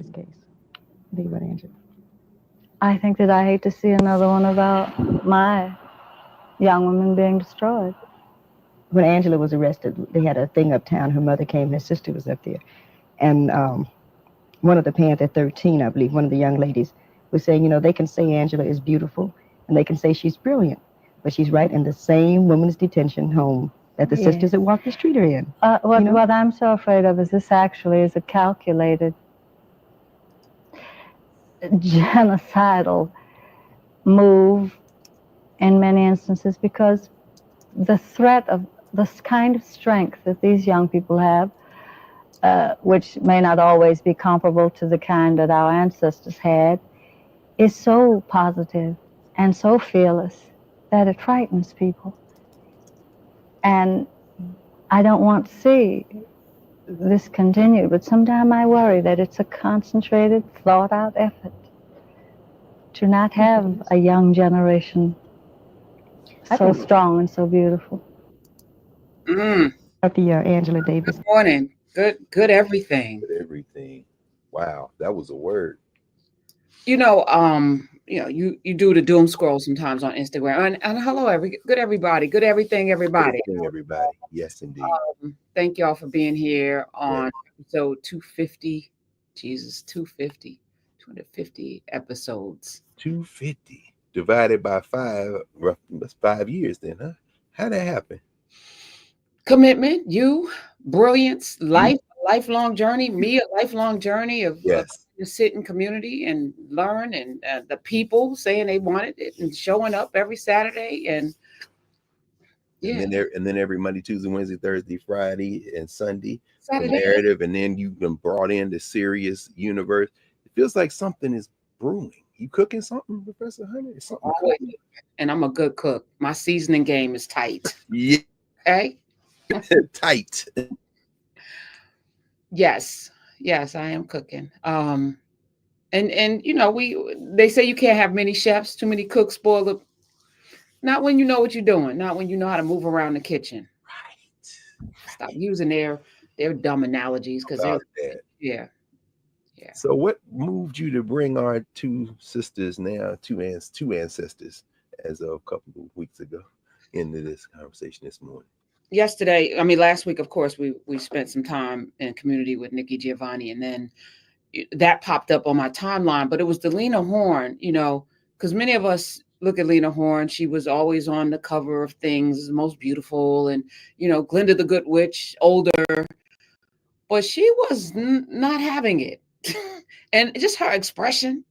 this case? I think about Angela. I think that I hate to see another one about my young women being destroyed. When Angela was arrested, they had a thing uptown. Her mother came, her sister was up there. And one of the parents at 13, I believe, one of the young ladies was saying, you know, they can say Angela is beautiful and they can say she's brilliant, but she's right in the same women's detention home that the sisters that walk the street are in. What I'm so afraid of is this actually is a calculated genocidal move in many instances, because the threat of this kind of strength that these young people have, which may not always be comparable to the kind that our ancestors had, is so positive and so fearless that it frightens people. And I don't want to see this continue, but sometimes I worry that it's a concentrated, thought-out effort to not have a young generation so strong and so beautiful. After Angela Davis. Good morning. Good everything. Good everything. Wow, that was a word. You do the doom scroll sometimes on Instagram. And hello, good everybody. Good everything, everybody. Good everybody. Yes, indeed. Thank y'all for being here on episode 250. Jesus, 250. 250 episodes. 250 divided by 5. That's 5 years then, huh? How'd that happen? Commitment, brilliance, lifelong journey, me, a lifelong journey of to sit in community and learn, and the people saying they wanted it and showing up every Saturday and then every Monday, Tuesday, Wednesday, Thursday, Friday, and Sunday for Knarrative, and then you've been brought in the serious universe. It feels like something is brewing. You cooking something, Professor Hunter? Something cooking? And I'm a good cook. My seasoning game is tight. Yeah. Okay. Tight. Yes, I am cooking. And they say you can't have many chefs, too many cooks spoil the. Not when you know what you're doing, not when you know how to move around the kitchen. Right. Stop using their dumb analogies, because yeah. So what moved you to bring our two sisters now, two ancestors, as of a couple of weeks ago, into this conversation this morning? Last week, of course, we spent some time in community with Nikki Giovanni, and then that popped up on my timeline. But it was the Lena Horne, because many of us look at Lena Horne. She was always on the cover of things, most beautiful, and Glinda the Good Witch, older, but she was not having it, and just her expression,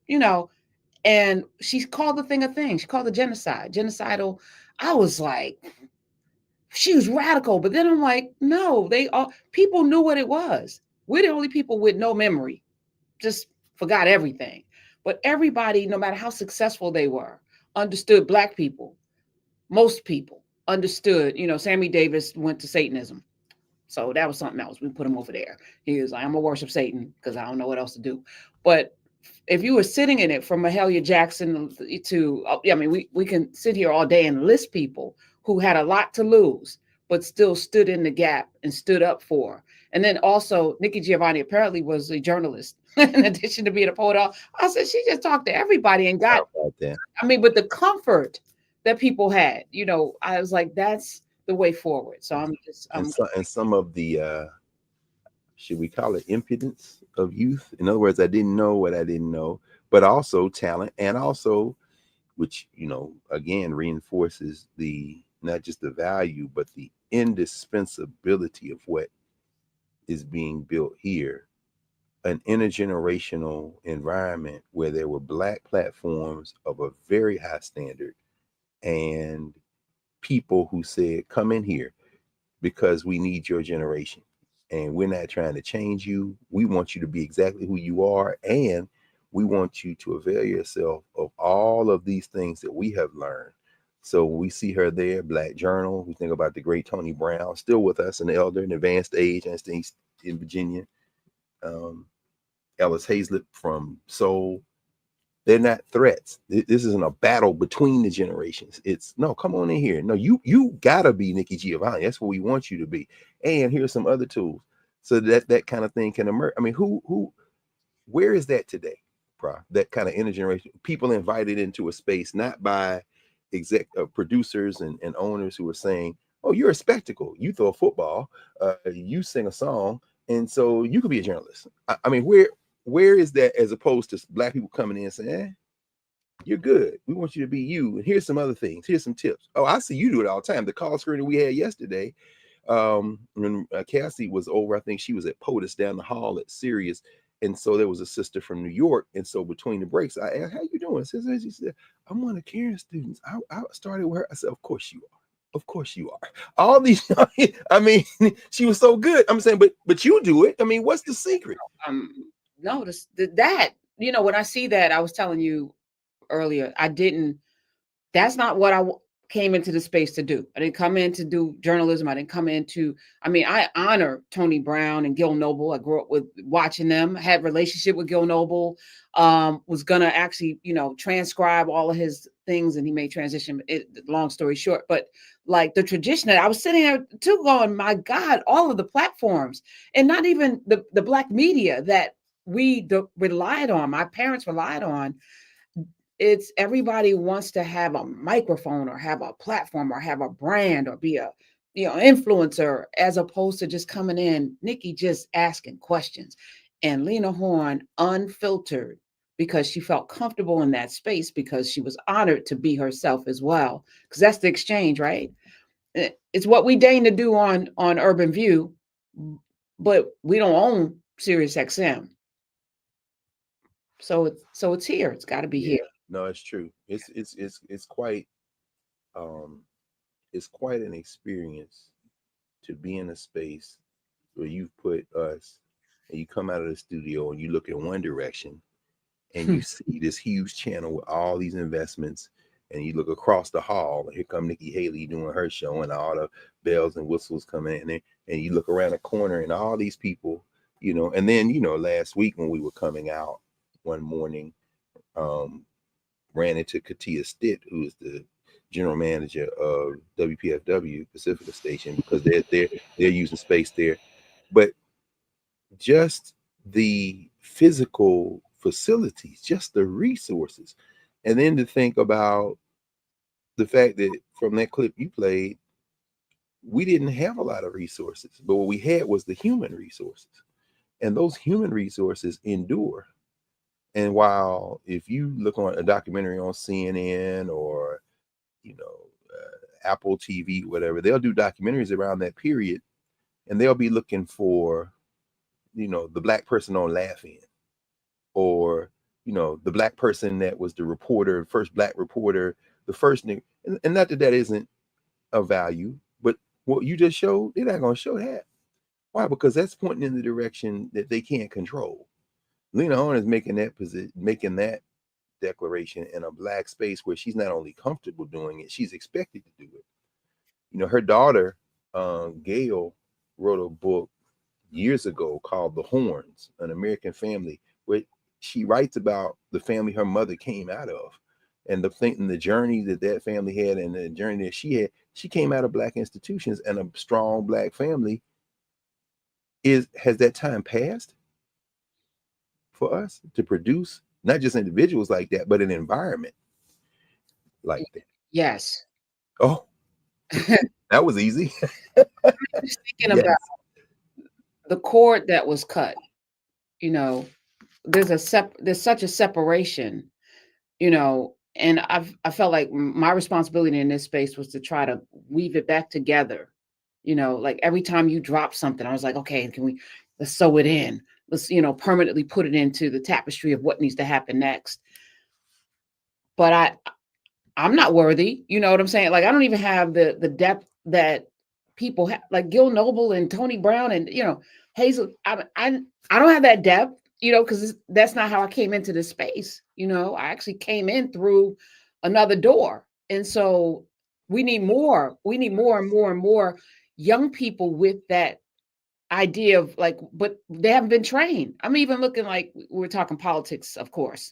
and she called the thing a thing. She called it genocidal. I was like, she was radical, but then I'm like, no, people knew what it was. We're the only people with no memory, just forgot everything. But everybody, no matter how successful they were, understood. Black people, most people understood. Sammy Davis went to Satanism, so that was something else. We put him over there. He was like, I'm gonna worship Satan because I don't know what else to do. But if you were sitting in it, from Mahalia Jackson to, we can sit here all day and list people who had a lot to lose, but still stood in the gap and stood up for. And then also, Nikki Giovanni apparently was a journalist, in addition to being a poet. I said, she just talked to everybody and got, but the comfort that people had, I was like, that's the way forward. So and some of the, should we call it impudence of youth? In other words, I didn't know what I didn't know, but also talent, and also, which, again, reinforces not just the value, but the indispensability of what is being built here. An intergenerational environment where there were Black platforms of a very high standard, and people who said, come in here because we need your generation. And we're not trying to change you. We want you to be exactly who you are. And we want you to avail yourself of all of these things that we have learned. So when we see her there, Black Journal, we think about the great Tony Brown, still with us, an elder in advanced age, and in Virginia. Ellis Hazlett from Soul. They're not threats. This isn't a battle between the generations. It's, no, come on in here. No, you gotta be Nikki Giovanni. That's what we want you to be. And here's some other tools so that kind of thing can emerge. Who Where is that today, Prof? That kind of intergenerational people invited into a space, not by producers and owners who are saying, oh, you're a spectacle, you throw a football, you sing a song, and so you could be a journalist. I mean, where is that, as opposed to Black people coming in and saying, you're good, we want you to be you, and here's some other things, here's some tips. Oh, I see you do it all the time. The call screening we had yesterday, when Cassie was over, I think she was at POTUS down the hall at Sirius, and so there was a sister from New York, and so between the breaks I asked, how you doing? She said, I'm one of Karen's students. I started with her. I said, of course you are. Of course you are. All these, I mean, she was so good. I'm saying, but you do it. I mean, what's the secret? No, that, you know, when I see that, I was telling you earlier, that's not what I came into the space to do. I didn't come in to do journalism. I didn't come into, I mean, I honor Tony Brown and Gil Noble. I grew up with watching them, had a relationship with Gil Noble, was going to actually, you know, transcribe all of his things, and he made transition, long story short. But like the tradition that I was sitting there too going, my God, all of the platforms, and not even the Black media that we relied on, my parents relied on, it's everybody wants to have a microphone or have a platform or have a brand or be a, you know, influencer, as opposed to just coming in, Nikki just asking questions, and Lena Horne unfiltered, because she felt comfortable in that space, because she was honored to be herself as well, because that's the exchange, right? It's what we deign to do on Urban View, but we don't own Sirius XM. So it's here. It's got to be here. No, it's true. It's quite it's quite an experience to be in a space where you've put us, and you come out of the studio and you look in one direction and you see this huge channel with all these investments, and you look across the hall and here come Nikki Haley doing her show and all the bells and whistles coming in, and you look around the corner and all these people, you know. And then, you know, last week when we were coming out one morning, ran into Katia Stitt, who is the general manager of WPFW Pacifica Station, because they're using space there. But just the physical facilities, just the resources, and then to think about the fact that from that clip you played, we didn't have a lot of resources, but what we had was the human resources, and those human resources endure. And while if you look on a documentary on CNN or, you know, Apple TV, whatever, they'll do documentaries around that period, and they'll be looking for, you know, the Black person on Laugh-In, or, you know, the Black person that was the reporter, first Black reporter, the first nigga. And not that isn't of value, but what you just showed, they're not going to show that. Why? Because that's pointing in the direction that they can't control. Lena Horne is making that declaration in a Black space where she's not only comfortable doing it, she's expected to do it. You know, her daughter, Gail, wrote a book years ago called The Horns, An American Family, where she writes about the family her mother came out of, and the journey that family had, and the journey that she had. She came out of Black institutions and a strong Black family. Has that time passed for us to produce not just individuals like that, but an environment like that? Yes. Oh, that was easy. I'm just thinking about the cord that was cut. You know, there's such a separation, you know, and I felt like my responsibility in this space was to try to weave it back together. You know, like every time you drop something, I was like, okay, let's sew it in. Let's, you know, permanently put it into the tapestry of what needs to happen next. But I'm not worthy. You know what I'm saying? Like, I don't even have the depth that people have, like Gil Noble and Tony Brown and, you know, Hazel. I don't have that depth, you know, because that's not how I came into this space. You know, I actually came in through another door. And so we need more. We need more and more and more young people with that idea of like, but they haven't been trained. I'm even looking, like, we're talking politics, of course.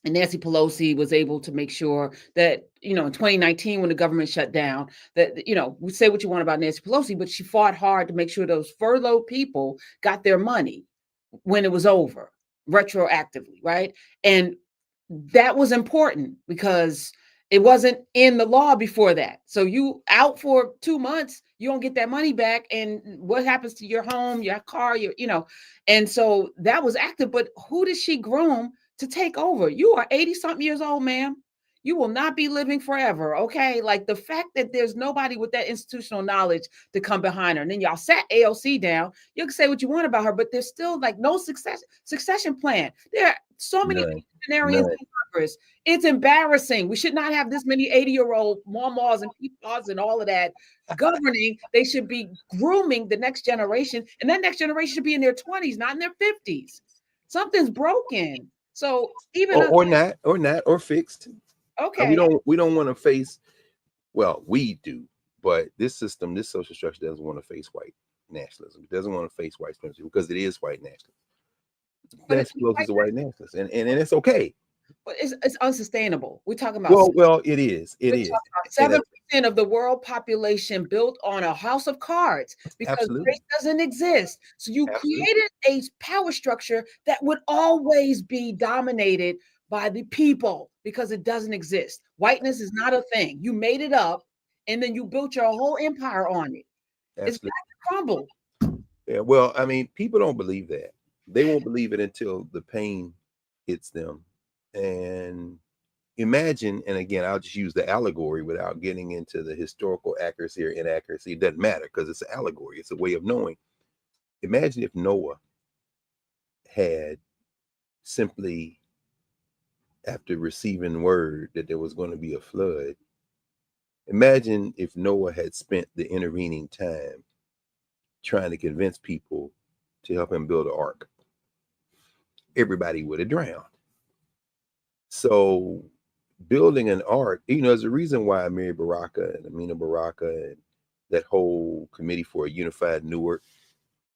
And Nancy Pelosi was able to make sure that, you know, in 2019, when the government shut down, that, you know, we say what you want about Nancy Pelosi, but she fought hard to make sure those furloughed people got their money when it was over. retroactively, right? And that was important because it wasn't in the law before that. So you out for 2 months, you don't get that money back. And what happens to your home, your car, and so that was active. But who did she groom to take over? You are 80 something years old, ma'am. You will not be living forever. Okay. Like the fact that there's nobody with that institutional knowledge to come behind her. And then y'all sat AOC down. You can say what you want about her, but there's still like no succession plan. There are so many None. in Congress. It's embarrassing. We should not have this many 80-year-old mamas and peepaws and all of that governing. They should be grooming the next generation, and that next generation should be in their 20s, not in their 50s. Something's broken. So even or fixed. okay, We don't want to face. Well, we do, but this system, this social structure doesn't want to face white nationalism. It doesn't want to face white supremacy because it is white nationalism. That's closest to white nationalism, and it's okay. But it's unsustainable. We're talking about it is. It is 7% of the world population built on a house of cards because race doesn't exist. So you created a power structure that would always be dominated by the people because it doesn't exist. Whiteness is not a thing. You made it up, and then you built your whole empire on it. It's got to crumble. Yeah. Well, I mean, people don't believe that. They won't believe it until the pain hits them. And imagine, and again, I'll just use the allegory without getting into the historical accuracy or inaccuracy. It doesn't matter because it's an allegory. It's a way of knowing. Imagine if Noah had simply, after receiving word that there was going to be a flood, imagine if Noah had spent the intervening time trying to convince people to help him build an ark. Everybody would have drowned. So building an ark, there's a reason why Amiri Baraka and Amina Baraka and that whole committee for a unified Newark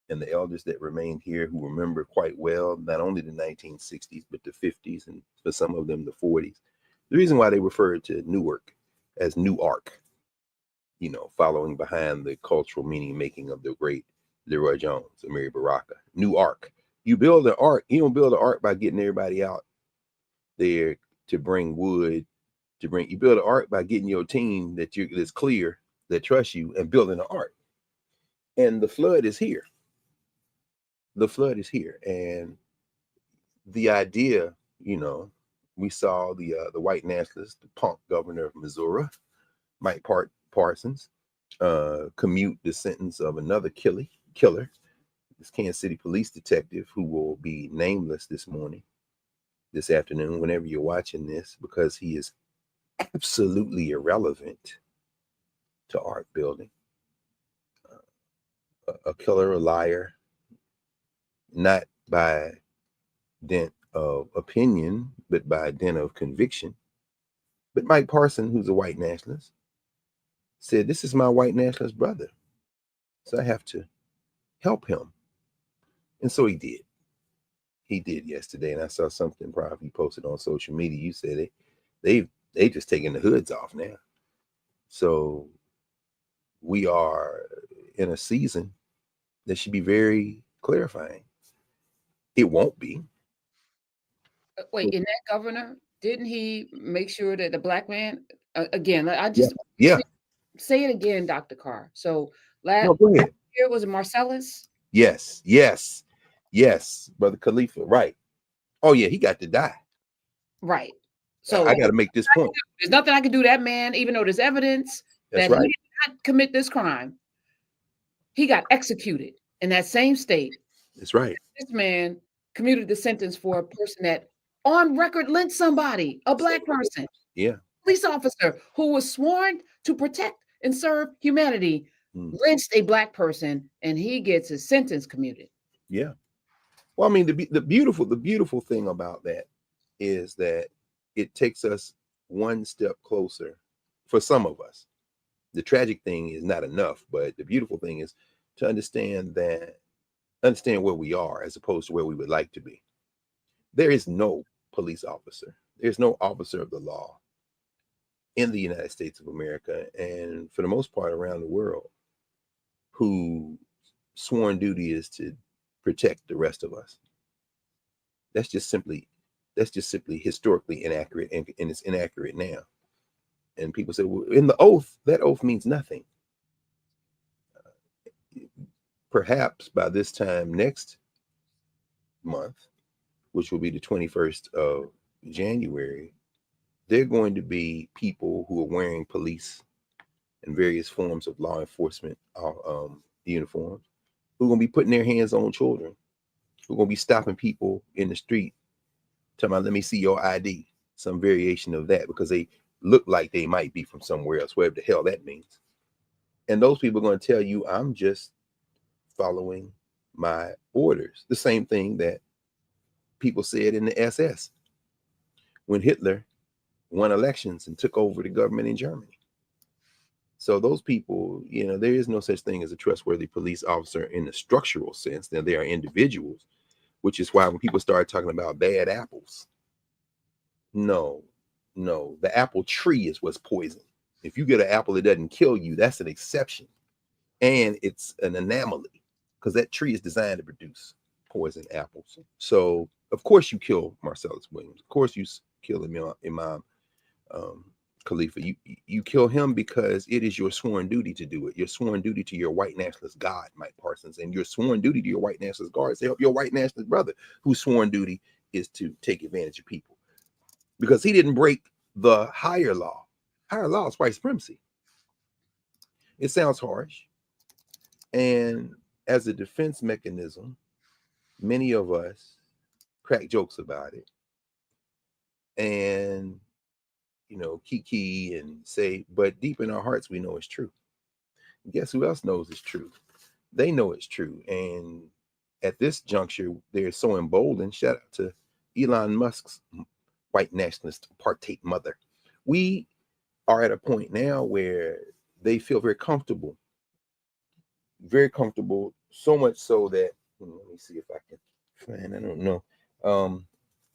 and the elders that remained here who remember quite well, not only the 1960s, but the 50s and for some of them the 40s. The reason why they referred to Newark as New Ark, following behind the cultural meaning making of the great Leroy Jones, Amiri Baraka. New Ark. You build an ark. You don't build an ark by getting everybody out there to bring wood, you build an ark by getting your team that's clear, that trusts you, and building an ark. And the flood is here. The flood is here. And the idea, we saw the white nationalist, the punk governor of Missouri, Mike Parsons, commute the sentence of another killer, this Kansas City police detective who will be nameless this afternoon, whenever you're watching this, because he is absolutely irrelevant to art building. A killer, a liar, not by dint of opinion, but by dint of conviction. But Mike Parson, who's a white nationalist, said, "This is my white nationalist brother, so I have to help him." And so he did. He did yesterday, and I saw something probably posted on social media. You said they just taking the hoods off now. So we are in a season that should be very clarifying. It won't be. Wait, in that governor, didn't he make sure that the black man, again, I just say it again, Dr. Carr. So last year was it Marcellus? Yes, Brother Khalifa, right. Oh yeah, he got to die. Right. So I got to make this point. There's nothing I can do that man, even though there's evidence that he did not commit this crime. He got executed in that same state. That's right. This man commuted the sentence for a person that on record lynched somebody, a black person. Yeah. Police officer who was sworn to protect and serve humanity lynched a black person, and he gets his sentence commuted. Yeah. Well, I mean, the beautiful thing about that is that it takes us one step closer for some of us. The tragic thing is not enough, but the beautiful thing is to understand where we are as opposed to where we would like to be. There is no police officer. There's no officer of the law in the United States of America, and for the most part around the world, whose sworn duty is to protect the rest of us. That's just simply historically inaccurate, and it's inaccurate now. And people say, well, in the oath, that oath means nothing. Perhaps by this time next month, which will be the 21st of January, there are going to be people who are wearing police and various forms of law enforcement uniforms who are going to be putting their hands on children, who are going to be stopping people in the street, talking about, let me see your ID, some variation of that, because they look like they might be from somewhere else, whatever the hell that means. And those people are going to tell you, I'm just following my orders. The same thing that people said in the SS when Hitler won elections and took over the government in Germany. So those people, there is no such thing as a trustworthy police officer in the structural sense. That they are individuals, which is why when people start talking about bad apples, no, the apple tree is what's poison. If you get an apple that doesn't kill you, that's an exception. And it's an anomaly because that tree is designed to produce poison apples. So, of course, you kill Marcellus Williams. Of course, you kill Imam Khalifa. You kill him because it is your sworn duty to do it. Your sworn duty to your white nationalist God, Mike Parsons, and your sworn duty to your white nationalist guards to help your white nationalist brother, whose sworn duty is to take advantage of people. Because he didn't break the higher law. Higher law is white supremacy. It sounds harsh. And as a defense mechanism, many of us crack jokes about it. And, kiki and say, but deep in our hearts, we know it's true. And guess who else knows it's true? They know it's true. And at this juncture, they're so emboldened. Shout out to Elon Musk's white nationalist apartheid mother. We are at a point now where they feel very comfortable, so much so that, let me see if I can find, I don't know.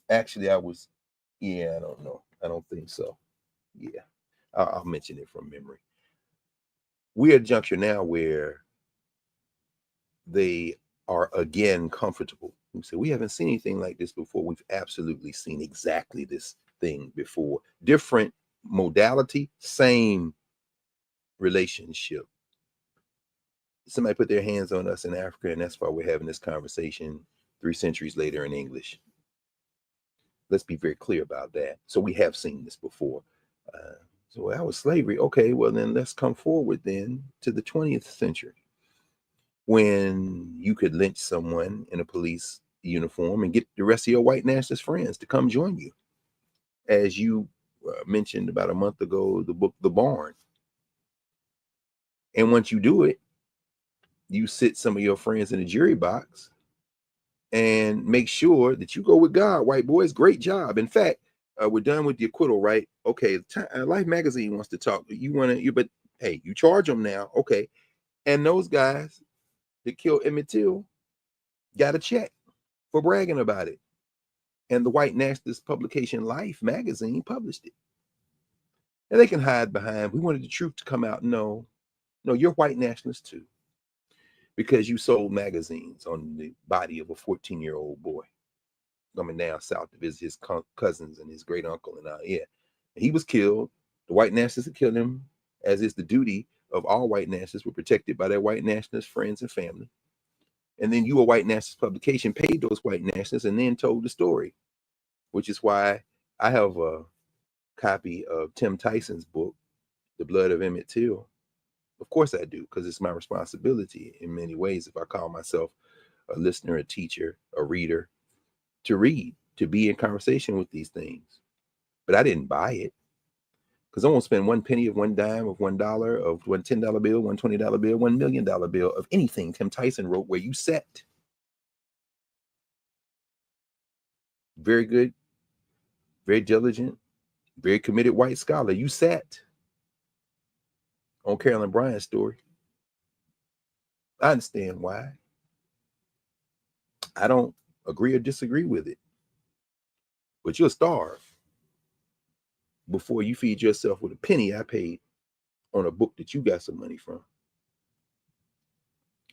Actually, I don't know. I don't think so. Yeah, I'll mention it from memory. We're at a juncture now where they are again comfortable. We say, we haven't seen anything like this before. We've absolutely seen exactly this thing before. Different modality, same relationship. Somebody put their hands on us in Africa, and that's why we're having this conversation 3 centuries later in English. Let's be very clear about that. So we have seen this before. So that was slavery. Okay, well then let's come forward then to the 20th century, when you could lynch someone in a police uniform and get the rest of your white nationalist friends to come join you. As you mentioned about a month ago, the book, The Barn. And once you do it, you sit some of your friends in the jury box and make sure that you go with God, white boys. Great job. In fact, we're done with the acquittal, right? Okay, Life magazine wants to talk. But hey, you charge them now. Okay. And those guys that killed Emmett Till got a check for bragging about it. And the white nationalist publication Life magazine published it. And they can hide behind, we wanted the truth to come out. No, you're white nationalists too. Because you sold magazines on the body of a 14-year-old boy coming down south to visit his cousins and his great uncle. And he was killed. The white nationalists had killed him, as is the duty of all white nationalists. Were protected by their white nationalist friends and family. And then you, a white nationalist publication, paid those white nationalists and then told the story, which is why I have a copy of Tim Tyson's book, The Blood of Emmett Till. Of course I do, because it's my responsibility in many ways, if I call myself a listener, a teacher, a reader, to read, to be in conversation with these things. But I didn't buy it, because I won't spend 1 penny of 1 dime of $1 of one $10 bill, one $20 bill, $1 million bill of anything Tim Tyson wrote where you sat. Very good, very diligent, very committed white scholar. You sat on Carolyn Bryant's story. I understand why. I don't agree or disagree with it. But you'll starve before you feed yourself with a penny I paid on a book that you got some money from.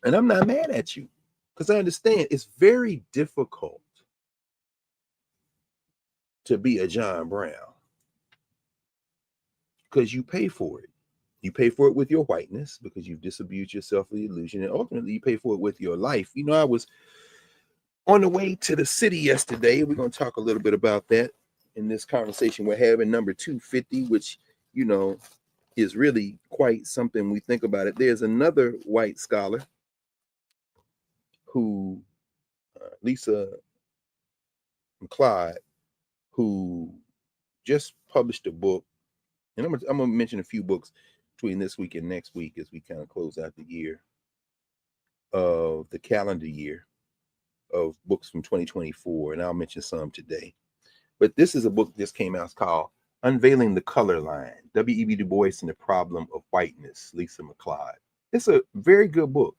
And I'm not mad at you, because I understand it's very difficult to be a John Brown, because you pay for it. You pay for it with your whiteness because you've disabused yourself of the illusion, and ultimately you pay for it with your life. You know, I was on the way to the city yesterday. We're going to talk a little bit about that in this conversation we're having, number 250, which, you know, is really quite something when we think about it. There's another white scholar who, Lisa McLeod, who just published a book, and I'm gonna mention a few books between this week and next week as we kind of close out the year of the calendar year of books from 2024, and I'll mention some today. But this is a book that just came out. It's called Unveiling the Color Line, W.E.B. Du Bois and the Problem of Whiteness, Lisa McLeod. It's a very good book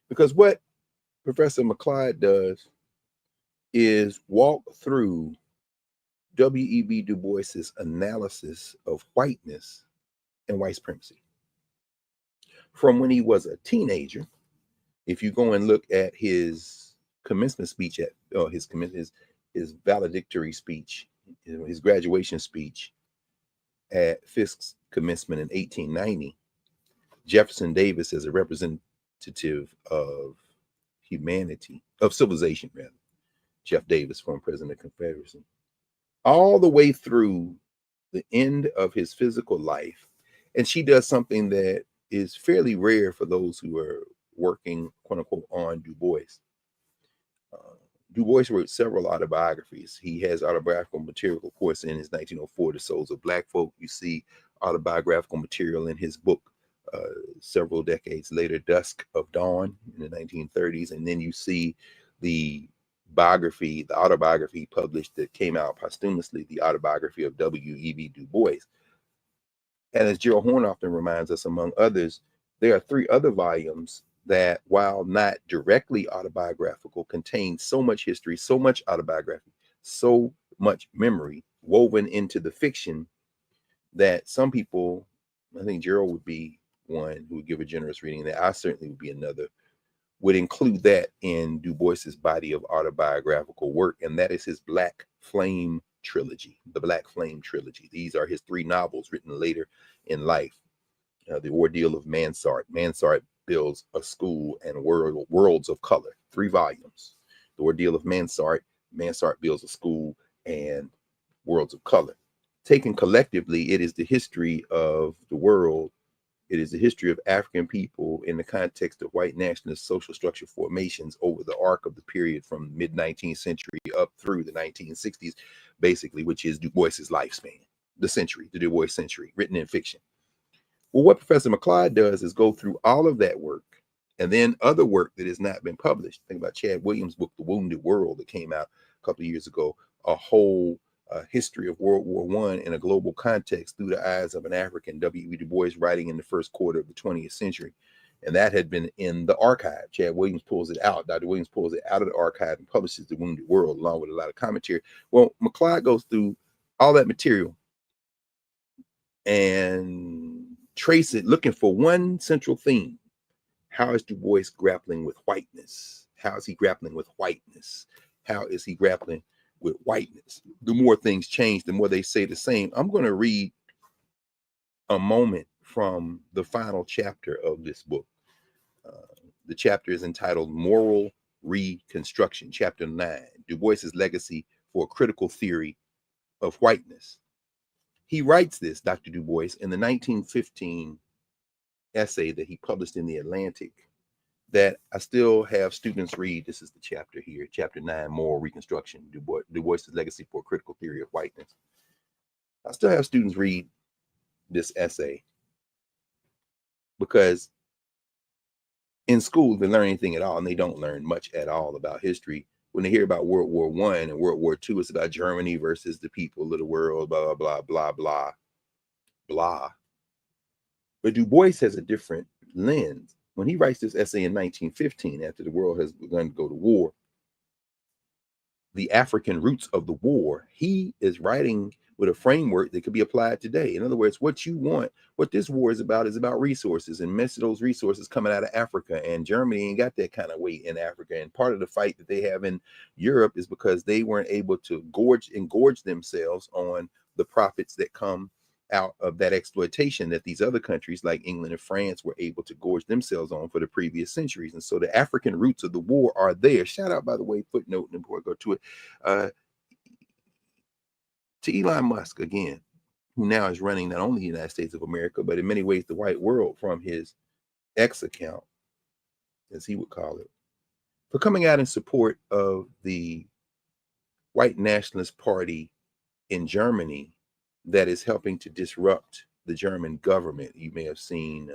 because what Professor McLeod does is walk through W.E.B. Du Bois's analysis of whiteness and white supremacy from when he was a teenager. If you go and look at his commencement speech at his valedictory speech, his graduation speech at Fisk's commencement in 1890, Jefferson Davis, as a representative of humanity, of civilization rather, Jeff Davis, former president of the Confederacy, all the way through the end of his physical life. And she does something that is fairly rare for those who are working, quote unquote, on Du Bois. Du Bois wrote several autobiographies. He has autobiographical material, of course, in his 1904, The Souls of Black Folk. You see autobiographical material in his book several decades later, Dusk of Dawn, in the 1930s. And then you see the biography, the autobiography published that came out posthumously, the autobiography of W.E.B. Du Bois. And as Gerald Horne often reminds us, among others, there are 3 other volumes that, while not directly autobiographical, contain so much history, so much autobiography, so much memory woven into the fiction that some people, I think Gerald would be one who would give a generous reading, that I certainly would be another, would include that in Du Bois's body of autobiographical work, and that is his Black Flame trilogy, the Black Flame trilogy. These are his 3 novels written later in life. The Ordeal of Mansart. Mansart builds a school and worlds of color, 3 volumes. The Ordeal of Mansart. Mansart builds a school and worlds of color. Taken collectively, it is the history of the world. It is the history of African people in the context of white nationalist social structure formations over the arc of the period from mid-19th century up through the 1960s, basically, which is Du Bois's lifespan, the century, the Du Bois century, written in fiction. Well, what Professor McLeod does is go through all of that work and then other work that has not been published. Think about Chad Williams' book, The Wounded World, that came out a couple of years ago, a whole history of World War I in a global context through the eyes of an African, W.E.B. Du Bois, writing in the first quarter of the 20th century. And that had been in the archive. Chad Williams pulls it out. Dr. Williams pulls it out of the archive and publishes The Wounded World along with a lot of commentary. Well, McLeod goes through all that material and trace it, looking for one central theme. How is Du Bois grappling with whiteness? How is he grappling with whiteness? How is he grappling with whiteness? The more things change, the more they say the same. I'm going to read a moment from the final chapter of this book. The chapter is entitled Moral Reconstruction, Chapter 9, Du Bois's Legacy for a Critical Theory of Whiteness. He writes this, Dr. Du Bois, in the 1915 essay that he published in The Atlantic that I still have students read. This is the chapter here, Chapter 9, Moral Reconstruction, Du Bois's Legacy for a Critical Theory of Whiteness. I still have students read this essay because in school they learn anything at all, and they don't learn much at all about history. When they hear about World War I and World War II, it's about Germany versus the people of the world, blah, blah, blah, blah, blah. But Du Bois has a different lens. When he writes this essay in 1915, after the world has begun to go to war, the African roots of the war, he is writing with a framework that could be applied today. In other words, what you want, what this war is about resources, and most of those resources coming out of Africa, and Germany ain't got that kind of weight in Africa. And part of the fight that they have in Europe is because they weren't able to engorge themselves on the profits that come out of that exploitation that these other countries like England and France were able to gorge themselves on for the previous centuries. And so the African roots of the war are there. Shout out, by the way, footnote, and before I go to it, to Elon Musk again, who now is running not only the United States of America, but in many ways the white world from his X account, as he would call it, for coming out in support of the white nationalist party in Germany that is helping to disrupt the German government. You may have seen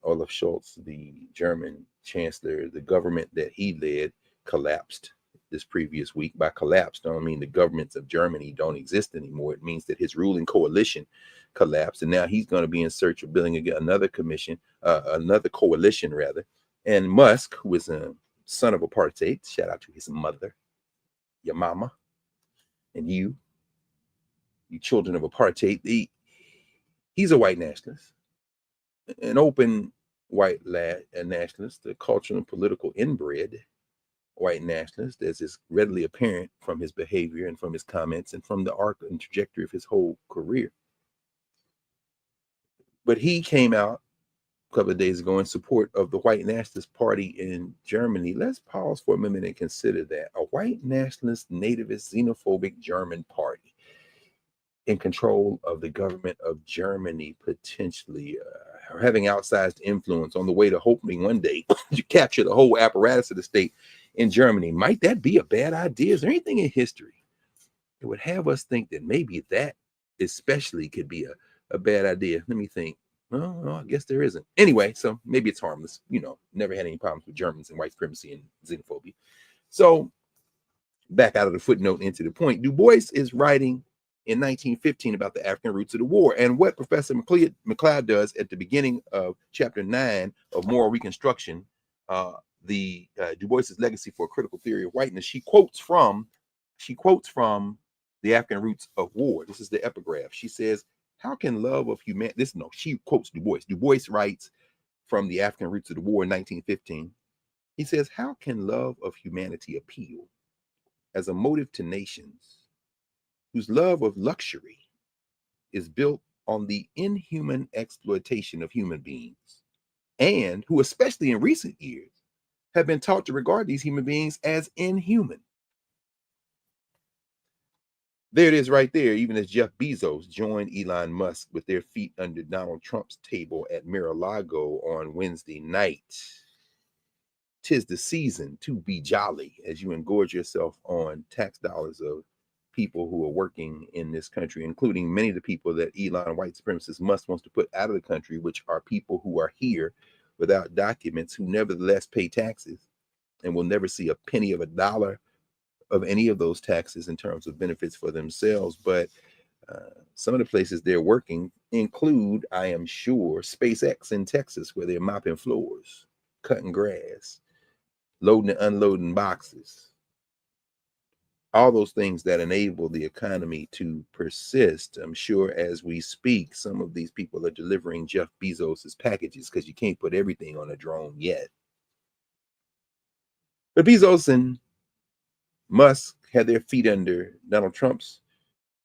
Olaf Scholz, the German chancellor, the government that he led collapsed this previous week. By collapsed, I don't mean the governments of Germany don't exist anymore. It means that his ruling coalition collapsed, and now he's going to be in search of building another coalition rather. And Musk, who is a son of apartheid, shout out to his mother, your mama, and you children of apartheid, he's a white nationalist, an open white nationalist, a cultural and political inbred white nationalist, as is readily apparent from his behavior and from his comments and from the arc and trajectory of his whole career. But he came out a couple of days ago in support of the white nationalist party in Germany. Let's pause for a minute and consider that. A white nationalist, nativist, xenophobic German party in control of the government of Germany, potentially having outsized influence on the way to hopefully one day to capture the whole apparatus of the state in Germany. Might that be a bad idea? Is there anything in history that would have us think that maybe that especially could be a bad idea? Let me think. Well, I guess there isn't. Anyway, so maybe it's harmless. Never had any problems with Germans and white supremacy and xenophobia. So back out of the footnote into the point. Du Bois is writing in 1915 about the African roots of the war. And what Professor McLeod does at the beginning of chapter 9 of Moral Reconstruction, Du Bois's Legacy for a Critical Theory of Whiteness, she quotes from the African roots of war. This is the epigraph. She says, how can love of humanity, she quotes Du Bois. Du Bois writes from the African roots of the war in 1915. He says, how can love of humanity appeal as a motive to nations whose love of luxury is built on the inhuman exploitation of human beings, and who, especially in recent years, have been taught to regard these human beings as inhuman? There it is right there, even as Jeff Bezos joined Elon Musk with their feet under Donald Trump's table at Mar-a-Lago on Wednesday night. 'Tis the season to be jolly as you engorge yourself on tax dollars of people who are working in this country, including many of the people that Elon, white supremacist, wants to put out of the country, which are people who are here without documents, who nevertheless pay taxes and will never see a penny of a dollar of any of those taxes in terms of benefits for themselves. But some of the places they're working include, I am sure, SpaceX in Texas, where they're mopping floors, cutting grass, loading and unloading boxes. All those things that enable the economy to persist. I'm sure as we speak, some of these people are delivering Jeff Bezos's packages because you can't put everything on a drone yet. But Bezos and Musk had their feet under Donald Trump's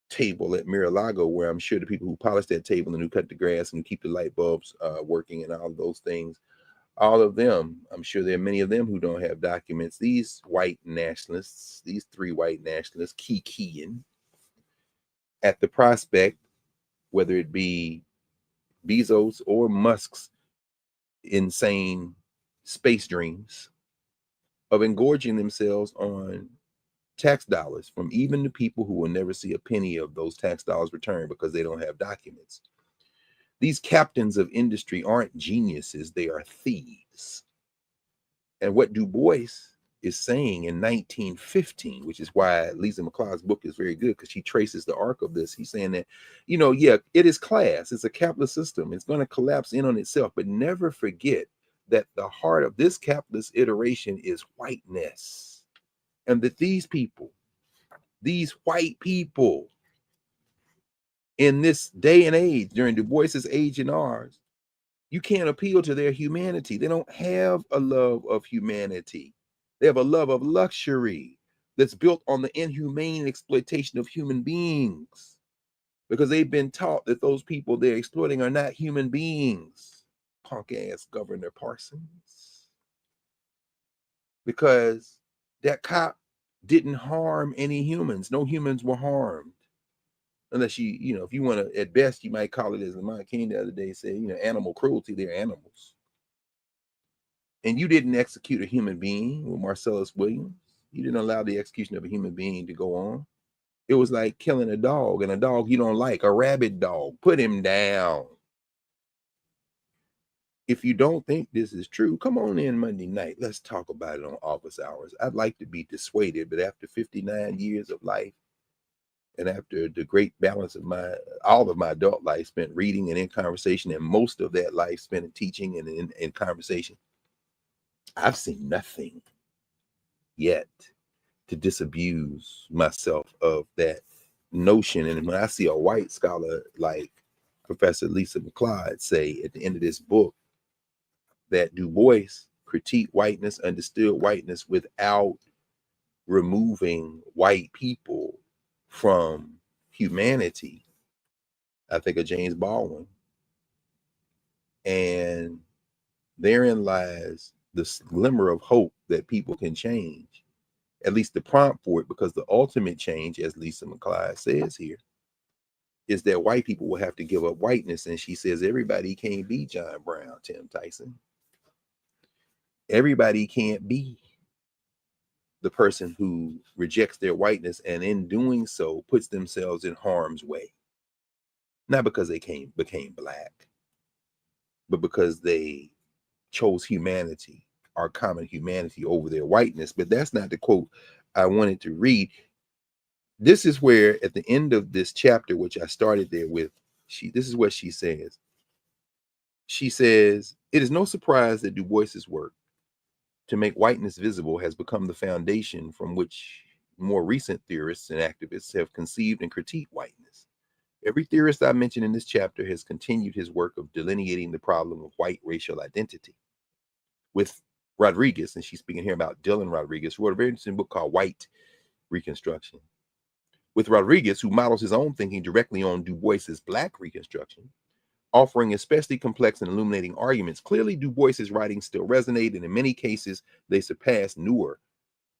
table at Mar-a-Lago, where I'm sure the people who polish that table and who cut the grass and keep the light bulbs working and all of those things, all of them, I'm sure there are many of them who don't have documents. These white nationalists, these three white nationalists, keying at the prospect, whether it be Bezos or Musk's insane space dreams, of engorging themselves on tax dollars from even the people who will never see a penny of those tax dollars returned because they don't have documents. These captains of industry aren't geniuses, they are thieves. And what Du Bois is saying in 1915, which is why Lisa McLeod's book is very good, because she traces the arc of this. He's saying that, it is class, it's a capitalist system, it's going to collapse in on itself, but never forget that the heart of this capitalist iteration is whiteness. And that these people, these white people, in this day and age, during Du Bois's age and ours, you can't appeal to their humanity. They don't have a love of humanity. They have a love of luxury that's built on the inhumane exploitation of human beings, because they've been taught that those people they're exploiting are not human beings. Punk ass Governor Parsons. Because that cop didn't harm any humans. No humans were harmed. Unless if you want to, at best, you might call it, as Lamont King the other day said, animal cruelty. They're animals. And you didn't execute a human being with Marcellus Williams. You didn't allow the execution of a human being to go on. It was like killing a dog, and a dog you don't like, a rabid dog. Put him down. If you don't think this is true, come on in Monday night. Let's talk about it on office hours. I'd like to be dissuaded, but after 59 years of life, and after the great balance of all of my adult life spent reading and in conversation, and most of that life spent in teaching and in conversation, I've seen nothing yet to disabuse myself of that notion. And when I see a white scholar like Professor Lisa McLeod say at the end of this book that Du Bois critiqued whiteness, understood whiteness without removing white people from humanity, I think of James Baldwin. And therein lies the glimmer of hope that people can change, at least the prompt for it, because the ultimate change, as Lisa McLeod says here, is that white people will have to give up whiteness. And she says everybody can't be John Brown, Tim Tyson. Everybody can't be the person who rejects their whiteness and in doing so puts themselves in harm's way. Not because they became black, but because they chose humanity, our common humanity, over their whiteness. But that's not the quote I wanted to read. This is where, at the end of this chapter, which I started there with, this is what she says. She says, "It is no surprise that Du Bois's work to make whiteness visible has become the foundation from which more recent theorists and activists have conceived and critiqued whiteness. Every theorist I mentioned in this chapter has continued his work of delineating the problem of white racial identity. With Rodriguez," and she's speaking here about Dylan Rodriguez, who wrote a very interesting book called White Reconstruction. With Rodriguez, who models his own thinking directly on Du Bois's Black Reconstruction, offering especially complex and illuminating arguments, clearly Du Bois's writings still resonate, and in many cases, they surpass newer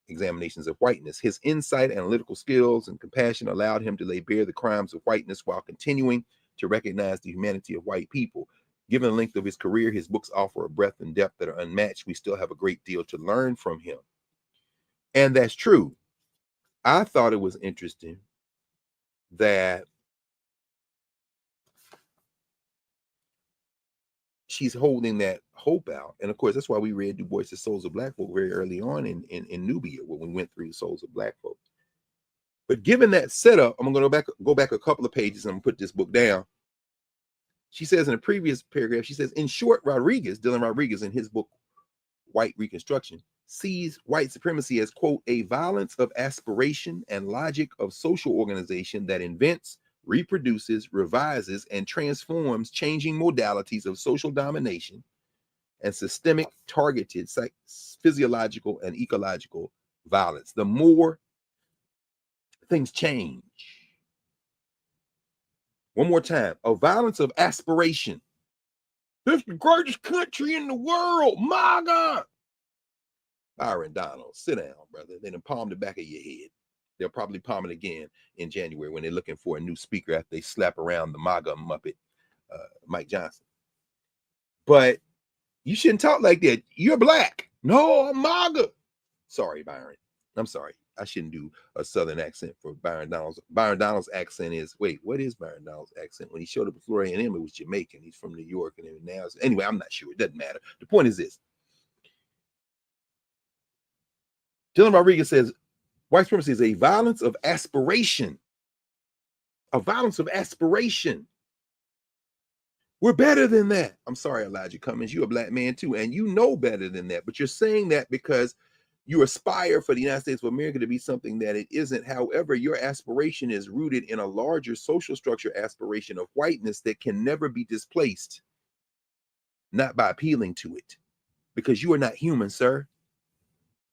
examinations of whiteness. His insight, analytical skills, and compassion allowed him to lay bare the crimes of whiteness while continuing to recognize the humanity of white people. Given the length of his career, his books offer a breadth and depth that are unmatched. We still have a great deal to learn from him. And that's true. I thought it was interesting that she's holding that hope out. And of course, that's why we read Du Bois's Souls of Black Folk very early on in Nubia, when we went through the Souls of Black Folk. But given that setup, I'm going to go back a couple of pages and I'm going to put this book down. She says in a previous paragraph, she says, in short, Dylan Rodriguez, in his book, White Reconstruction, sees white supremacy as, quote, a violence of aspiration and logic of social organization that invents, reproduces, revises, and transforms changing modalities of social domination and systemic, targeted, physiological, and ecological violence. The more things change. One more time, a violence of aspiration. This is the greatest country in the world, my God. Byron Donald, sit down, brother. They done palm the back of your head. They'll probably palm it again in January when they're looking for a new speaker after they slap around the MAGA Muppet, Mike Johnson. But you shouldn't talk like that. You're black. No, I'm MAGA. Sorry, Byron. I'm sorry. I shouldn't do a Southern accent for Byron Donald's. Byron Donald's accent is, wait, what is Byron Donald's accent? When he showed up at Florida A&M, it was Jamaican. He's from New York. And now, anyway, I'm not sure. It doesn't matter. The point is this. Dylan Rodriguez says, white supremacy is a violence of aspiration. A violence of aspiration. We're better than that. I'm sorry, Elijah Cummings. You're a black man too, and you know better than that. But you're saying that because You aspire for the United States of America to be something that it isn't. However, your aspiration is rooted in a larger social structure aspiration of whiteness that can never be displaced, not by appealing to it, because you are not human, sir.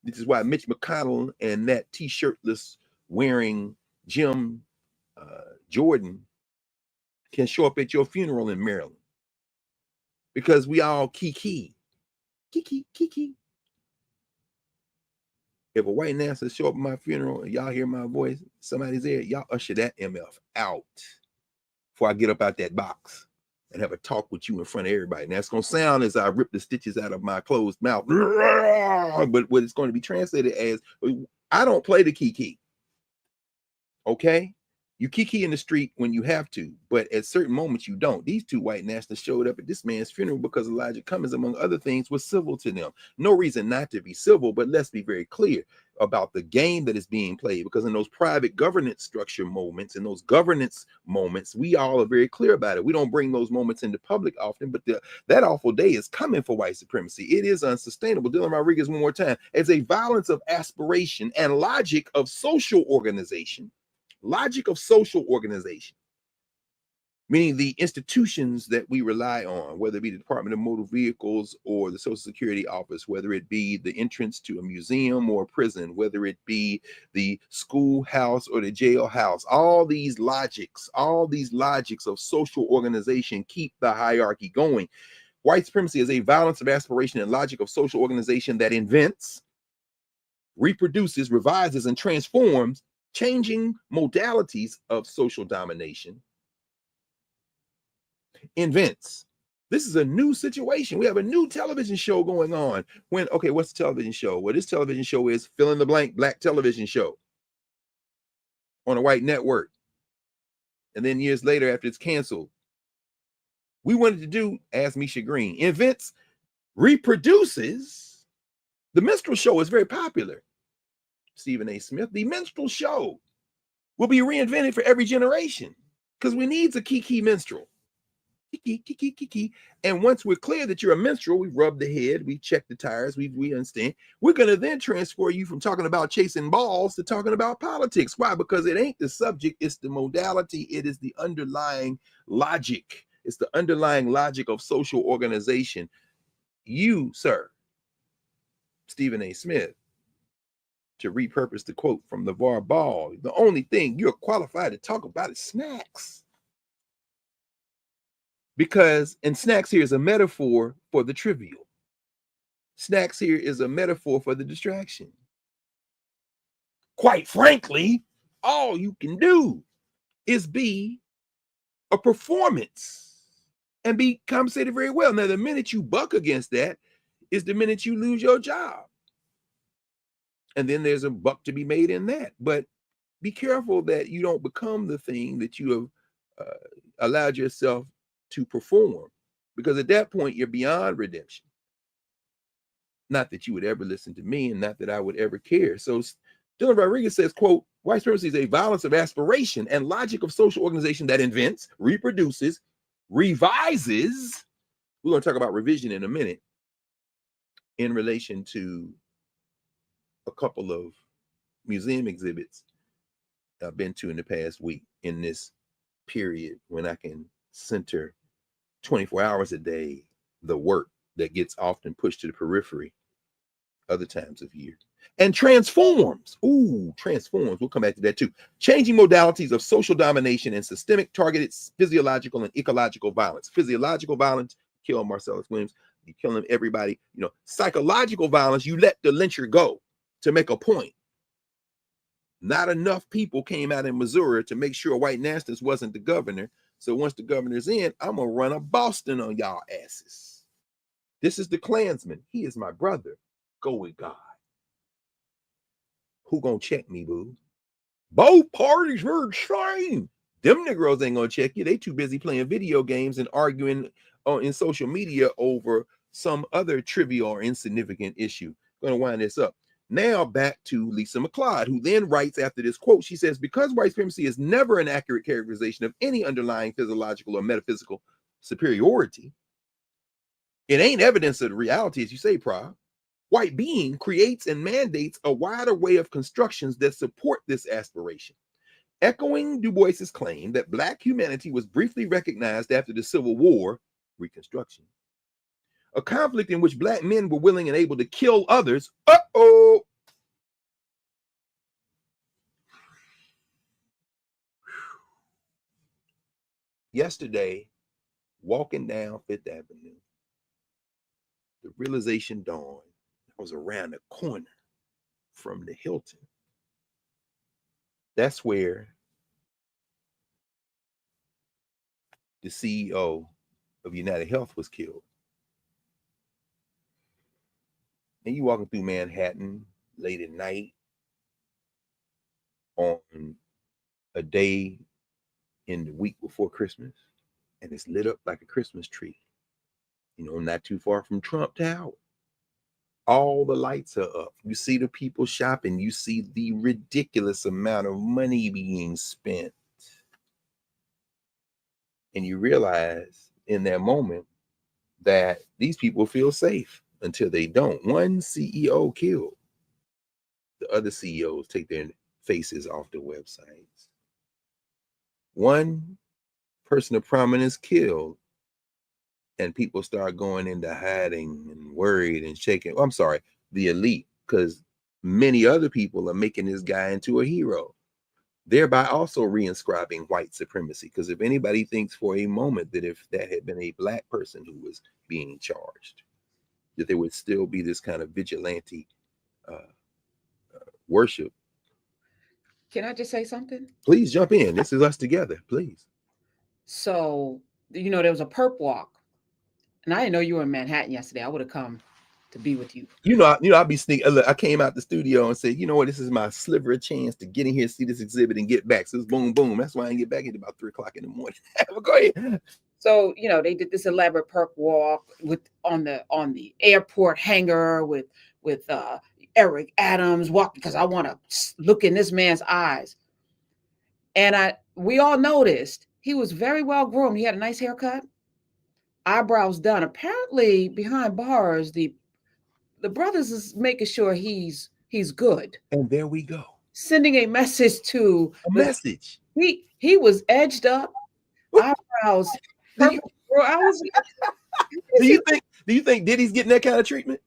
This is why Mitch McConnell and that t-shirtless wearing Jim Jordan can show up at your funeral in Maryland, because we all kiki. If a white nationalist show up at my funeral and y'all hear my voice, somebody's there, y'all usher that MF out before I get up out that box and have a talk with you in front of everybody. Now it's going to sound as I rip the stitches out of my closed mouth, but what it's going to be translated as, I don't play the kiki. Okay? You kiki in the street when you have to, but at certain moments you don't. These two white nationalists showed up at this man's funeral because Elijah Cummings, among other things, was civil to them. No reason not to be civil, but let's be very clear about the game that is being played, because in those private governance structure moments, in those governance moments, we all are very clear about it. We don't bring those moments into public often, but that awful day is coming for white supremacy. It is unsustainable. Dylan Rodriguez, one more time, as a violence of aspiration and logic of social organization. Logic of social organization, meaning the institutions that we rely on, whether it be the Department of Motor Vehicles or the Social Security Office, whether it be the entrance to a museum or a prison, whether it be the schoolhouse or the jailhouse, all these logics of social organization keep the hierarchy going. White supremacy is a violence of aspiration and logic of social organization that invents, reproduces, revises, and transforms changing modalities of social domination. Invents. This is a new situation. We have a new television show going on. Okay, what's the television show? Well, this television show is fill in the blank black television show on a white network. And then years later, after it's canceled, we wanted to do, ask Misha Green, invents, reproduces. The minstrel show is very popular. Stephen A. Smith, the minstrel show will be reinvented for every generation, because we need a kiki minstrel. Kiki. And once we're clear that you're a minstrel, we rub the head, we check the tires, we understand. We're going to then transfer you from talking about chasing balls to talking about politics. Why? Because it ain't the subject, it's the modality, it is the underlying logic. It's the underlying logic of social organization. You, sir, Stephen A. Smith, to repurpose the quote from LeVar Ball, the only thing you're qualified to talk about is snacks. And snacks here is a metaphor for the trivial. Snacks here is a metaphor for the distraction. Quite frankly, all you can do is be a performance and be compensated very well. Now, the minute you buck against that is the minute you lose your job. And then there's a buck to be made in that. But be careful that you don't become the thing that you have allowed yourself to perform, because at that point, you're beyond redemption. Not that you would ever listen to me, and not that I would ever care. So Dylan Rodriguez says, quote, white supremacy is a violence of aspiration and logic of social organization that invents, reproduces, revises. We're going to talk about revision in a minute in relation to a couple of museum exhibits I've been to in the past week, in this period when I can center 24 hours a day the work that gets often pushed to the periphery other times of year, and transforms. Transforms. We'll come back to that too. Changing modalities of social domination and systemic targeted physiological and ecological violence. Physiological violence, kill Marcellus Williams, you killing everybody. Psychological violence, you let the lyncher go to make a point. Not enough people came out in Missouri to make sure white nationalist wasn't the governor. So once the governor's in, I'm going to run a Boston on y'all asses. This is the Klansman. He is my brother. Go with God. Who going to check me, boo? Both parties were the same. Them Negroes ain't going to check you. They too busy playing video games and arguing in social media over some other trivial or insignificant issue. Going to wind this up. Now back to Lisa McLeod, who then writes after this quote, she says, because white supremacy is never an accurate characterization of any underlying physiological or metaphysical superiority, it ain't evidence of the reality, as you say, Pra. white being creates and mandates a wider array of constructions that support this aspiration. Echoing Du Bois's claim that Black humanity was briefly recognized after the Civil War, Reconstruction, a conflict in which Black men were willing and able to kill others. Yesterday, walking down Fifth Avenue, the realization dawned. I was around the corner from the Hilton. That's where the CEO of United Health was killed. And you walking through Manhattan late at night on a day in the week before Christmas, and it's lit up like a Christmas tree. You know, not too far from Trump Tower. All the lights are up. You see the people shopping. You see the ridiculous amount of money being spent. And you realize in that moment that these people feel safe until they don't. One CEO killed. The other CEOs take their faces off the websites. One person of prominence killed, and people start going into hiding and worried and shaking. I'm sorry, the elite, because many other people are making this guy into a hero, thereby also reinscribing white supremacy. Because if anybody thinks for a moment that if that had been a Black person who was being charged, that there would still be this kind of vigilante worship. Can I just say something? Please jump in. This is us together, please. So, you know, there was a perp walk, and I didn't know you were in Manhattan yesterday. I would have come to be with you. I'd be sneaking. Look, I came out the studio and said, you know what, this is my sliver of chance to get in here, see this exhibit, and get back. So it's boom, boom. That's why I didn't get back until about 3 o'clock in the morning. But go ahead. So, you know, they did this elaborate perp walk on the airport hangar with Eric Adams walk, because I want to look in this man's eyes. And we all noticed he was very well groomed. He had a nice haircut, eyebrows done. Apparently, behind bars, the brothers is making sure he's good. And there we go. Sending a message to message. He was edged up, eyebrows. Do you think Diddy's getting that kind of treatment?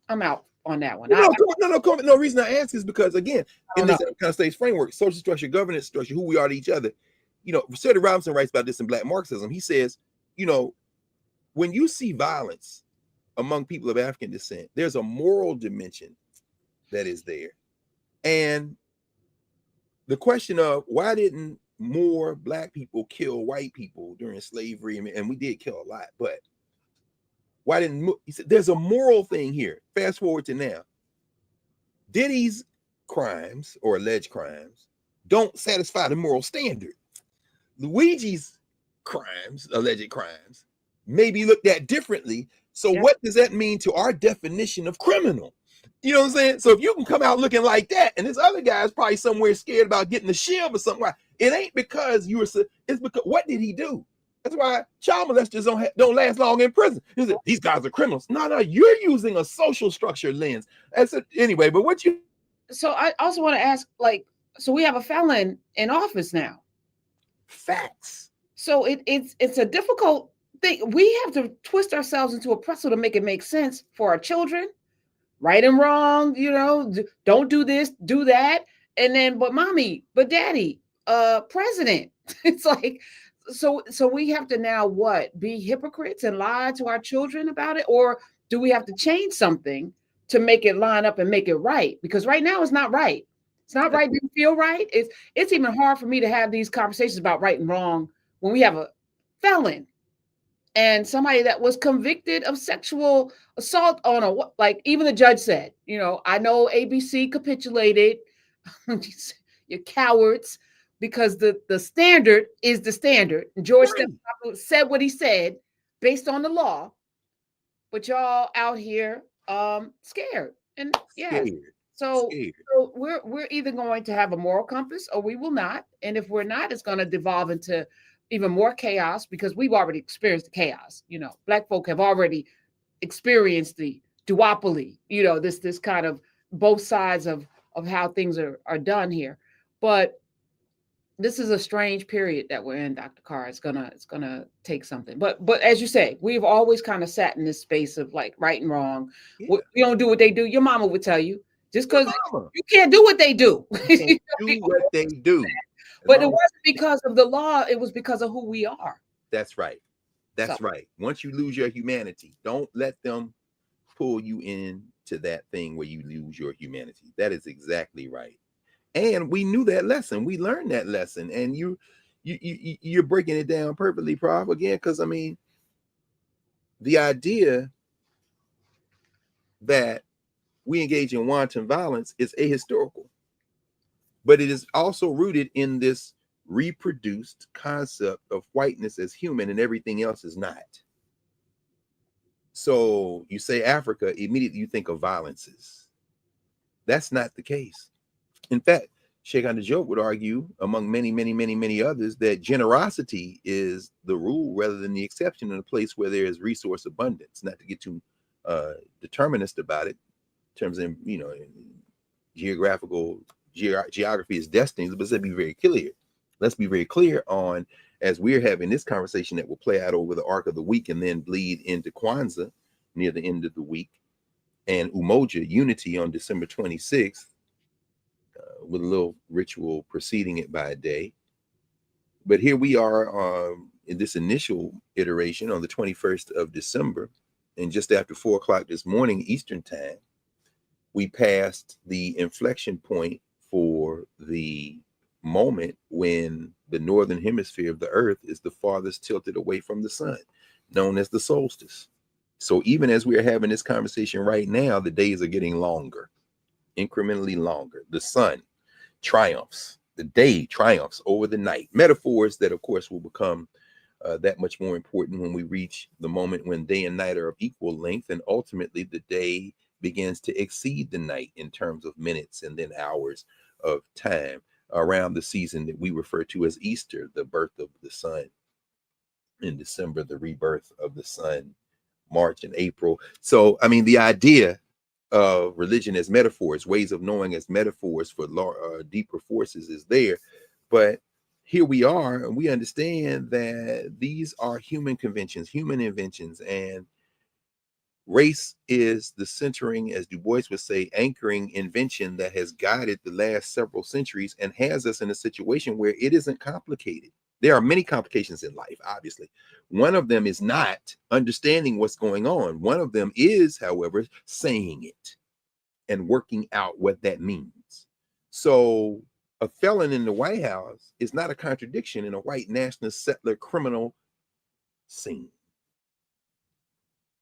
I'm out on that one. No reason I ask is because, again, in this kind of stage framework, social structure, governance structure, who we are to each other, you know, Freddie Robinson writes about this in Black Marxism. He says, you know, when you see violence among people of African descent, there's a moral dimension that is there. And the question of why didn't more Black people kill white people during slavery, and we did kill a lot, but why didn't he said there's a moral thing here. Fast forward to now. Diddy's crimes or alleged crimes don't satisfy the moral standard. Luigi's crimes, alleged crimes, may be looked at differently. So what does that mean to our definition of criminal? You know what I'm saying? So if you can come out looking like that, and this other guy is probably somewhere scared about getting the shield or something, it ain't because you were, it's because what did he do? That's why child molesters don't last long in prison. These guys are criminals. No, you're using a social structure lens. That's it. Anyway, but what you... So I also want to ask, like, so we have a felon in office now. Facts. So it's a difficult thing. We have to twist ourselves into a pretzel to make it make sense for our children. Right and wrong, you know, don't do this, do that. And then, but mommy, but daddy, president. It's like, so we have to now be hypocrites and lie to our children about it? Or do we have to change something to make it line up and make it right? Because right now it's not right. It's not right. Didn't feel right. It's even hard for me to have these conversations about right and wrong when we have a felon and somebody that was convicted of sexual assault on like even the judge said, you know, I know ABC capitulated. You're cowards, because the standard is the standard. George said what he said based on the law, but y'all out here scared. And so we're either going to have a moral compass or we will not. And if we're not, it's going to devolve into even more chaos, because we've already experienced the chaos. You know, Black folk have already experienced the duopoly, you know, this kind of both sides of how things are done here. But this is a strange period that we're in, Dr. Carr. It's gonna take something. But as you say, we've always kind of sat in this space of like right and wrong. Yeah. We don't do what they do. Your mama would tell you, just because Mama. you can't do what they do. You can't do what they do. But it wasn't because of the law, it was because of who we are. That's right. That's So. right. Once you lose your humanity, don't let them pull you into that thing where you lose your humanity. That is exactly right. And we knew that lesson. We learned that lesson. And you're breaking it down perfectly, Prof. Again, because I mean, the idea that we engage in wanton violence is ahistorical, but it is also rooted in this reproduced concept of whiteness as human and everything else is not. So you say Africa, immediately you think of violences. That's not the case. In fact, Sheikh Anta would argue, among many others, that generosity is the rule rather than the exception in a place where there is resource abundance. Not to get too determinist about it, in terms of, you know, geography is destiny, but let's be very clear. Let's be very clear on, as we're having this conversation that will play out over the arc of the week and then bleed into Kwanzaa near the end of the week, and Umoja, Unity, on December 26th, with a little ritual preceding it by a day. But here we are in this initial iteration on the 21st of December, and just after 4 o'clock this morning Eastern time, we passed the inflection point for the moment when the northern hemisphere of the earth is the farthest tilted away from the sun, known as the solstice. So even as we are having this conversation right now, the days are getting longer, incrementally longer. The sun triumphs, the day triumphs over the night. Metaphors that, of course, will become that much more important when we reach the moment when day and night are of equal length, and ultimately the day begins to exceed the night in terms of minutes and then hours of time, around the season that we refer to as Easter, the birth of the sun in December, the rebirth of the sun, March and April. So, I mean, the idea of religion as metaphors, ways of knowing as metaphors for deeper forces is there. But here we are, and we understand that these are human conventions, human inventions, and race is the centering, as Du Bois would say, anchoring invention that has guided the last several centuries and has us in a situation where it isn't complicated. There are many complications in life, obviously. One of them is not understanding what's going on. One of them is, however, saying it and working out what that means. So a felon in the White House is not a contradiction in a white nationalist settler criminal scene,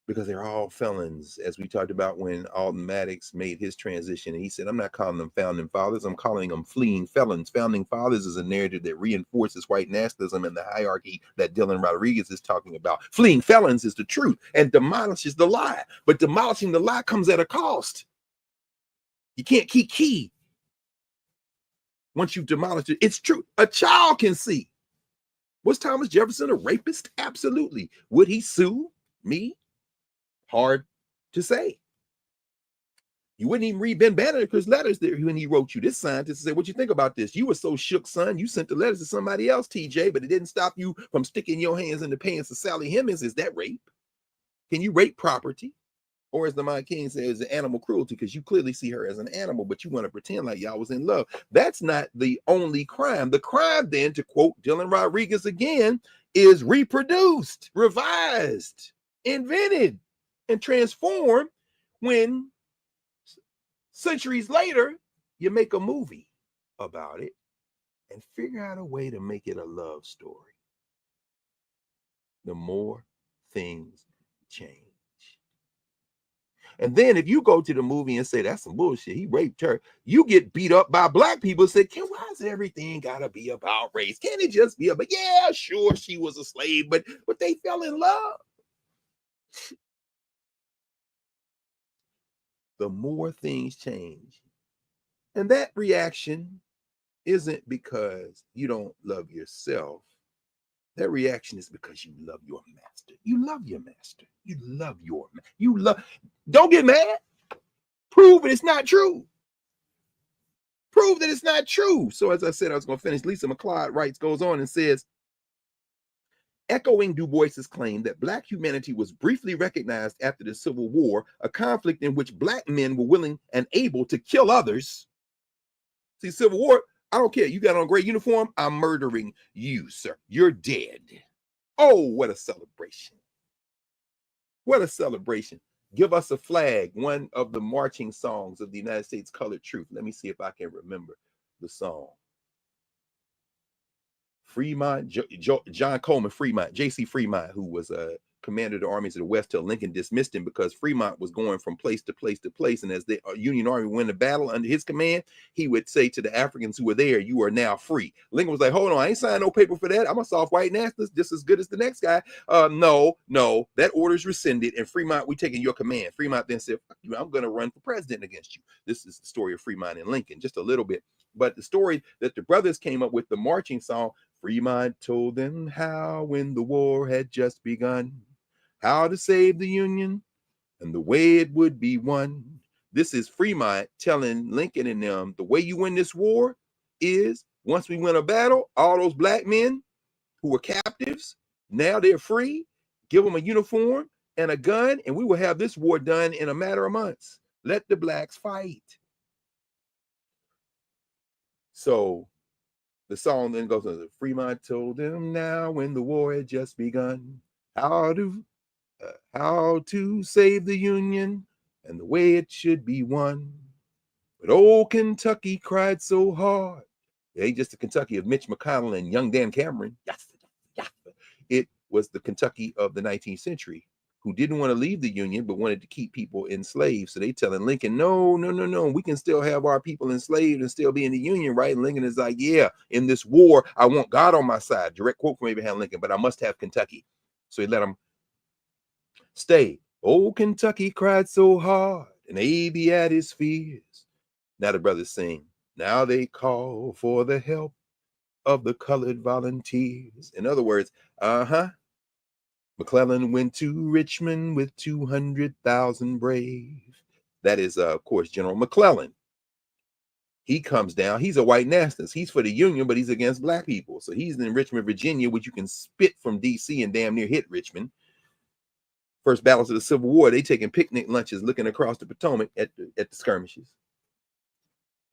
because they're all felons, as we talked about when Alden Maddox made his transition. And he said, I'm not calling them founding fathers, I'm calling them fleeing felons. Founding fathers is a narrative that reinforces white nationalism and the hierarchy that Dylan Rodriguez is talking about. Fleeing felons is the truth and demolishes the lie. But demolishing the lie comes at a cost. You can't keep key once you've demolished it. It's true. A child can see. Was Thomas Jefferson a rapist? Absolutely. Would he sue me? Hard to say. You wouldn't even read Ben Banneker's letters there when he wrote you. This scientist said, what you think about this? You were so shook, son. You sent the letters to somebody else, TJ, but it didn't stop you from sticking your hands in the pants of Sally Hemings. Is that rape? Can you rape property? Or as the Mind King says, animal cruelty, because you clearly see her as an animal, but you want to pretend like y'all was in love. That's not the only crime. The crime then, to quote Dylan Rodriguez again, is reproduced, revised, invented, and transformed when centuries later you make a movie about it and figure out a way to make it a love story. The more things change. And then if you go to the movie and say that's some bullshit, he raped her, you get beat up by black people and say, why does everything gotta be about race? Can't it just be about, yeah, sure, she was a slave, but they fell in love. The more things change. And that reaction isn't because you don't love yourself. That reaction is because you love your master. You love your master. You love your you love. Don't get mad. Prove it. It's not true. Prove that it's not true. So as I said, I was going to finish. Lisa McLeod writes, goes on and says, echoing Du Bois's claim that Black humanity was briefly recognized after the Civil War, a conflict in which Black men were willing and able to kill others. See, Civil War, I don't care. You got on a gray uniform, I'm murdering you, sir. You're dead. Oh, what a celebration. What a celebration. Give us a flag, one of the marching songs of the United States Colored Truth. Let me see if I can remember the song. Fremont, John Coleman Fremont, J.C. Fremont, who was a commander of the armies of the West till Lincoln dismissed him because Fremont was going from place to place to place. And as the Union Army won the battle under his command, he would say to the Africans who were there, you are now free. Lincoln was like, hold on, I ain't signing no paper for that. I'm a soft white nationalist just as good as the next guy. No, that order's rescinded. And Fremont, we taking your command. Fremont then said, I'm going to run for president against you. This is the story of Fremont and Lincoln, just a little bit. But the story that the brothers came up with, the marching song, Fremont told them how when the war had just begun, how to save the Union and the way it would be won. This is Fremont telling Lincoln and them, the way you win this war is once we win a battle, all those Black men who were captives, now they're free, give them a uniform and a gun, and we will have this war done in a matter of months. Let the Blacks fight. So the song then goes on. Fremont told them now when the war had just begun, how to save the Union and the way it should be won. But old Kentucky cried so hard. It ain't just the Kentucky of Mitch McConnell and young Dan Cameron. It was the Kentucky of the 19th century who didn't want to leave the Union but wanted to keep people enslaved. So they telling Lincoln, no, we can still have our people enslaved and still be in the Union, right? And Lincoln is like, yeah, in this war, I want God on my side. Direct quote from Abraham Lincoln, but I must have Kentucky. So he let them stay. Old Kentucky cried so hard, and they be at his fears. Now the brothers sing, now they call for the help of the colored volunteers. In other words, McClellan went to Richmond with 200,000 brave. That is, of course, General McClellan. He comes down. He's a white nationalist. He's for the Union, but he's against Black people. So he's in Richmond, Virginia, which you can spit from D.C. and damn near hit Richmond. First battles of the Civil War, they taking picnic lunches looking across the Potomac at the skirmishes.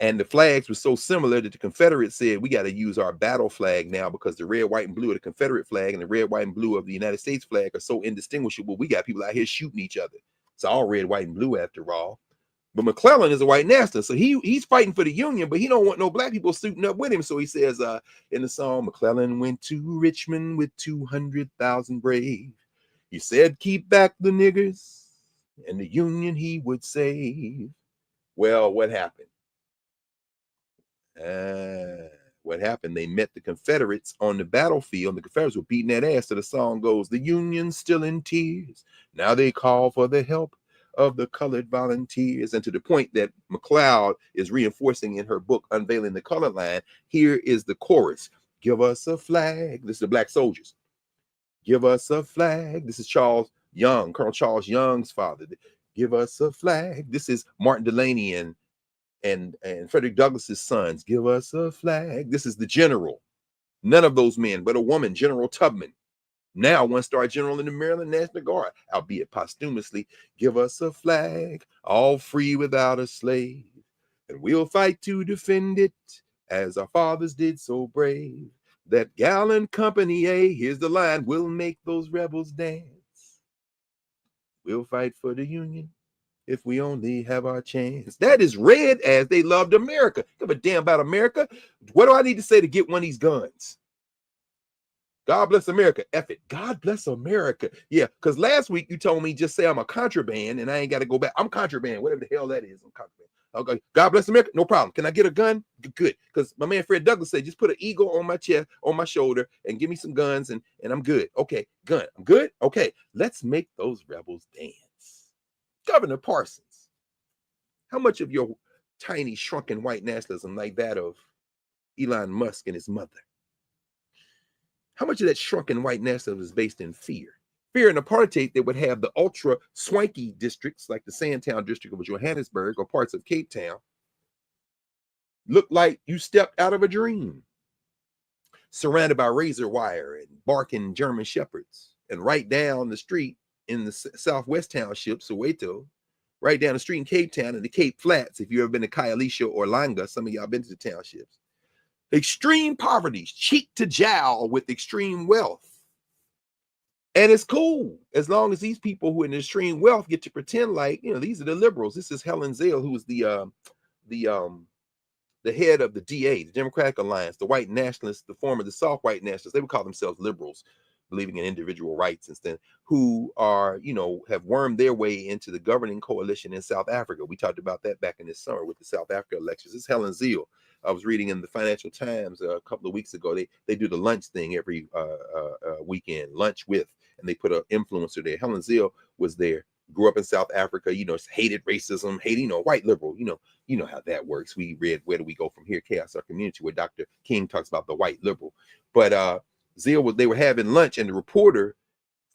And the flags were so similar that the Confederates said, we got to use our battle flag now because the red, white, and blue of the Confederate flag and the red, white, and blue of the United States flag are so indistinguishable. We got people out here shooting each other. It's all red, white, and blue after all. But McClellan is a white nationalist, so he's fighting for the Union, but he don't want no Black people suiting up with him. So he says in the song, McClellan went to Richmond with 200,000 brave. He said, keep back the niggers, and the Union he would save. Well, what happened? What happened? They met the Confederates on the battlefield. The Confederates were beating that ass. So the song goes, the Union's still in tears. Now they call for the help of the colored volunteers. And to the point that McLeod is reinforcing in her book, Unveiling the Color Line, here is the chorus. Give us a flag. This is the Black soldiers. Give us a flag. This is Charles Young, Colonel Charles Young's father. Give us a flag. This is Martin Delany and Frederick Douglass's sons. Give us a flag. This is the general. None of those men, but a woman, General Tubman. Now one-star general in the Maryland National Guard, albeit posthumously. Give us a flag, all free without a slave. And we'll fight to defend it, as our fathers did so brave. That gallant Company A, here's the line, we'll make those rebels dance. We'll fight for the Union if we only have our chance. That is read as they loved America. Give a damn about America. What do I need to say to get one of these guns? God bless America. F it. God bless America. Yeah, because last week you told me just say I'm a contraband and I ain't got to go back. I'm contraband, whatever the hell that is. I'm contraband. Okay. God bless America. No problem. Can I get a gun? Good. Because my man Fred Douglass said, just put an eagle on my chest, on my shoulder, and give me some guns, and I'm good. Okay, gun. I'm good. Okay. Let's make those rebels dance. Governor Parsons, how much of your tiny, shrunken white nationalism like that of Elon Musk and his mother? How much of that shrunken white nationalism is based in fear? Fear and apartheid that would have the ultra swanky districts like the Sandtown district of Johannesburg or parts of Cape Town look like you stepped out of a dream, surrounded by razor wire and barking German shepherds. And right down the street in the Southwest Township, Soweto, right down the street in Cape Town and the Cape Flats, if you've ever been to Khayelitsha or Langa, some of y'all been to the townships, extreme poverty, cheek to jowl with extreme wealth. And it's cool as long as these people who are in extreme wealth get to pretend like, you know, these are the liberals. This is Helen Zale, who was the head of the DA, the Democratic Alliance, the white nationalists, the former, the soft white nationalists. They would call themselves liberals, believing in individual rights instead, who are, you know, have wormed their way into the governing coalition in South Africa. We talked about that back in this summer with the South Africa elections. This is Helen Zille. I was reading in the Financial Times a couple of weeks ago. They do the lunch thing every weekend, lunch with, and they put an influencer there. Helen Zille was there, grew up in South Africa, you know, hated racism, hated, you know, white liberal, you know how that works. We read Where Do We Go From Here? Chaos Our Community, where Dr. King talks about the white liberal. But Zille, they were having lunch, and the reporter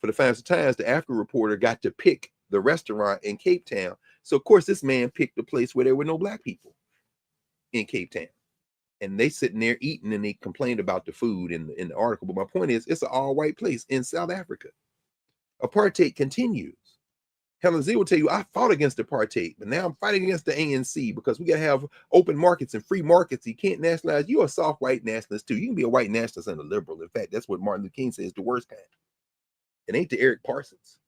for the Financial Times, the African reporter, got to pick the restaurant in Cape Town. So of course this man picked a place where there were no black people in Cape Town. And they sitting there eating, and they complained about the food in the article. But my point is, it's an all-white place in South Africa. Apartheid continues. Helen Zille will tell you, I fought against apartheid, but now I'm fighting against the ANC because we got to have open markets and free markets. You can't nationalize. You're a soft white nationalist too. You can be a white nationalist and a liberal. In fact, that's what Martin Luther King says, the worst kind. It ain't the Eric Parsons.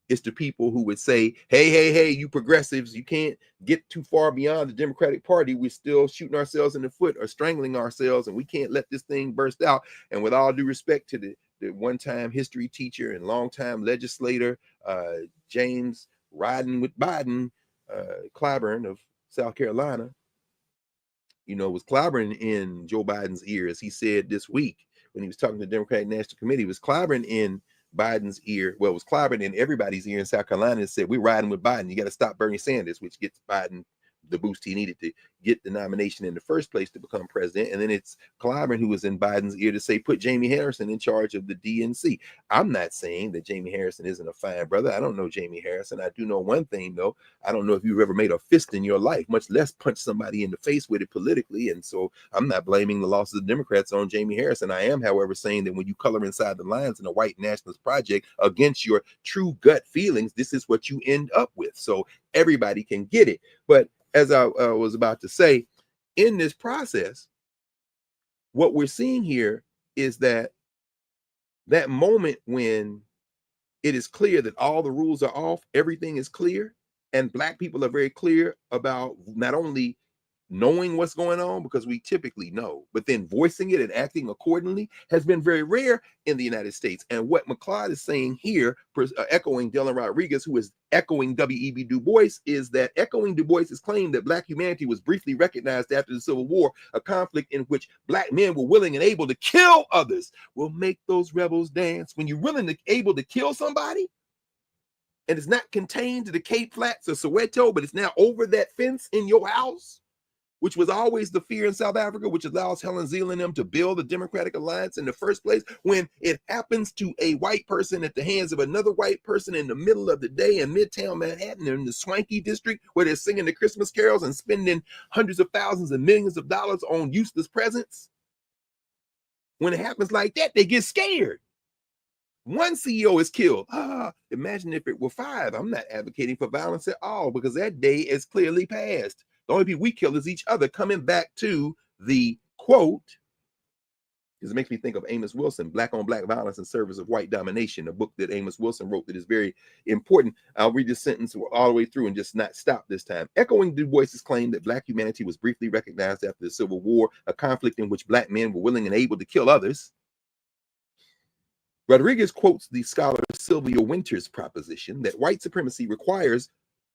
It's the people who would say, hey, you progressives, you can't get too far beyond the Democratic Party. We're still shooting ourselves in the foot or strangling ourselves, and we can't let this thing burst out. And with all due respect to the one-time history teacher and long-time legislator, James riding with Biden, Clyburn of South Carolina, you know, was clobbering in Joe Biden's ear, as he said this week when he was talking to the Democratic National Committee, was clobbering in Biden's ear. Well, it was clobbering in everybody's ear in South Carolina and said, we're riding with Biden. You got to stop Bernie Sanders, which gets Biden the boost he needed to get the nomination in the first place to become president. And then it's Clyburn who was in Biden's ear to say, put Jamie Harrison in charge of the DNC. I'm not saying that Jamie Harrison isn't a fine brother. I don't know Jamie Harrison. I do know one thing, though. I don't know if you've ever made a fist in your life, much less punch somebody in the face with it politically. And so I'm not blaming the loss of the Democrats on Jamie Harrison. I am, however, saying that when you color inside the lines in a white nationalist project against your true gut feelings, this is what you end up with. So everybody can get it. But as I was about to say, in this process, what we're seeing here is that moment when it is clear that all the rules are off, everything is clear, and black people are very clear about not only knowing what's going on, because we typically know, but then voicing it and acting accordingly has been very rare in the United States. And what McLeod is saying here, echoing Dylan Rodriguez, who is echoing W.E.B. Du Bois, is that echoing Du Bois's claim that black humanity was briefly recognized after the Civil War, a conflict in which black men were willing and able to kill others, will make those rebels dance. When you're willing and able to kill somebody, and it's not contained to the Cape Flats or Soweto, but it's now over that fence in your house, which was always the fear in South Africa, which allows Helen Zille and them to build the Democratic Alliance in the first place. When it happens to a white person at the hands of another white person in the middle of the day in Midtown Manhattan, in the swanky district, where they're singing the Christmas carols and spending hundreds of thousands and millions of dollars on useless presents, when it happens like that, they get scared. One CEO is killed. Imagine if it were 5. I'm not advocating for violence at all, because that day is clearly past. The only people we kill is each other. Coming back to the quote, because it makes me think of Amos Wilson, Black on Black Violence in Service of White Domination, a book that Amos Wilson wrote that is very important. I'll read this sentence all the way through and just not stop this time. Echoing Du Bois's claim that black humanity was briefly recognized after the Civil War, a conflict in which black men were willing and able to kill others, Rodriguez quotes the scholar Sylvia Wynter's proposition that white supremacy requires,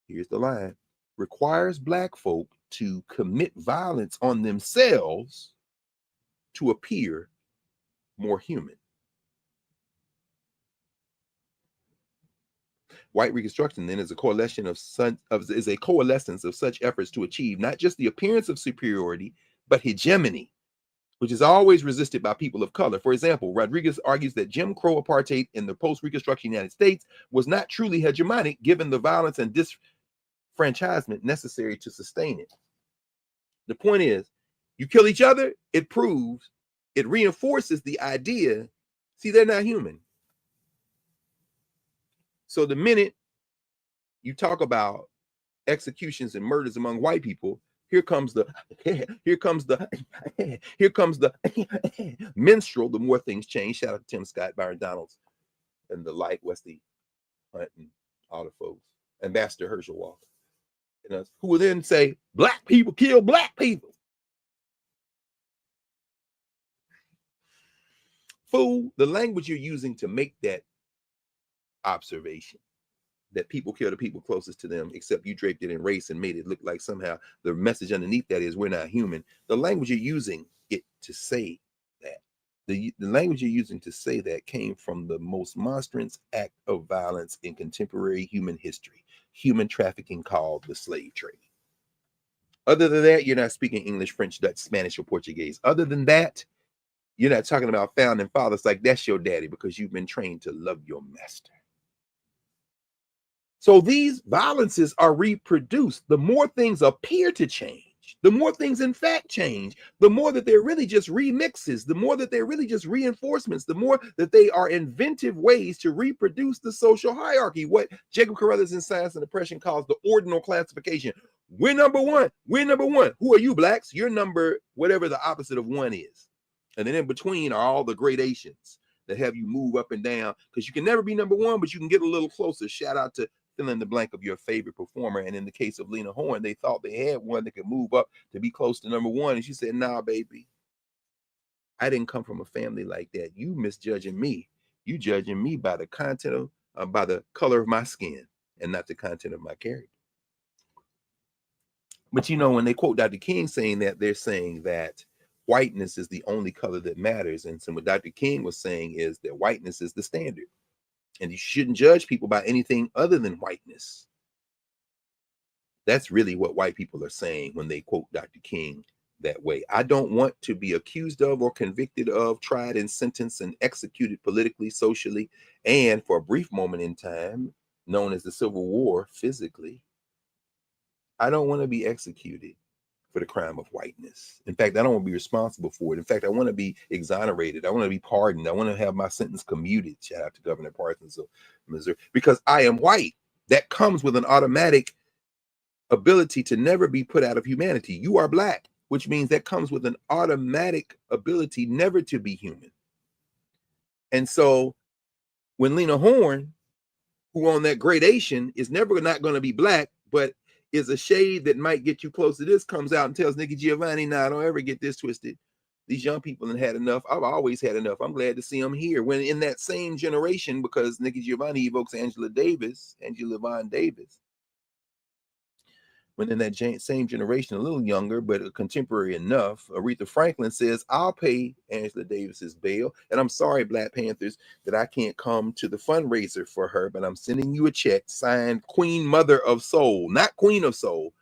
here's the line, requires black folk to commit violence on themselves to appear more human. White Reconstruction then is a coalescence of such efforts to achieve not just the appearance of superiority, but hegemony which is always resisted by people of color. For example, Rodriguez argues that Jim Crow apartheid in the post-Reconstruction United States was not truly hegemonic, given the violence and disfranchisement necessary to sustain it. The point is, you kill each other, it proves, it reinforces the idea, see, they're not human. So the minute you talk about executions and murders among white people, here comes the minstrel. The more things change. Shout out to Tim Scott, Byron Donalds, and the like, Wesley Hunt, and all the folks. Ambassador Herschel Walker, who will then say, black people kill black people. Fool, the language you're using to make that observation, that people kill the people closest to them, except you draped it in race and made it look like somehow the message underneath that is we're not human. The language you're using it to say that, the language you're using to say that came from the most monstrous act of violence in contemporary human history, human trafficking, called the slave trade. Other than that, you're not speaking English, French, Dutch, Spanish, or Portuguese. Other than that, you're not talking about founding fathers like that's your daddy, because you've been trained to love your master. So these violences are reproduced. The more things appear to change, the more things in fact change, the more that they're really just remixes, the more that they're really just reinforcements, the more that they are inventive ways to reproduce the social hierarchy, what Jacob Carruthers in Science and Oppression calls the ordinal classification. We're number one. We're number one. Who are you, blacks? You're number whatever the opposite of one is. And then in between are all the gradations that have you move up and down, because you can never be number one, but you can get a little closer. Shout out to fill in the blank of your favorite performer. And in the case of Lena Horne, they thought they had one that could move up to be close to number one. And she said, nah, baby, I didn't come from a family like that. You misjudging me. You judging me by the content of, by the color of my skin, and not the content of my character. But when they quote Dr. King saying that, they're saying that whiteness is the only color that matters. And so what Dr. King was saying is that whiteness is the standard. And you shouldn't judge people by anything other than whiteness. That's really what white people are saying when they quote Dr. King that way. I don't want to be accused of or convicted of, tried and sentenced and executed politically, socially, and for a brief moment in time, known as the Civil War, physically. I don't want to be executed for the crime of whiteness. In fact, I don't want to be responsible for it. In fact, I want to be exonerated. I want to be pardoned. I want to have my sentence commuted. Shout out to Governor Parsons of Missouri, because I am white. That comes with an automatic ability to never be put out of humanity. You are black, which means that comes with an automatic ability never to be human. And so when Lena Horne, who on that gradation is never not going to be black, but is a shade that might get you close to this, comes out and tells Nikki Giovanni, nah, don't ever get this twisted. These young people have had enough. I've always had enough. I'm glad to see them here. When in that same generation, because Nikki Giovanni evokes Angela Von Davis. When in that same generation, a little younger, but contemporary enough, Aretha Franklin says, I'll pay Angela Davis's bail. And I'm sorry, Black Panthers, that I can't come to the fundraiser for her, but I'm sending you a check signed Queen Mother of Soul, not Queen of Soul,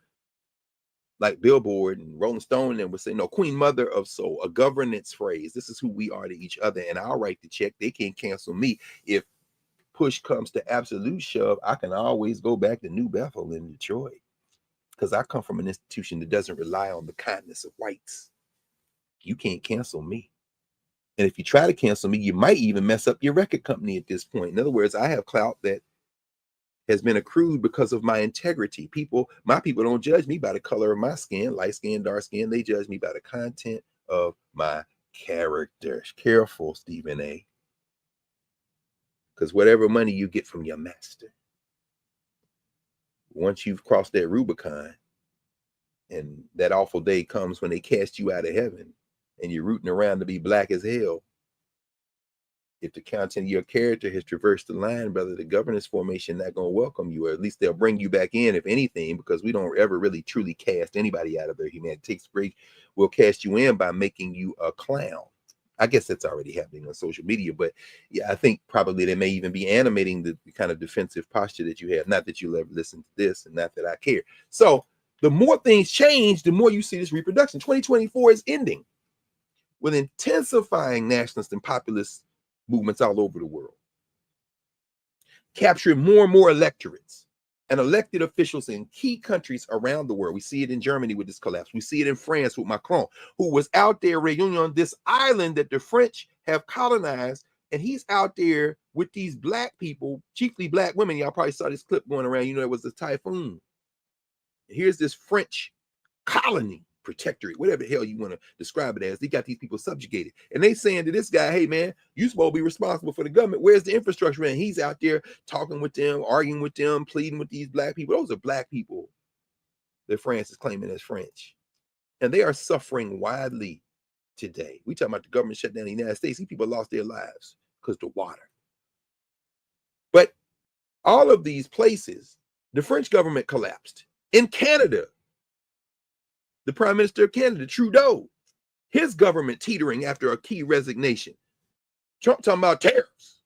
like Billboard and Rolling Stone and would say, no, Queen Mother of Soul, a governance phrase. This is who we are to each other. And I'll write the check. They can't cancel me. If push comes to absolute shove, I can always go back to New Bethel in Detroit, because I come from an institution that doesn't rely on the kindness of whites. You can't cancel me. And if you try to cancel me, you might even mess up your record company at this point. In other words, I have clout that has been accrued because of my integrity. My people don't judge me by the color of my skin, light skin, dark skin. They judge me by the content of my character. Careful, Stephen A. Because whatever money you get from your master, once you've crossed that Rubicon, and that awful day comes when they cast you out of heaven and you're rooting around to be black as hell, if the content of your character has traversed the line, brother, the governance formation not going to welcome you, or at least they'll bring you back in, if anything, because we don't ever really truly cast anybody out of their humanity. It takes break. We'll cast you in by making you a clown. I guess that's already happening on social media, but yeah, I think probably they may even be animating the kind of defensive posture that you have. Not that you'll ever listen to this, and not that I care. So the more things change, the more you see this reproduction. 2024 is ending. with intensifying nationalist and populist movements all over the world, capturing more and more electorates and elected officials in key countries around the world. We see it in Germany with this collapse. We see it in France with Macron, who was out there reunion, this island that the French have colonized, and he's out there with these black people, chiefly black women. Y'all probably saw this clip going around. It was a typhoon. Here's this French colony, protectorate, whatever the hell you want to describe it as. They got these people subjugated, and they saying to this guy, hey man, you supposed to be responsible for the government. Where's the infrastructure? And he's out there talking with them, arguing with them, pleading with these black people. Those are black people that France is claiming as French, and they are suffering widely today. We talking about the government shut down the United States. These people lost their lives because of the water. But all of these places, the French government collapsed. In Canada, the Prime Minister of Canada, Trudeau, his government teetering after a key resignation. Trump talking about tariffs.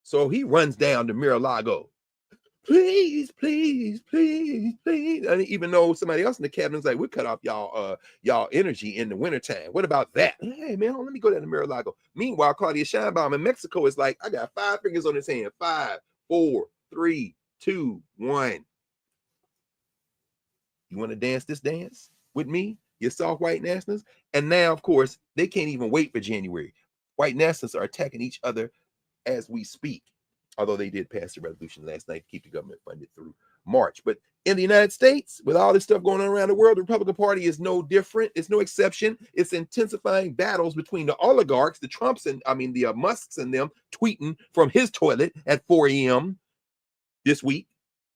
So he runs down to Mar-a-Lago. Please, please, please, please. And even though somebody else in the cabinet's like, we'll cut off y'all energy in the wintertime. What about that? Hey, man, let me go down to Mar-a-Lago. Meanwhile, Claudia Sheinbaum in Mexico is like, I got 5 fingers on his hand. 5, 4, 3, 2, 1. You want to dance this dance with me, you soft white nationalists? And now, of course, they can't even wait for January. White nationalists are attacking each other as we speak, although they did pass a resolution last night to keep the government funded through March. But in the United States, with all this stuff going on around the world, the Republican Party is no different. It's no exception. It's intensifying battles between the oligarchs, the Trumps, and the Musks and them tweeting from his toilet at 4 a.m. this week,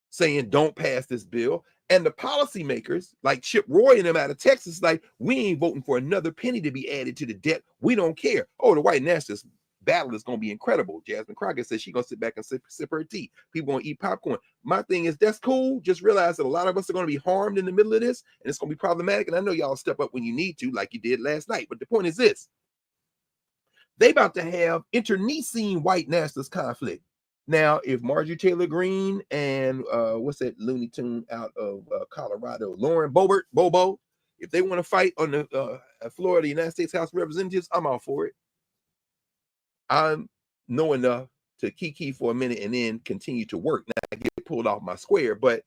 saying don't pass this bill. And the policymakers, like Chip Roy and them out of Texas, like, we ain't voting for another penny to be added to the debt. We don't care. Oh, the white nationalist battle is going to be incredible. Jasmine Crockett says she's going to sit back and sip her tea. People going to eat popcorn. My thing is, that's cool. Just realize that a lot of us are going to be harmed in the middle of this, and it's going to be problematic. And I know y'all step up when you need to, like you did last night. But the point is this. They about to have internecine white nationalist conflict. Now, if Marjorie Taylor Greene and what's that Looney Tune out of Colorado, Lauren Bobo, if they want to fight on the floor of the United States House of Representatives, I'm all for it. I know enough to kiki for a minute and then continue to work. Now I get pulled off my square, but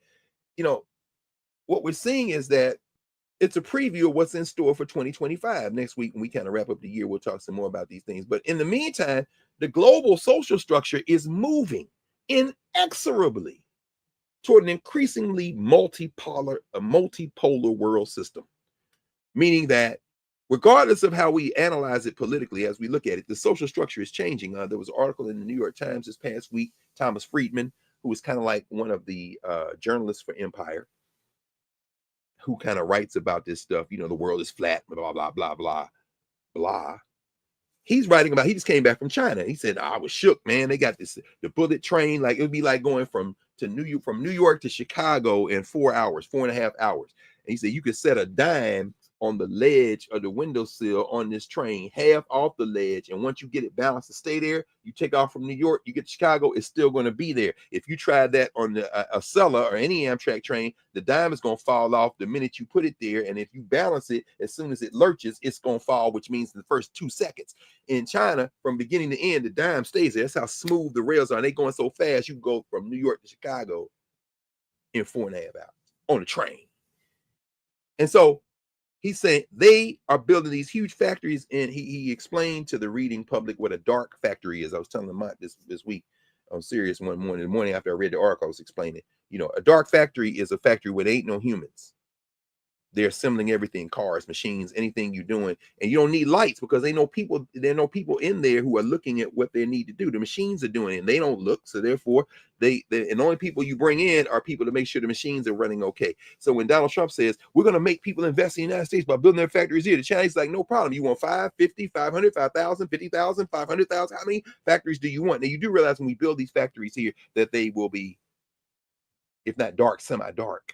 what we're seeing is that it's a preview of what's in store for 2025. Next week, when we kind of wrap up the year, we'll talk some more about these things. But in the meantime, the global social structure is moving inexorably toward an increasingly multipolar world system, meaning that regardless of how we analyze it politically, as we look at it, the social structure is changing. There was an article in the New York Times this past week, Thomas Friedman, who was kind of like one of the journalists for Empire, who kind of writes about this stuff, the world is flat, blah, blah, blah, blah, blah. He's writing about, he just came back from China. He said, I was shook, man. They got the bullet train. Like, it would be like going from New York to Chicago in 4.5 hours. And he said, you could set a dime on the ledge of the windowsill on this train, half off the ledge. And once you get it balanced to stay there, you take off from New York, you get to Chicago, it's still going to be there. If you try that on a Acela or any Amtrak train, the dime is going to fall off the minute you put it there. And if you balance it, as soon as it lurches, it's going to fall, which means in the first 2 seconds. In China, from beginning to end, the dime stays there. That's how smooth the rails are. And they going so fast, you can go from New York to Chicago in 4.5 hours on a train. And so he's saying they are building these huge factories, and he explained to the reading public what a dark factory is. I was telling them this week on Sirius one morning. The morning after I read the article, I was explaining, a dark factory is a factory where there ain't no humans. They're assembling everything, cars, machines, anything you're doing. And you don't need lights because there are no people in there who are looking at what they need to do. The machines are doing it, and they don't look. So therefore, and the only people you bring in are people to make sure the machines are running okay. So when Donald Trump says, we're going to make people invest in the United States by building their factories here, the Chinese like, no problem. You want 5, 50, 500, 5,000, 50,000, 500,000? How many factories do you want? Now, you do realize when we build these factories here that they will be, if not dark, semi-dark.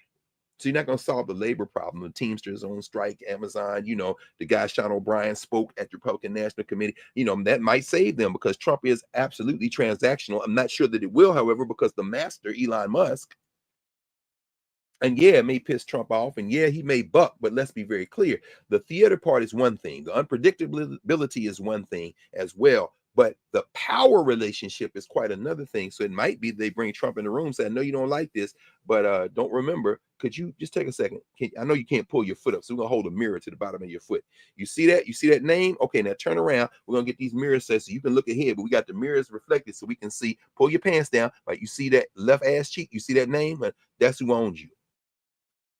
So you're not going to solve the labor problem. The Teamsters on strike, Amazon, the guy Sean O'Brien spoke at the Republican National Committee. That might save them because Trump is absolutely transactional. I'm not sure that it will, however, because the master, Elon Musk, And yeah, it may piss Trump off, and yeah, he may buck, but let's be very clear. The theater part is one thing. The unpredictability is one thing as well. But the power relationship is quite another thing. So it might be they bring Trump in the room, say, I know you don't like this, but don't remember, could you just take a second? I know you can't pull your foot up, so we're going to hold a mirror to the bottom of your foot. You see that? You see that name? Okay, now turn around. We're going to get these mirrors set so you can look ahead, but we got the mirrors reflected so we can see. Pull your pants down. Like you see that left ass cheek? You see that name? That's who owns you.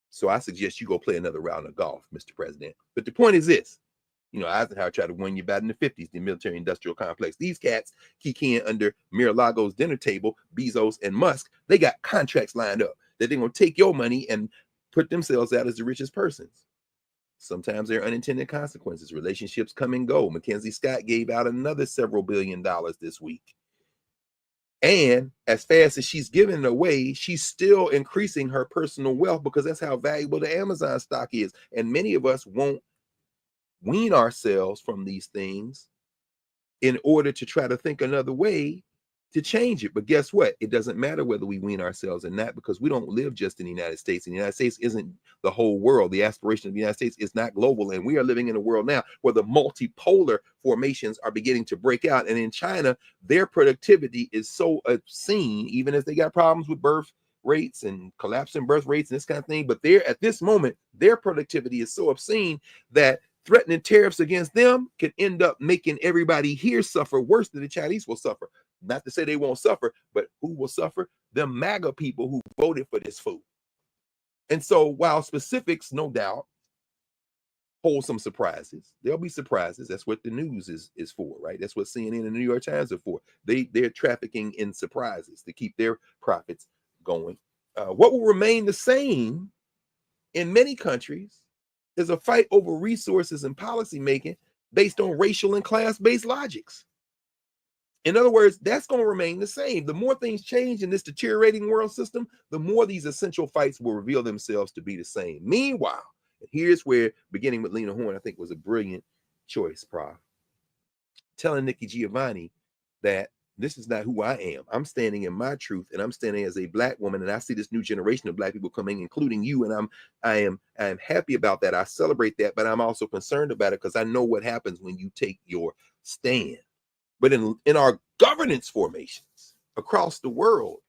So I suggest you go play another round of golf, Mr. President. But the point is this. Eisenhower tried to win you back in the 50s, the military-industrial complex. These cats keying under Mar-a-Lago's dinner table, Bezos and Musk, they got contracts lined up that they're going to take your money and put themselves out as the richest persons. Sometimes there are unintended consequences. Relationships come and go. Mackenzie Scott gave out another several $billion this week. And as fast as she's giving it away, she's still increasing her personal wealth because that's how valuable the Amazon stock is. And many of us won't wean ourselves from these things in order to try to think another way to change it. But guess what? It doesn't matter whether we wean ourselves or not, because we don't live just in the United States. And the United States isn't the whole world. The aspiration of the United States is not global. And we are living in a world now where the multipolar formations are beginning to break out. And in China, their productivity is so obscene, even as they got problems with birth rates and collapsing birth rates and this kind of thing. But they're at this moment, their productivity is so obscene that threatening tariffs against them could end up making everybody here suffer worse than the Chinese will suffer. Not to say they won't suffer, but who will suffer? The MAGA people who voted for this fool. And so while specifics, no doubt, hold some surprises, there'll be surprises. That's what the news is for, right? That's what CNN and the New York Times are for. They're trafficking in surprises to keep their profits going. What will remain the same in many countries is a fight over resources and policy making based on racial and class-based logics. In other words, that's going to remain the same. The more things change in this deteriorating world system, the more these essential fights will reveal themselves to be the same. Meanwhile, here's where, beginning with Lena Horne, I think was a brilliant choice, Prof. Telling Nikki Giovanni that this is not who I am. I'm standing in my truth, and I'm standing as a Black woman, and I see this new generation of Black people coming, including you, and I am happy about that. I celebrate that, but I'm also concerned about it because I know what happens when you take your stand. But in our governance formations across the world,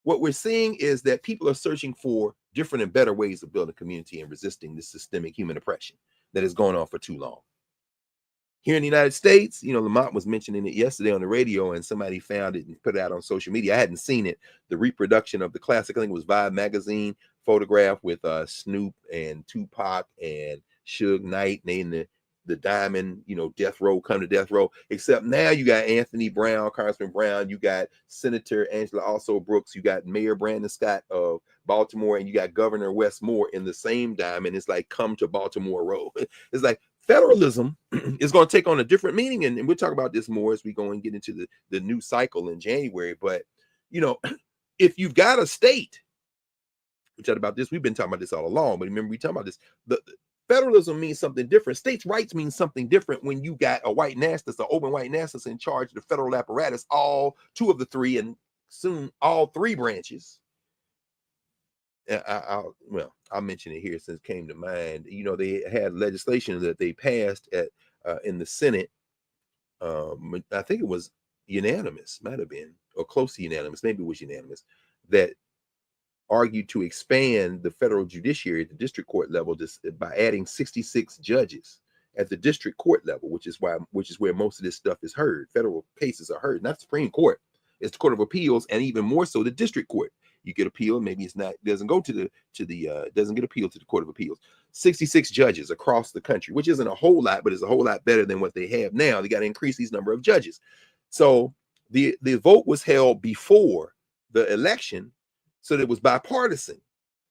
what we're seeing is that people are searching for different and better ways of building community and resisting this systemic human oppression that has gone on for too long. Here in the United States, Lamont was mentioning it yesterday on the radio, and somebody found it and put it out on social media. I hadn't seen it. The reproduction of the classic, I think it was Vibe magazine, photograph with Snoop and Tupac and Suge Knight, named the diamond, death row, come to death row. Except now you got Anthony Brown, Congressman Brown, you got Senator Angela Also Brooks, you got Mayor Brandon Scott of Baltimore, and you got Governor Wes Moore in the same diamond. It's like, come to Baltimore Road. It's like federalism is going to take on a different meaning, and we'll talk about this more as we go and get into the new cycle in January. But if you've got a state, we talked about this, we've been talking about this all along, but remember we talking about this, the federalism means something different. States' rights means something different when you got a white nationalist, an open white nationalist in charge of the federal apparatus, all two of the three, and soon all three branches. I'll mention it here since it came to mind. They had legislation that they passed in the Senate. I think it was unanimous, might have been, or close to unanimous, maybe it was unanimous, that argued to expand the federal judiciary at the district court level by adding 66 judges at the district court level, which is where most of this stuff is heard. Federal cases are heard, not Supreme Court. It's the Court of Appeals, and even more so the district court. You get appeal, maybe it's not, doesn't go to doesn't get appealed to the Court of Appeals. 66 judges across the country, which isn't a whole lot, but it's a whole lot better than what they have now. They got to increase these number of judges. So the vote was held before the election, so that it was bipartisan.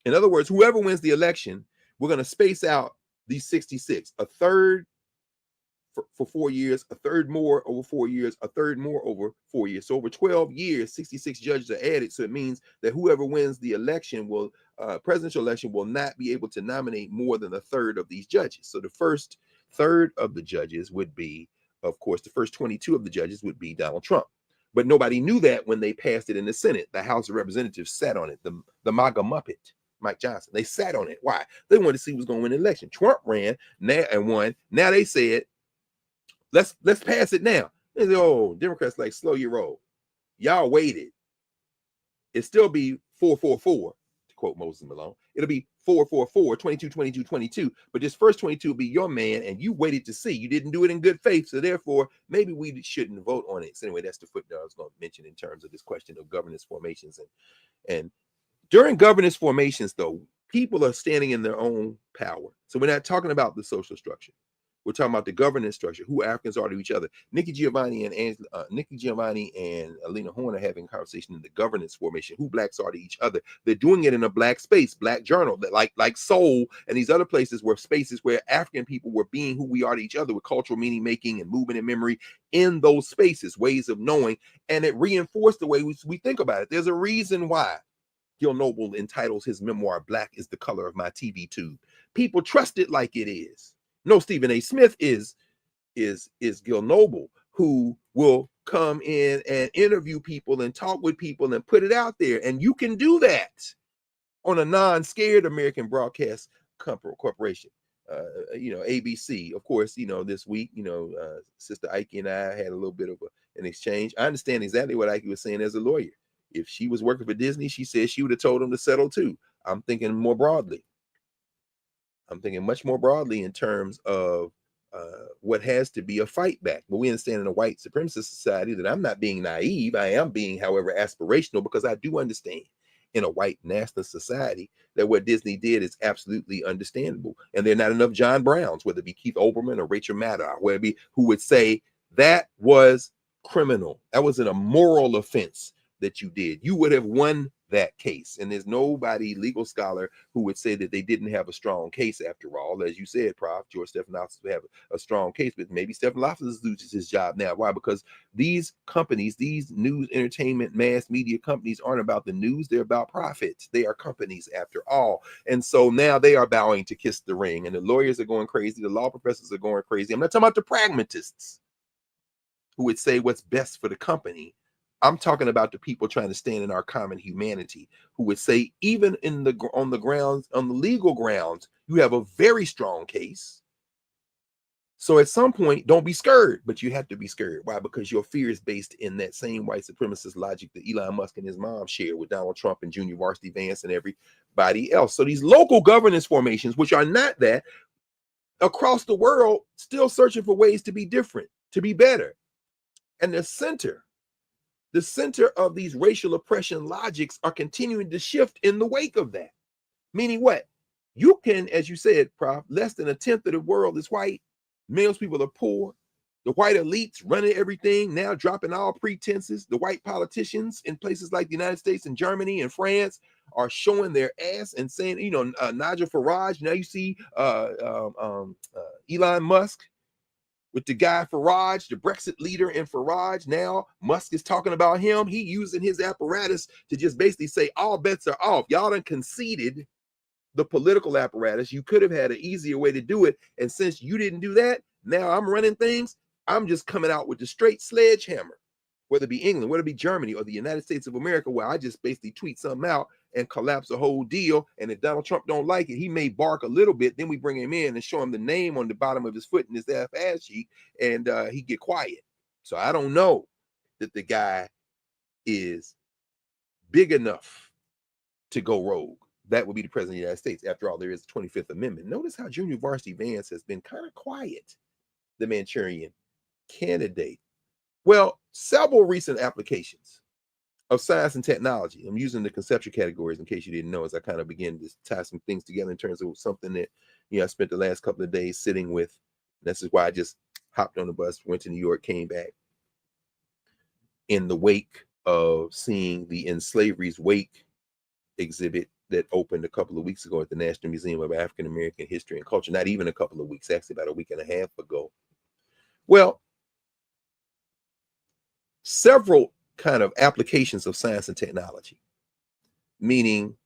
In other words, whoever wins the election, we're going to space out these 66, a third for 4 years, a third more over 4 years, a third more over 4 years. So over 12 years, 66 judges are added. So it means that whoever wins the election presidential election will not be able to nominate more than a third of these judges. So the first third of the judges would be, of course, the first 22 of the judges would be Donald Trump. But nobody knew that when they passed it in the Senate. The House of Representatives sat on it, the MAGA Muppet, Mike Johnson. They sat on it. Why? They wanted to see who was going to win the election. Trump ran now and won. Now they said, let's pass it now. They said, oh, Democrats like, slow your roll. Y'all waited. It'll still be 4-4-4, to quote Moses Malone. It'll be 4-4-4, 22-22-22. But this first 22 will be your man, and you waited to see. You didn't do it in good faith, so therefore, maybe we shouldn't vote on it. So anyway, that's the footnote I was going to mention in terms of this question of governance formations. And during governance formations, though, people are standing in their own power. So we're not talking about the social structure. We're talking about the governance structure, who Africans are to each other. Nikki Giovanni and Alina Horn are having a conversation in the governance formation, who blacks are to each other. They're doing it in a black space, Black Journal, that like Soul and these other places where spaces where African people were being who we are to each other with cultural meaning making and movement and memory in those spaces, ways of knowing, and it reinforced the way we think about it. There's a reason why Gil Noble entitles his memoir, Black is the Color of My TV Tube. People trust it like it is. No, Stephen A. Smith is Gil Noble, who will come in and interview people and talk with people and put it out there. And you can do that on a non-scared American broadcast corporation. ABC, of course, this week, Sister Ike and I had a little bit of an exchange. I understand exactly what Ike was saying as a lawyer. If she was working for Disney, she said she would have told him to settle too. I'm thinking more broadly. I'm thinking much more broadly in terms of what has to be a fight back. But we understand in a white supremacist society that I'm not being naive. I am being, however, aspirational, because I do understand in a white nationalist society that what Disney did is absolutely understandable. And there are not enough John Browns, whether it be Keith Olbermann or Rachel Maddow, whether it be, who would say that was criminal. That was an immoral offense that you did. You would have won that case. And there's nobody legal scholar who would say that they didn't have a strong case after all. As you said, Prof, George Stephanopoulos would have a strong case, but maybe Stephanopoulos loses his job now. Why? Because these companies, these news, entertainment, mass media companies aren't about the news. They're about profits. They are companies after all. And so now they are bowing to kiss the ring, and the lawyers are going crazy. The law professors are going crazy. I'm not talking about the pragmatists who would say what's best for the company. I'm talking about the people trying to stand in our common humanity, who would say, even on the legal grounds, you have a very strong case. So at some point, don't be scared, but you have to be scared. Why? Because your fear is based in that same white supremacist logic that Elon Musk and his mom shared with Donald Trump and Junior Varsity Vance and everybody else. So these local governance formations, which are not that, across the world, still searching for ways to be different, to be better. And the center of these racial oppression logics are continuing to shift in the wake of that. Meaning what? You can, as you said, Prof, less than a tenth of the world is white. Millions of people are poor. The white elites running everything, now dropping all pretenses. The white politicians in places like the United States and Germany and France are showing their ass and saying, Nigel Farage. Now you see Elon Musk with the guy Farage, the Brexit leader in Farage. Now Musk is talking about him. He using his apparatus to just basically say all bets are off. Y'all done conceded the political apparatus. You could have had an easier way to do it. And since you didn't do that, now I'm running things. I'm just coming out with the straight sledgehammer, whether it be England, whether it be Germany or the United States of America, where I just basically tweet something out and collapse the whole deal. And if Donald Trump don't like it, he may bark a little bit. Then we bring him in and show him the name on the bottom of his foot in his ass cheek, and he get quiet. So I don't know that the guy is big enough to go rogue. That would be the president of the United States. After all, there is the 25th Amendment. Notice how Junior Varsity Vance has been kind of quiet, the Manchurian candidate. Well, several recent applications of science and technology. I'm using the conceptual categories in case you didn't know, as I kind of begin to tie some things together in terms of something that, I spent the last couple of days sitting with. This is why I just hopped on the bus, went to New York, came back in the wake of seeing the In Slavery's Wake exhibit that opened a couple of weeks ago at the National Museum of African American History and Culture. Not even a couple of weeks, actually about a week and a half ago. Well, several kind of applications of science and technology, meaning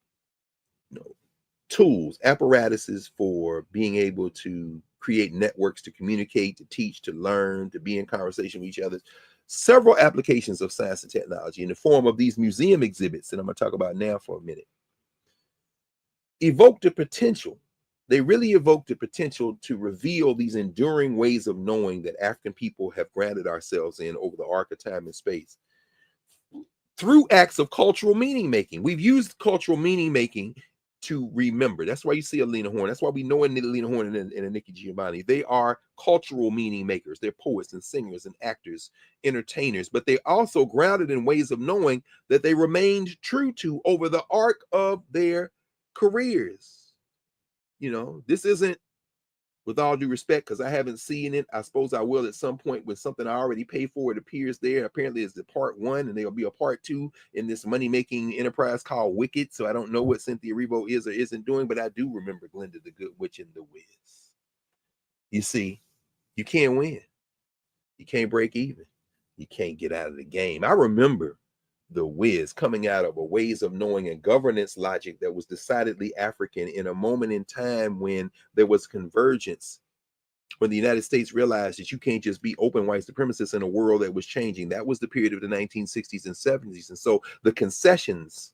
tools, apparatuses for being able to create networks, to communicate, to teach, to learn, to be in conversation with each other. Several applications of science and technology in the form of these museum exhibits that I'm going to talk about now for a minute. evoke the potential. They really evoke the potential to reveal these enduring ways of knowing that African people have grounded ourselves in over the arc of time and space through acts of cultural meaning making. We've used cultural meaning making to remember. That's why you see a Lena Horne. That's why we know a Lena Horne and a Nikki Giovanni. They are cultural meaning makers. They're poets and singers and actors, entertainers, but they also grounded in ways of knowing that they remained true to over the arc of their careers. You know, this isn't, with all due respect, because I haven't seen it. I suppose I will at some point when something I already paid for, it appears there. Apparently it's the part 1, and there'll be a part 2 in this money-making enterprise called Wicked. So I don't know what Cynthia Erivo is or isn't doing, but I do remember Glinda the Good Witch and the Wiz. You see, you can't win. You can't break even. You can't get out of the game. I remember the Wiz coming out of a ways of knowing and governance logic that was decidedly African in a moment in time when there was convergence, when the United States realized that you can't just be open white supremacists in a world that was changing. That was the period of the 1960s and 70s. And so the concessions,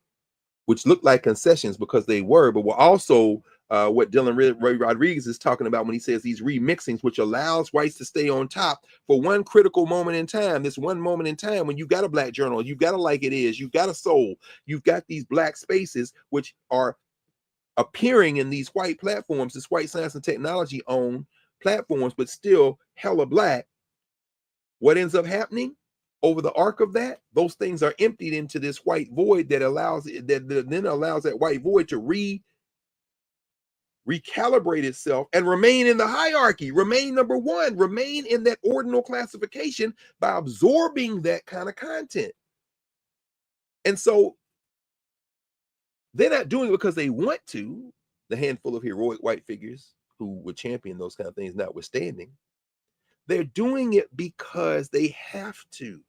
which looked like concessions because they were, but were also what Dylan Ray Rodriguez is talking about when he says these remixings, which allows whites to stay on top for one critical moment in time. This one moment in time when you got a Black journal, you've got a Like It Is, you've got a Soul, you've got these Black spaces which are appearing in these white platforms, this white science and technology owned platforms, but still hella Black. What ends up happening over the arc of that? Those things are emptied into this white void that allows that white void to recalibrate itself and remain in the hierarchy, remain number 1, remain in that ordinal classification by absorbing that kind of content. And so they're not doing it because they want to, the handful of heroic white figures who would champion those kind of things notwithstanding. They're doing it because they have to.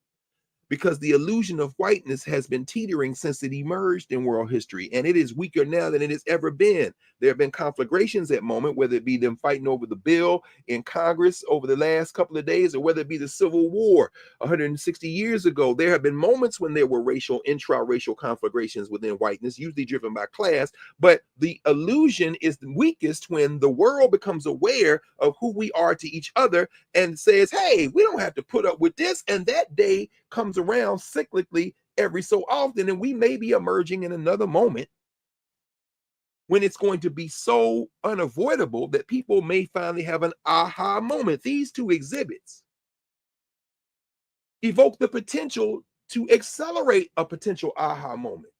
Because the illusion of whiteness has been teetering since it emerged in world history, and it is weaker now than it has ever been. There have been conflagrations at moment, whether it be them fighting over the bill in Congress over the last couple of days, or whether it be the Civil War 160 years ago. There have been moments when there were racial, intra-racial conflagrations within whiteness, usually driven by class, but the illusion is the weakest when the world becomes aware of who we are to each other and says, hey, we don't have to put up with this, and that day comes around cyclically every so often, and we may be emerging in another moment when it's going to be so unavoidable that people may finally have an aha moment. These two exhibits evoke the potential to accelerate a potential aha moment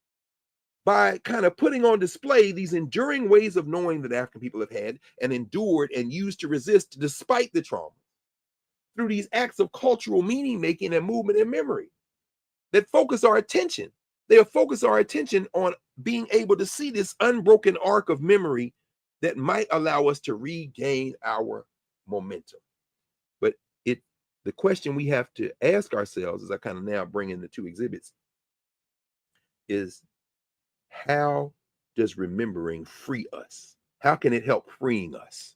by kind of putting on display these enduring ways of knowing that African people have had and endured and used to resist despite the trauma, through these acts of cultural meaning making and movement and memory that focus our attention. They'll focus our attention on being able to see this unbroken arc of memory that might allow us to regain our momentum. But the question we have to ask ourselves, as I kind of now bring in the two exhibits, is how does remembering free us? How can it help freeing us?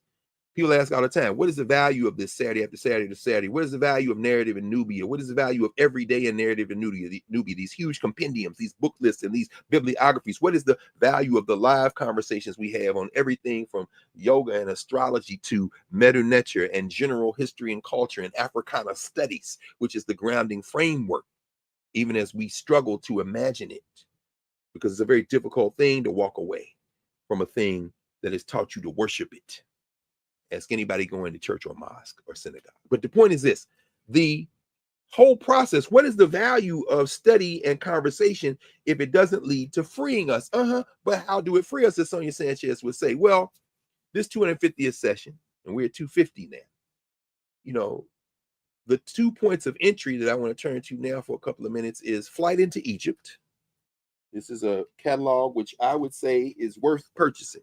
People ask all the time, what is the value of this Saturday after Saturday to Saturday? What is the value of narrative in Nubia? What is the value of everyday and narrative in Nubia? These huge compendiums, these book lists, and these bibliographies. What is the value of the live conversations we have on everything from yoga and astrology to meta nature and general history and culture and Africana studies, which is the grounding framework, even as we struggle to imagine it, because it's a very difficult thing to walk away from a thing that has taught you to worship it. Ask anybody going to church or mosque or synagogue. But the point is this: the whole process, what is the value of study and conversation if it doesn't lead to freeing us? But how do it free us, as Sonia Sanchez would say? Well, this 250th session, and we're at 250 now. You know, the 2 points of entry that I want to turn to now for a couple of minutes is Flight into Egypt. This is a catalog which I would say is worth purchasing.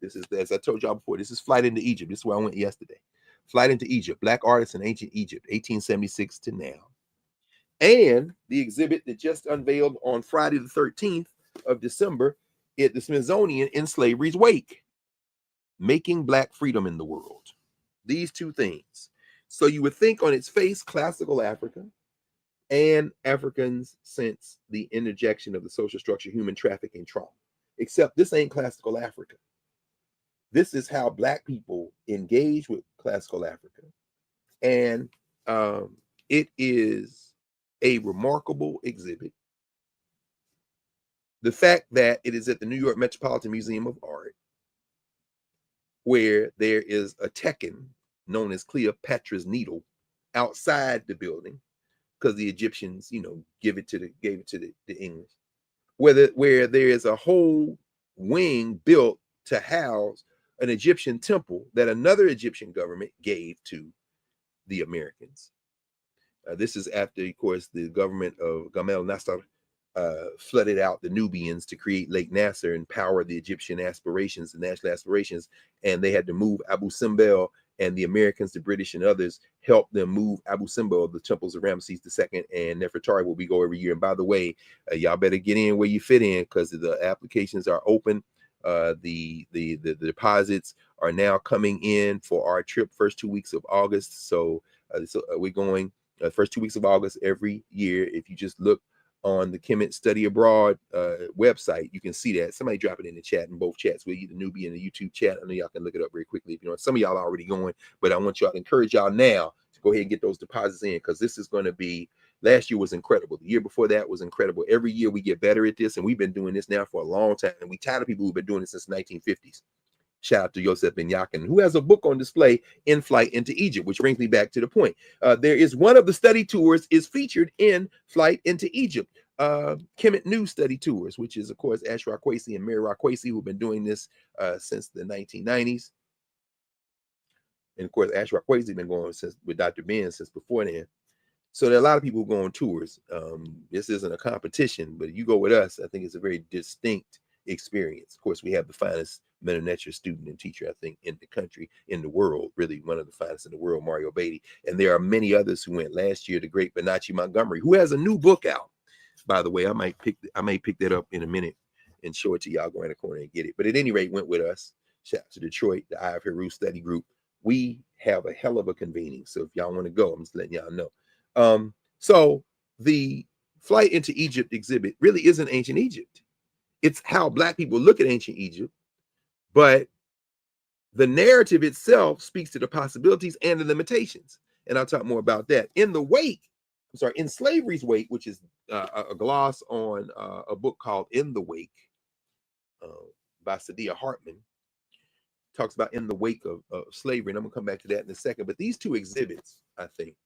This is, as I told y'all before, this is Flight into Egypt. This is where I went yesterday. Flight into Egypt, Black Artists in Ancient Egypt, 1876 to now. And the exhibit that just unveiled on Friday the 13th of December at the Smithsonian, In Slavery's Wake, Making Black Freedom in the World. These two things. So you would think on its face, classical Africa and Africans since the interjection of the social structure, human trafficking trauma. except this ain't classical Africa. This is how Black people engage with classical Africa. And it is a remarkable exhibit. The fact that it is at the New York Metropolitan Museum of Art, where there is a tekken known as Cleopatra's Needle outside the building, because the Egyptians, gave it to the English, where there is a whole wing built to house an Egyptian temple that another Egyptian government gave to the Americans. This is after, of course, the government of Gamal Nasser flooded out the Nubians to create Lake Nasser and power the Egyptian aspirations, the national aspirations, and they had to move Abu Simbel, and the Americans, the British, and others helped them move Abu Simbel, the temples of Ramesses II and Nefertari, where we go every year. And by the way, y'all better get in where you fit in, because the applications are open. The deposits are now coming in for our trip first 2 weeks of August. So we're going first 2 weeks of August every year. If you just look on the Kemet Study Abroad website, you can see that. Somebody drop it in the chat, in both chats, with you, the newbie and the YouTube chat. I know y'all can look it up very quickly if you know. Some of y'all are already going, but I want y'all to encourage y'all now to go ahead and get those deposits in, because this is going to be, last year was incredible. The year before that was incredible. Every year we get better at this, and we've been doing this now for a long time, and we tired of people who've been doing it since the 1950s. Shout out to Yosef Ben Yakin, who has a book on display, In Flight into Egypt, which brings me back to the point. There is one of the study tours is featured in Flight into Egypt, Kemet News study tours, which is, of course, Ashraf Kwesi and Mary Rakwesi, who've been doing this since the 1990s. And of course, Ashraf Kwesi has been going with Dr. Ben since before then. So there are a lot of people who go on tours. This isn't a competition, but you go with us, I think it's a very distinct experience. Of course, we have the finest Mennonite student and teacher, I think, in the country, in the world, really one of the finest in the world, Mario Beatty. And there are many others who went last year, the great Benachi Montgomery, who has a new book out. By the way, I may pick that up in a minute and show it to y'all, go in the corner and get it. But at any rate, went with us. Shout out to Detroit, the Eye of Heru study group. We have a hell of a convening. So if y'all want to go, I'm just letting y'all know. So the Flight into Egypt exhibit really isn't ancient Egypt. It's how Black people look at ancient Egypt, but the narrative itself speaks to the possibilities and the limitations. And I'll talk more about that. In Slavery's Wake, which is a gloss on a book called In the Wake by Saidiya Hartman, talks about in the wake of slavery. And I'm gonna come back to that in a second. But these two exhibits, I think,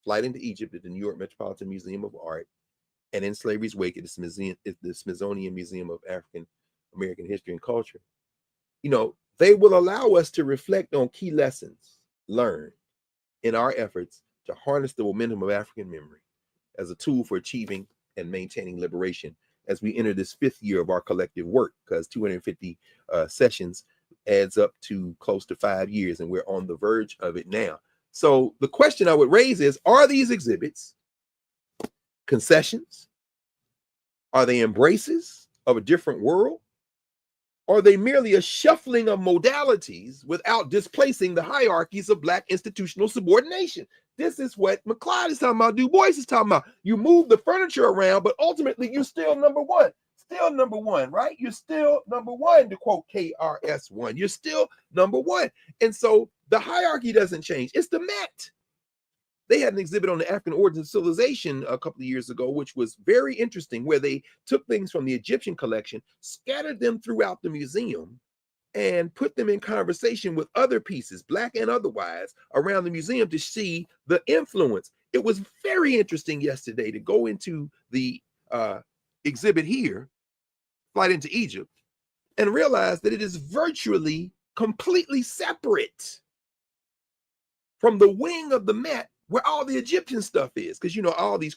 Flight into Egypt at the New York Metropolitan Museum of Art, and In Slavery's Wake at the Smithsonian Museum of African American History and Culture, they will allow us to reflect on key lessons learned in our efforts to harness the momentum of African memory as a tool for achieving and maintaining liberation as we enter this 5th year of our collective work, because 250 sessions adds up to close to 5 years, and we're on the verge of it now. So the question I would raise is, are these exhibits concessions? Are they embraces of a different world? Or are they merely a shuffling of modalities without displacing the hierarchies of Black institutional subordination? This is what McClyde is talking about, Du Bois is talking about. You move the furniture around, but ultimately you're still number one. Still number one, right? You're still number one, to quote KRS-One. You're still number one. And so the hierarchy doesn't change. It's the Met. They had an exhibit on the African origins of civilization a couple of years ago, which was very interesting, where they took things from the Egyptian collection, scattered them throughout the museum, and put them in conversation with other pieces, Black and otherwise, around the museum to see the influence. It was very interesting yesterday to go into the exhibit here, Flight into Egypt, and realize that it is virtually completely separate from the wing of the Met where all the Egyptian stuff is. Because, all these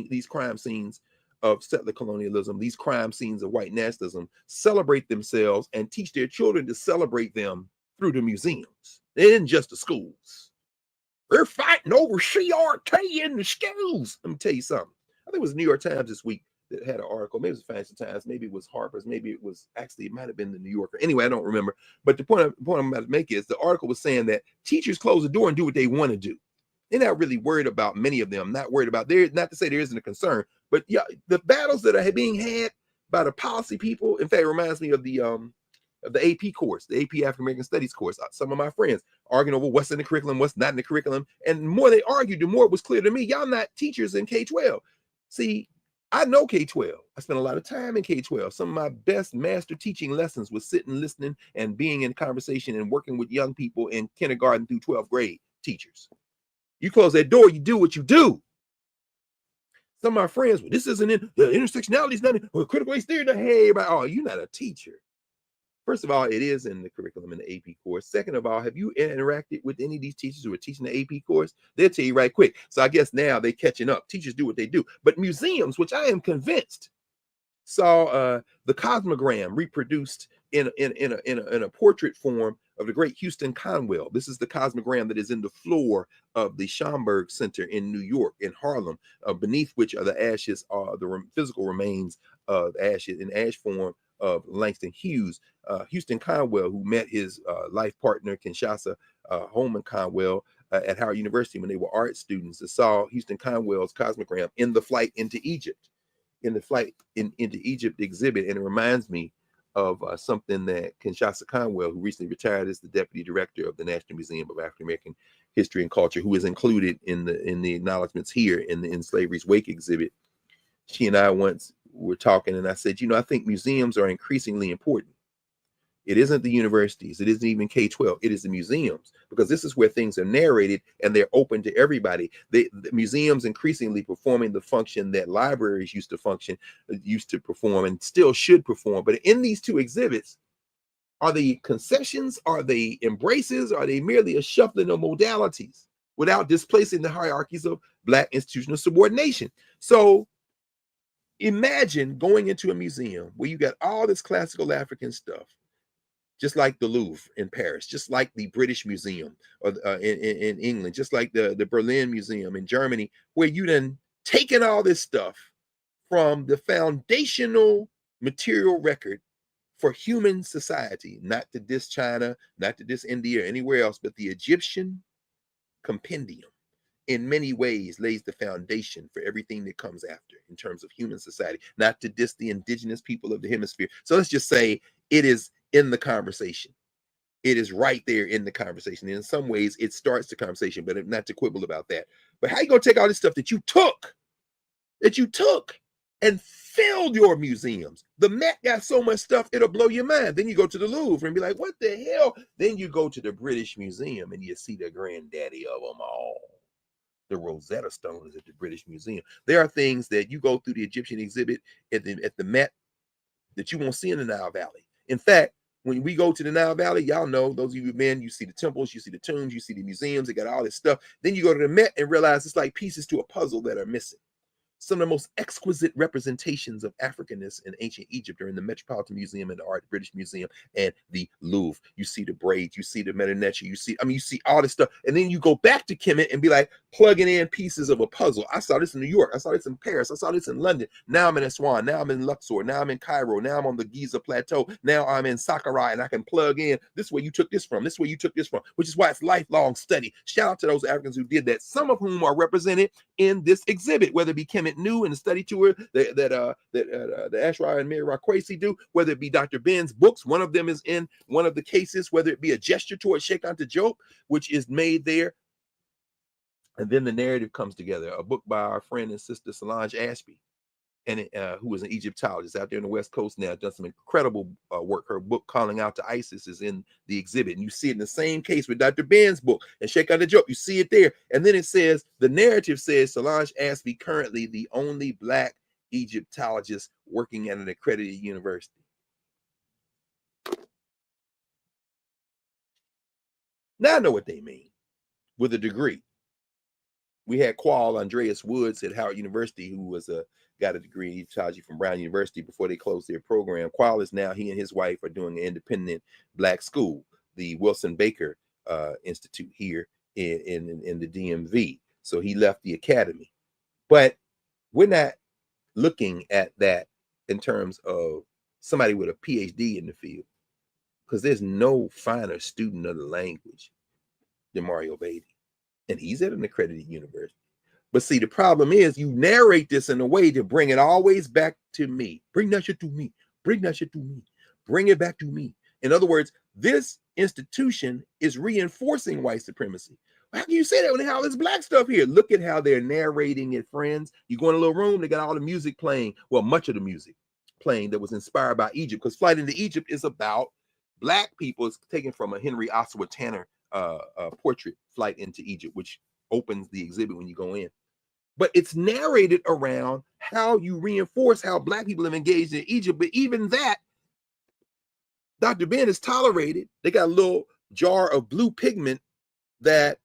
these crime scenes of settler colonialism, these crime scenes of white nationalism, celebrate themselves and teach their children to celebrate them through the museums. They isn't just the schools. They're fighting over CRT in the schools. Let me tell you something. I think it was the New York Times this week that had an article. Maybe it was Financial Times, maybe it was Harper's, maybe it might have been the New Yorker. Anyway, I don't remember. But the point I'm about to make is the article was saying that teachers close the door and do what they want to do. They're not really worried about, many of them, not worried about, not to say there isn't a concern, but yeah, the battles that are being had by the policy people. In fact, it reminds me of the AP course, the AP African American Studies course. Some of my friends arguing over what's in the curriculum, what's not in the curriculum. And the more they argued, the more it was clear to me, y'all not teachers in K-12. See, I know K-12. I spent a lot of time in K-12. Some of my best master teaching lessons was sitting, listening, and being in conversation and working with young people in kindergarten through 12th grade teachers. You close that door, you do what you do. Some of my friends, well, this isn't in the intersectionality is not in critical race theory. Hey, everybody, oh, you're not a teacher. First of all, it is in the curriculum in the AP course. Second of all, have you interacted with any of these teachers who are teaching the AP course? They'll tell you right quick. So I guess now they're catching up. Teachers do what they do. But museums, which I am convinced saw the cosmogram reproduced in a portrait form of the great Houston Conwell. This is the cosmogram that is in the floor of the Schomburg Center in New York, in Harlem, beneath which are the ashes, the physical remains of ashes in ash form of Langston Hughes. Houston Conwell, who met his life partner, Kinshasa Holman Conwell, at Howard University when they were art students, that saw Houston Conwell's cosmogram in the flight into Egypt, into Egypt exhibit. And it reminds me of something that Kinshasa Conwell, who recently retired as the deputy director of the National Museum of African American History and Culture, who is included in the acknowledgments here in the In Slavery's Wake exhibit. She and I once were talking, and I said, you know, I think museums are increasingly important. It isn't the universities. It isn't even K-12. It is the museums, because this is where things are narrated and they're open to everybody. The museums increasingly performing the function that libraries used to perform, and still should perform. But in these two exhibits, are they concessions? Are they embraces? Are they merely a shuffling of modalities without displacing the hierarchies of Black institutional subordination? So imagine going into a museum where you got all this classical African stuff, just like the Louvre in Paris, just like the British Museum in England, just like the Berlin Museum in Germany, where you done taken all this stuff from the foundational material record for human society, not to diss China, not to diss India or anywhere else, but the Egyptian compendium in many ways lays the foundation for everything that comes after in terms of human society, not to diss the indigenous people of the hemisphere. So let's just say it is in the conversation. It is right there in the conversation. And in some ways, it starts the conversation, but not to quibble about that. But how you gonna take all this stuff that you took and filled your museums? The Met got so much stuff, it'll blow your mind. Then you go to the Louvre and be like, what the hell? Then you go to the British Museum and you see the granddaddy of them all. The Rosetta Stone is at the British Museum. There are things that you go through the Egyptian exhibit at the Met that you won't see in the Nile Valley. In fact, when we go to the Nile Valley, y'all know, those of you men, you see the temples, you see the tombs, you see the museums, they got all this stuff. Then you go to the Met and realize it's like pieces to a puzzle that are missing. Some of the most exquisite representations of Africanness in ancient Egypt are in the Metropolitan Museum and the Art British Museum and the Louvre. You see the braids, you see the Medinetti, you see all this stuff. And then you go back to Kemet and be like plugging in pieces of a puzzle. I saw this in New York. I saw this in Paris. I saw this in London. Now I'm in Aswan. Now I'm in Luxor. Now I'm in Cairo. Now I'm on the Giza Plateau. Now I'm in Saqqara, and I can plug in. This is where you took this from. This is where you took this from, which is why it's lifelong study. Shout out to those Africans who did that, some of whom are represented in this exhibit, whether it be Kemet New and the study tour that the Ashra and Mary Rakwesi do, whether it be Dr. Ben's books. One of them is in one of the cases, whether it be a gesture towards Sheikh Anta Diop, which is made there. And then the narrative comes together, a book by our friend and sister Solange Ashby, and who is an Egyptologist out there on the West Coast now, done some incredible work. Her book, Calling Out to ISIS, is in the exhibit. And you see it in the same case with Dr. Ben's book and Sheikh Anta Diop. You see it there. And then it says, the narrative says Solange Ashby, currently the only Black Egyptologist working at an accredited university. Now I know what they mean with a degree. We had Qual Andreas Woods at Howard University, who got a degree in Egyptology from Brown University before they closed their program. Qual is now, he and his wife are doing an independent Black school, the Wilson Baker Institute here in the DMV. So he left the academy. But we're not looking at that in terms of somebody with a PhD in the field, because there's no finer student of the language than Mario Beatty. And he's at an accredited university. But see, the problem is you narrate this in a way to bring it always back to me. Bring that shit to me. Bring that shit to me. Bring it back to me. In other words, this institution is reinforcing white supremacy. How can you say that when they have all this black stuff here? Look at how they're narrating it, friends. You go in a little room, they got all the music playing. Well, much of the music playing that was inspired by Egypt, because Flight into Egypt is about black people. It's taken from a Henry Ossawa Tanner portrait, Flight into Egypt, which opens the exhibit when you go in. But it's narrated around how you reinforce how black people have engaged in Egypt. But even that, Dr. Ben is tolerated. They got a little jar of blue pigment that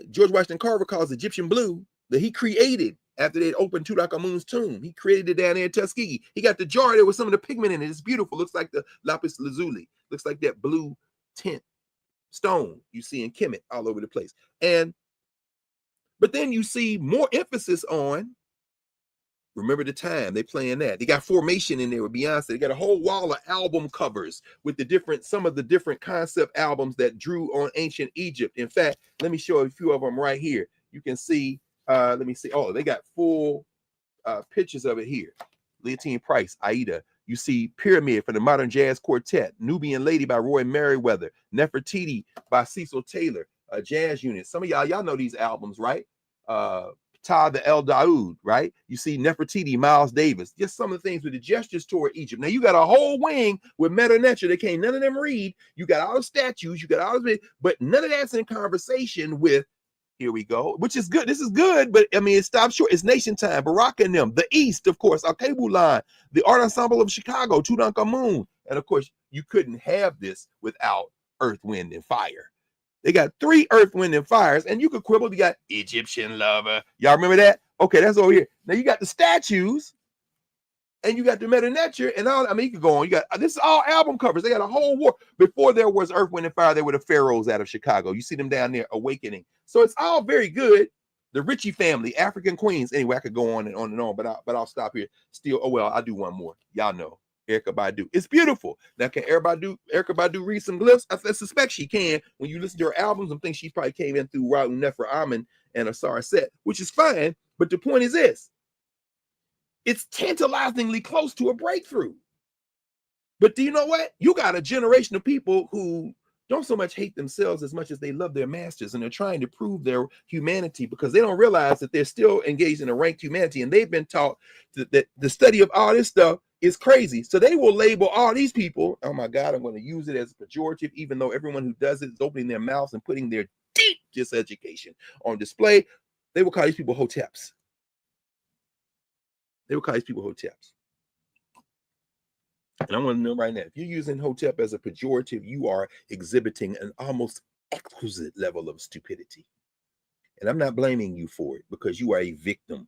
George Washington Carver calls Egyptian blue, that he created after they opened Tutankhamun's tomb. He created it down there in Tuskegee. He got the jar there with some of the pigment in it. It's beautiful. Looks like the lapis lazuli. Looks like that blue tint stone you see in Kemet all over the place. But then you see more emphasis on, remember the time, they playing that. They got Formation in there with Beyonce. They got a whole wall of album covers with some of the different concept albums that drew on ancient Egypt. In fact, let me show a few of them right here. You can see, let me see. Oh, they got full pictures of it here. Leontine Price, Aida. You see Pyramid from the Modern Jazz Quartet, Nubian Lady by Roy Merriweather, Nefertiti by Cecil Taylor, Jazz Unit. Some of y'all know these albums, right? Ta the El Daoud, right? You see Nefertiti, Miles Davis, just some of the things with the gestures toward Egypt. Now you got a whole wing with meta nature. They can't none of them read. You got all the statues, you got all the, but none of that's in conversation with, here we go, which is good. This is good, but I mean, it stops short. It's Nation Time, Baraka and them, the East, of course, Al-Qabu Line, the Art Ensemble of Chicago, Tutankhamun. And of course, you couldn't have this without Earth, Wind, and Fire. They got 3 Earth, Wind, and Fires, and you could quibble. You got Egyptian Lover. Y'all remember that? Okay, that's over here. Now you got the statues, and you got the meta nature, and all. I mean, you could go on. You got, this is all album covers. They got a whole war. Before there was Earth, Wind, and Fire, there were the Pharaohs out of Chicago. You see them down there, Awakening. So it's all very good. The Ritchie family, African Queens. Anyway, I could go on and on and on, but I'll stop here. Still, oh well, I'll do one more. Y'all know. Erykah Badu. It's beautiful. Now, can Erykah Badu read some glyphs? I suspect she can. When you listen to her albums, I think she probably came in through Ra'u Nefer Amen and Asar Set, which is fine. But the point is this. It's tantalizingly close to a breakthrough. But do you know what? You got a generation of people who don't so much hate themselves as much as they love their masters, and they're trying to prove their humanity because they don't realize that they're still engaged in a ranked humanity, and they've been taught that the study of all this stuff is crazy. So they will label all these people, oh my God, I'm going to use it as a pejorative, even though everyone who does it is opening their mouths and putting their deep diseducation on display. They will call these people hoteps. They will call these people hoteps. And I want to know right now, if you're using hotep as a pejorative, you are exhibiting an almost exquisite level of stupidity. And I'm not blaming you for it, because you are a victim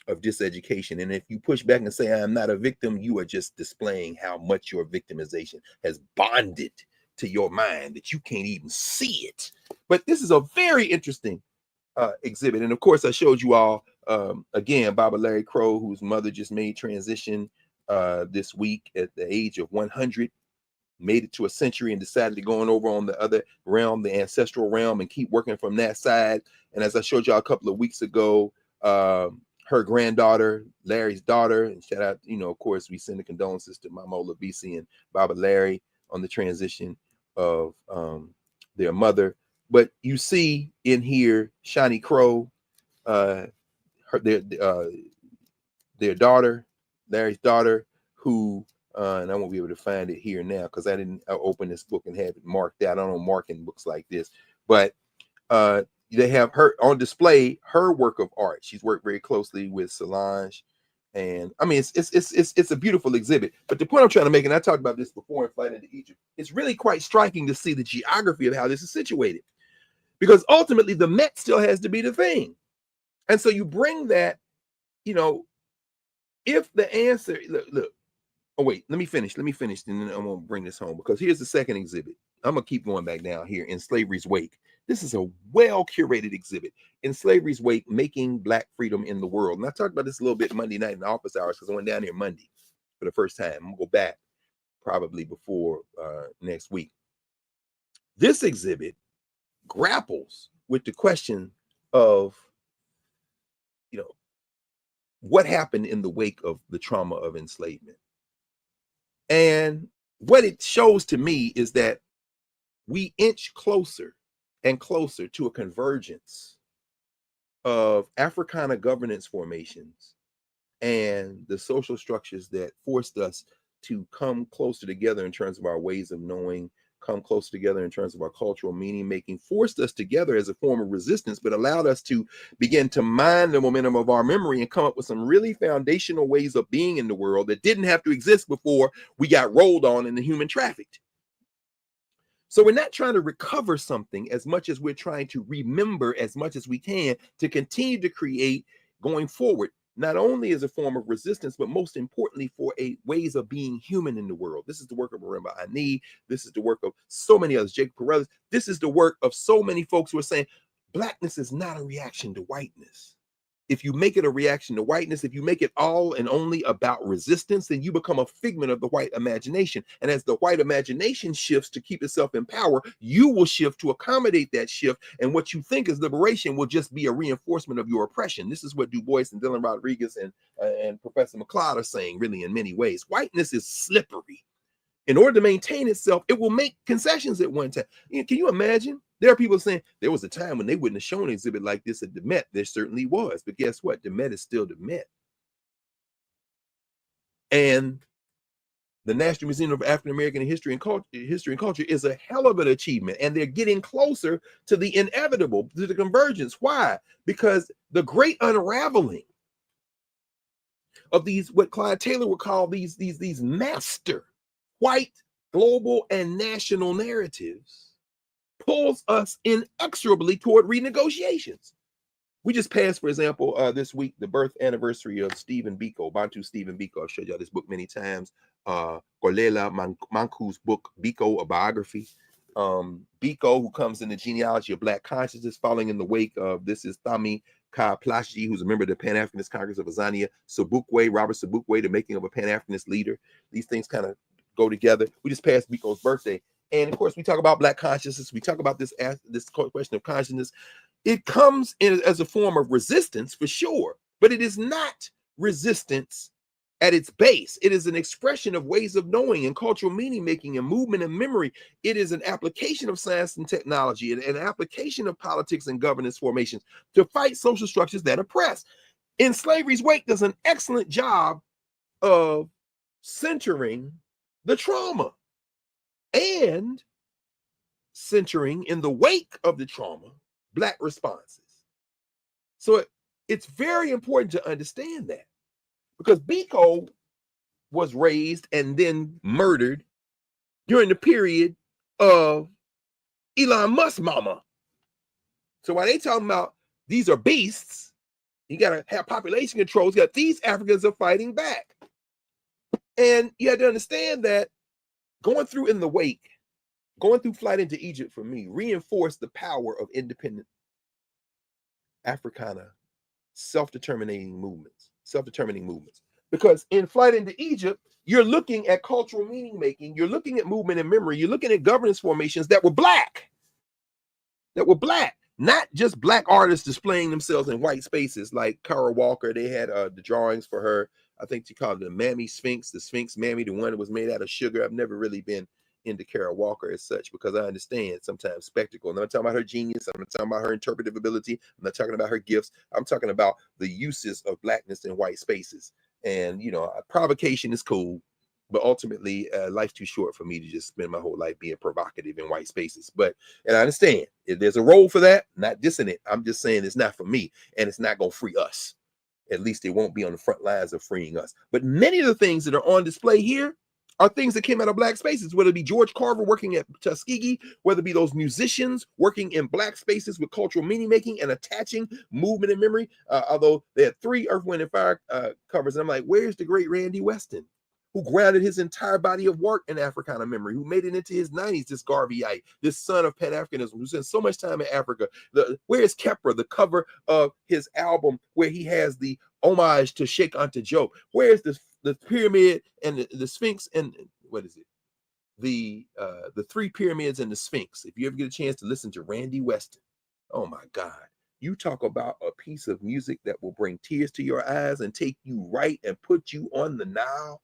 of diseducation. And if you push back and say, I'm not a victim, you are just displaying how much your victimization has bonded to your mind that you can't even see it. But this is a very interesting exhibit. And of course, I showed you all, again, Baba Larry Crow, whose mother just made transition this week at the age of 100, made it to a century and decided to go on over on the other realm, the ancestral realm, and keep working from that side. And as I showed y'all a couple of weeks ago, her granddaughter, Larry's daughter, and shout out, of course, we send the condolences to Mama Olabisi and Baba Larry on the transition of their mother. But you see in here, Shani Crow, their daughter, Larry's daughter, who, and I won't be able to find it here now because I didn't open this book and have it marked out. I don't know marking books like this, but they have her on display, her work of art. She's worked very closely with Solange, and I mean, it's a beautiful exhibit. But the point I'm trying to make, and I talked about this before in Flight into Egypt, it's really quite striking to see the geography of how this is situated, because ultimately the Met still has to be the thing. And so you bring that, if the answer, look, oh wait, let me finish, and then I'm gonna bring this home, because here's the second exhibit. I'm gonna keep going back down here. In Slavery's Wake. This is a well-curated exhibit. In Slavery's Wake, Making Black Freedom in the World. And I talked about this a little bit Monday night in the office hours, because I went down here Monday for the first time. I'm gonna go back probably before next week. This exhibit grapples with the question of you know, what happened in the wake of the trauma of enslavement. And what it shows to me is that we inch closer and closer to a convergence of Africana governance formations and the social structures that forced us to come closer together in terms of our ways of knowing, come closer together in terms of our cultural meaning making, forced us together as a form of resistance, but allowed us to begin to mine the momentum of our memory and come up with some really foundational ways of being in the world that didn't have to exist before we got rolled on and the human trafficked. So we're not trying to recover something as much as we're trying to remember as much as we can to continue to create going forward, not only as a form of resistance, but most importantly for a ways of being human in the world. This is the work of Marimba Ani. This is the work of so many others, Jacob Carruthers. This is the work of so many folks who are saying Blackness is not a reaction to whiteness. If you make it a reaction to whiteness, if you make it all and only about resistance, then you become a figment of the white imagination. And as the white imagination shifts to keep itself in power, you will shift to accommodate that shift. And what you think is liberation will just be a reinforcement of your oppression. This is what Du Bois and Dylan Rodriguez and Professor McLeod are saying, really, in many ways. Whiteness is slippery. In order to maintain itself, it will make concessions at one time. Can you imagine? There are people saying there was a time when they wouldn't have shown an exhibit like this at the Met. There certainly was. But guess what? The Met is still the Met. And the National Museum of African American History and Culture is a hell of an achievement. And they're getting closer to the inevitable, to the convergence. Why? Because the great unraveling of these, what Clyde Taylor would call these master white, global, and national narratives, pulls us inexorably toward renegotiations. We just passed, for example, this week, the birth anniversary of Stephen Biko, Bantu Stephen Biko. I've showed y'all this book many times. Kolela Manku's book, Biko, a biography. Biko, who comes in the genealogy of Black consciousness, following in the wake of, this is Thami Ka Plashi, who's a member of the Pan-Africanist Congress of Azania, Sobukwe, Robert Sobukwe, the making of a Pan-Africanist leader. These things kind of go together. We just passed Biko's birthday. And of course, we talk about Black consciousness. We talk about this question of consciousness. It comes in as a form of resistance for sure, but it is not resistance at its base. It is an expression of ways of knowing and cultural meaning making and movement and memory. It is an application of science and technology and an application of politics and governance formations to fight social structures that oppress. In Slavery's Wake does an excellent job of centering the trauma and centering in the wake of the trauma Black responses. So it's very important to understand that, because Biko was raised and then murdered during the period of Elon Musk's mama. So while they talking about these are beasts, you got to have population controls, you got these Africans are fighting back. And you have to understand that going through in the wake, going through Flight into Egypt for me reinforced the power of independent Africana self-determining movements. Because in Flight into Egypt, you're looking at cultural meaning making, you're looking at movement and memory, you're looking at governance formations that were Black, not just Black artists displaying themselves in white spaces like Kara Walker. They had the drawings for her. I think she called it the Mammy Sphinx, the Sphinx Mammy, the one that was made out of sugar. I've never really been into Kara Walker as such, because I understand sometimes spectacle. I'm not talking about her genius. I'm not talking about her interpretive ability. I'm not talking about her gifts. I'm talking about the uses of Blackness in white spaces. And, provocation is cool, but ultimately life's too short for me to just spend my whole life being provocative in white spaces. And I understand there's a role for that, not dissing it. I'm just saying it's not for me, and it's not going to free us. At least it won't be on the front lines of freeing us. But many of the things that are on display here are things that came out of Black spaces, whether it be George Carver working at Tuskegee, whether it be those musicians working in Black spaces with cultural meaning making and attaching movement and memory. Although they had 3 Earth, Wind, and Fire covers. And I'm like, where's the great Randy Weston, who grounded his entire body of work in Africana memory, who made it into his 90s, this Garveyite, this son of Pan-Africanism, who spent so much time in Africa. Where is Kepra, the cover of his album where he has the homage to Sheikh Anta Diop? Where is the pyramid and the Sphinx and what is it? The 3 pyramids and the Sphinx. If you ever get a chance to listen to Randy Weston, oh my God, You talk about a piece of music that will bring tears to your eyes and take you right and put you on the Nile.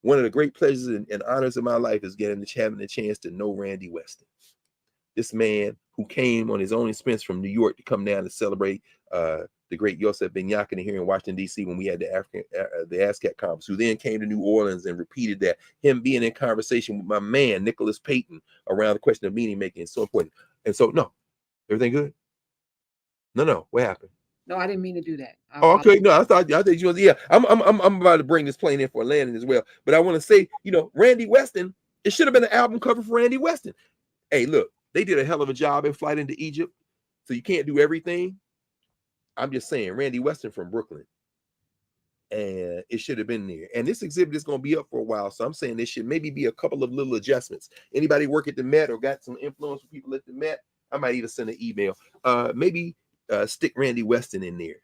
One of the great pleasures and honors of my life is having the chance to know Randy Weston. This man who came on his own expense from New York to come down to celebrate the great Yosef Ben Yakin here in Washington, D.C. when we had the ASCAP conference, who then came to New Orleans and repeated that. Him being in conversation with my man, Nicholas Payton, around the question of meaning making is so important. And so, no, everything good? No, what happened? No, I didn't mean to do that. Oh, okay. No, I thought you was, yeah. I'm about to bring this plane in for a landing as well. But I want to say, Randy Weston, it should have been an album cover for Randy Weston. Hey, look, they did a hell of a job in Flight into Egypt. So you can't do everything. I'm just saying, Randy Weston from Brooklyn. And it should have been there. And this exhibit is going to be up for a while. So I'm saying there should maybe be a couple of little adjustments. Anybody work at the Met or got some influence with people at the Met? I might even send an email. Maybe stick Randy Weston in there,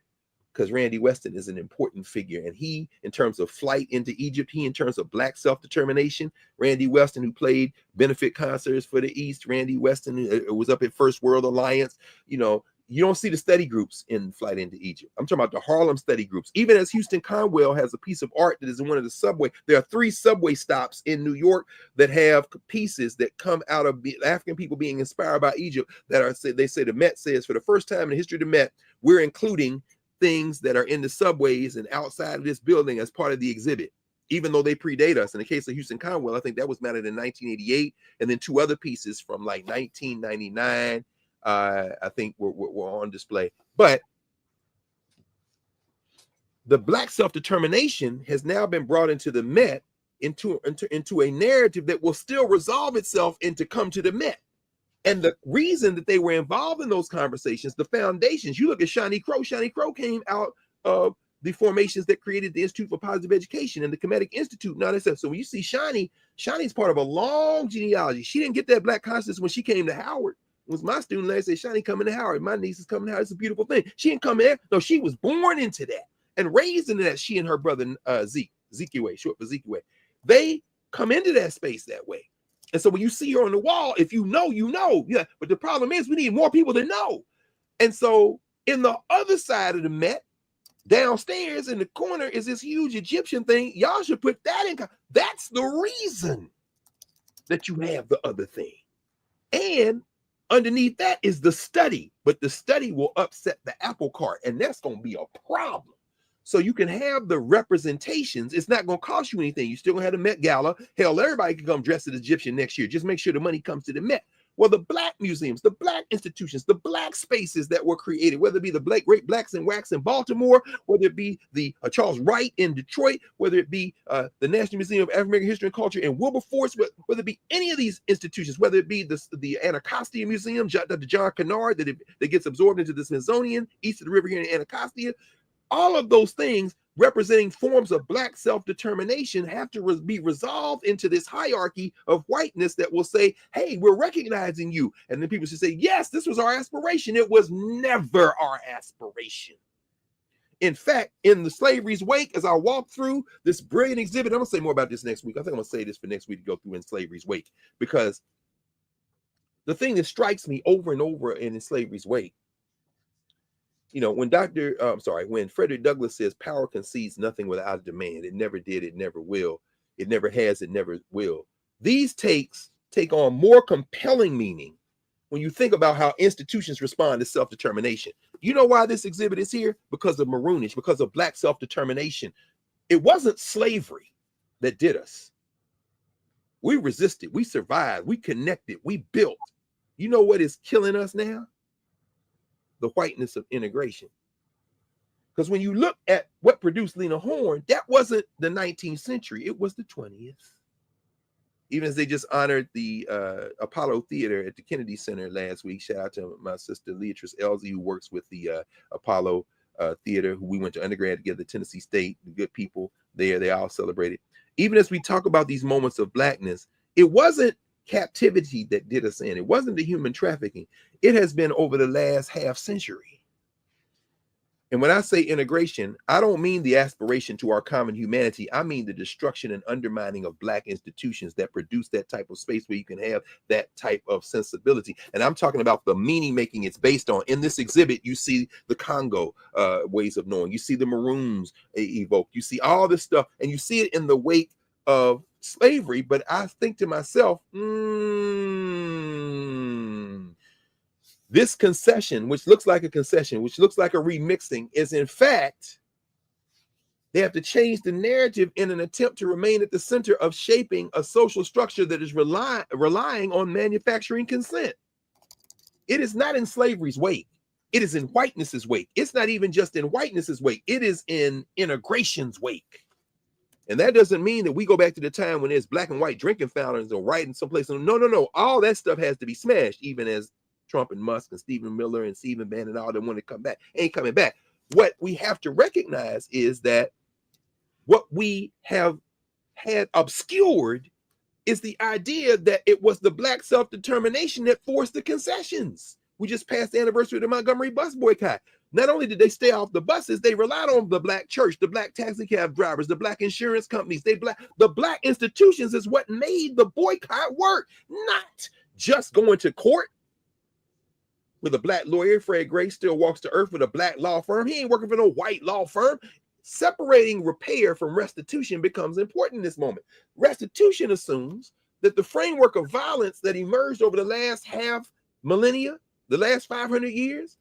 because Randy Weston is an important figure. And he, in terms of Flight into Egypt, he, in terms of Black self-determination, Randy Weston, who played benefit concerts for the East, Randy Weston was up at First World Alliance. You don't see the study groups in Flight into Egypt. I'm talking about the Harlem study groups. Even as Houston Conwell has a piece of art that is in one of the subway, there are 3 subway stops in New York that have pieces that come out of African people being inspired by Egypt that are, they say the Met says, for the first time in the history of the Met, we're including things that are in the subways and outside of this building as part of the exhibit, even though they predate us. In the case of Houston Conwell, I think that was mounted in 1988, and then 2 other pieces from like 1999. I think were on display. But the Black self-determination has now been brought into the Met, into a narrative that will still resolve itself into come to the Met. And the reason that they were involved in those conversations, the foundations, you look at Shawnee Crow. Shawnee Crow came out of the formations that created the Institute for Positive Education and the Kemetic Institute and all that stuff. So when you see Shawnee's part of a long genealogy. She didn't get that Black consciousness when she came to Howard. It was my student lady say, Shawnee coming to Howard. My niece is coming to Howard. It's a beautiful thing. She didn't come there. No, she was born into that and raised into that. She and her brother Zekiwe, short for Zekiwe, they come into that space that way. And so when you see her on the wall, if you know, you know. Yeah. But the problem is we need more people to know. And so in the other side of the Met, downstairs in the corner is this huge Egyptian thing. Y'all should put that in. That's the reason that you have the other thing. And underneath that is the study, but the study will upset the apple cart, and that's going to be a problem. So you can have the representations. It's not going to cost you anything. You still going to have the Met Gala. Hell, everybody can come dressed as Egyptian next year. Just make sure the money comes to the Met. Well, the Black museums, the Black institutions, the Black spaces that were created, whether it be the Great Blacks in Wax in Baltimore, whether it be the Charles Wright in Detroit, whether it be the National Museum of African American History and Culture in Wilberforce, whether it be any of these institutions, whether it be the Anacostia Museum, Dr. John Kennard, that gets absorbed into the Smithsonian, east of the river here in Anacostia, all of those things representing forms of Black self-determination have to be resolved into this hierarchy of whiteness that will say, hey, we're recognizing you. And then people should say, yes, this was our aspiration. It was never our aspiration. In fact, in the slavery's wake, as I walk through this brilliant exhibit, I'm going to say more about this next week. I think I'm going to say this for next week to go through in slavery's wake, because the thing that strikes me over and over in slavery's wake, when when Frederick Douglass says power concedes nothing without a demand, it never did, it never will, it never has, it never will. These take on more compelling meaning when you think about how institutions respond to self-determination. You know why this exhibit is here? Because of maroonage, because of Black self-determination. It wasn't slavery that did us. We resisted, we survived, we connected, we built. You know what is killing us now? The whiteness of integration. Because when you look at what produced Lena Horne, that wasn't the 19th century, it was the 20th. Even as they just honored the Apollo Theater at the Kennedy Center last week. Shout out to my sister Leatrice Elsie, who works with the Apollo Theater, who we went to undergrad together at Tennessee State. The good people there, they all celebrated. Even as we talk about these moments of Blackness, it wasn't captivity that did us in. It wasn't the human trafficking. It has been over the last half century. And when I say integration, I don't mean the aspiration to our common humanity. I mean the destruction and undermining of Black institutions that produce that type of space where you can have that type of sensibility. And I'm talking about the meaning making it's based on. In this exhibit, you see the Congo ways of knowing. You see the Maroons evoke. You see all this stuff, and you see it in the wake of slavery. But I think to myself, this concession, which looks like a concession, which looks like a remixing, is in fact, they have to change the narrative in an attempt to remain at the center of shaping a social structure that is relying on manufacturing consent. It is not in slavery's wake. It is in whiteness's wake. It's not even just in whiteness's wake. It is in integration's wake. And that doesn't mean that we go back to the time when there's black and white drinking fountains or writing someplace. No. All that stuff has to be smashed, even as Trump and Musk and Stephen Miller and Stephen Bannon and all them want to come back. Ain't coming back. What we have to recognize is that what we have had obscured is the idea that it was the Black self-determination that forced the concessions. We just passed the anniversary of the Montgomery bus boycott. Not only did they stay off the buses, they relied on the Black church, the Black taxi cab drivers, the Black insurance companies. The Black institutions is what made the boycott work, not just going to court with a Black lawyer. Fred Gray still walks to earth with a Black law firm. He ain't working for no white law firm. Separating repair from restitution becomes important in this moment. Restitution assumes that the framework of violence that emerged over the last half millennia, the last 500 years,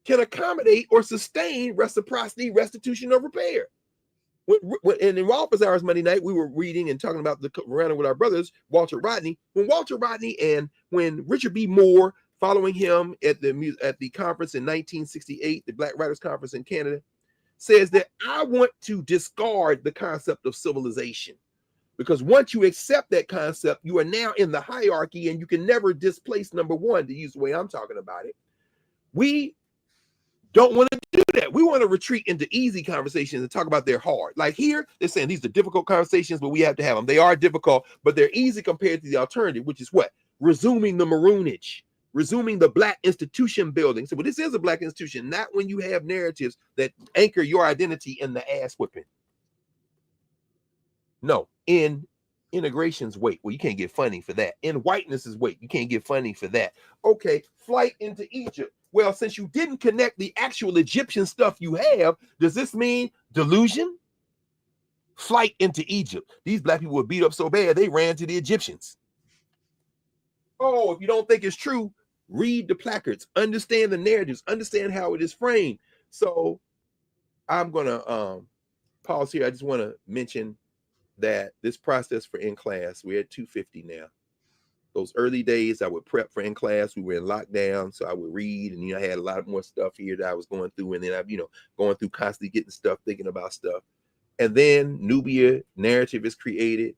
can accommodate or sustain reciprocity, restitution, or repair. And in office hours Monday night, we were reading and talking about around with our brothers, Walter Rodney. When Richard B. Moore, following him at the conference in 1968, the Black Writers Conference in Canada, says that I want to discard the concept of civilization, because once you accept that concept, you are now in the hierarchy and you can never displace number one, to use the way I'm talking about it. We don't want to do that. We want to retreat into easy conversations and talk about they're hard. Like here, they're saying these are difficult conversations, but we have to have them. They are difficult, but they're easy compared to the alternative, which is what? Resuming the maroonage. Resuming the Black institution building. So, but this is a Black institution, not when you have narratives that anchor your identity in the ass whipping. No, in integration's wake, well, you can't get funding for that. In whiteness's wake, you can't get funding for that. Okay, flight into Egypt. Well, since you didn't connect the actual Egyptian stuff you have, does this mean delusion? Flight into Egypt. These Black people were beat up so bad, they ran to the Egyptians. Oh, if you don't think it's true, read the placards, understand the narratives, understand how it is framed. So I'm going to pause here. I just want to mention that this process for In Class, we're at 250 now. Those early days, I would prep for In Class. We were in lockdown, so I would read, and I had a lot more stuff here that I was going through, and then I'm going through constantly getting stuff, thinking about stuff. And then Nubia narrative is created,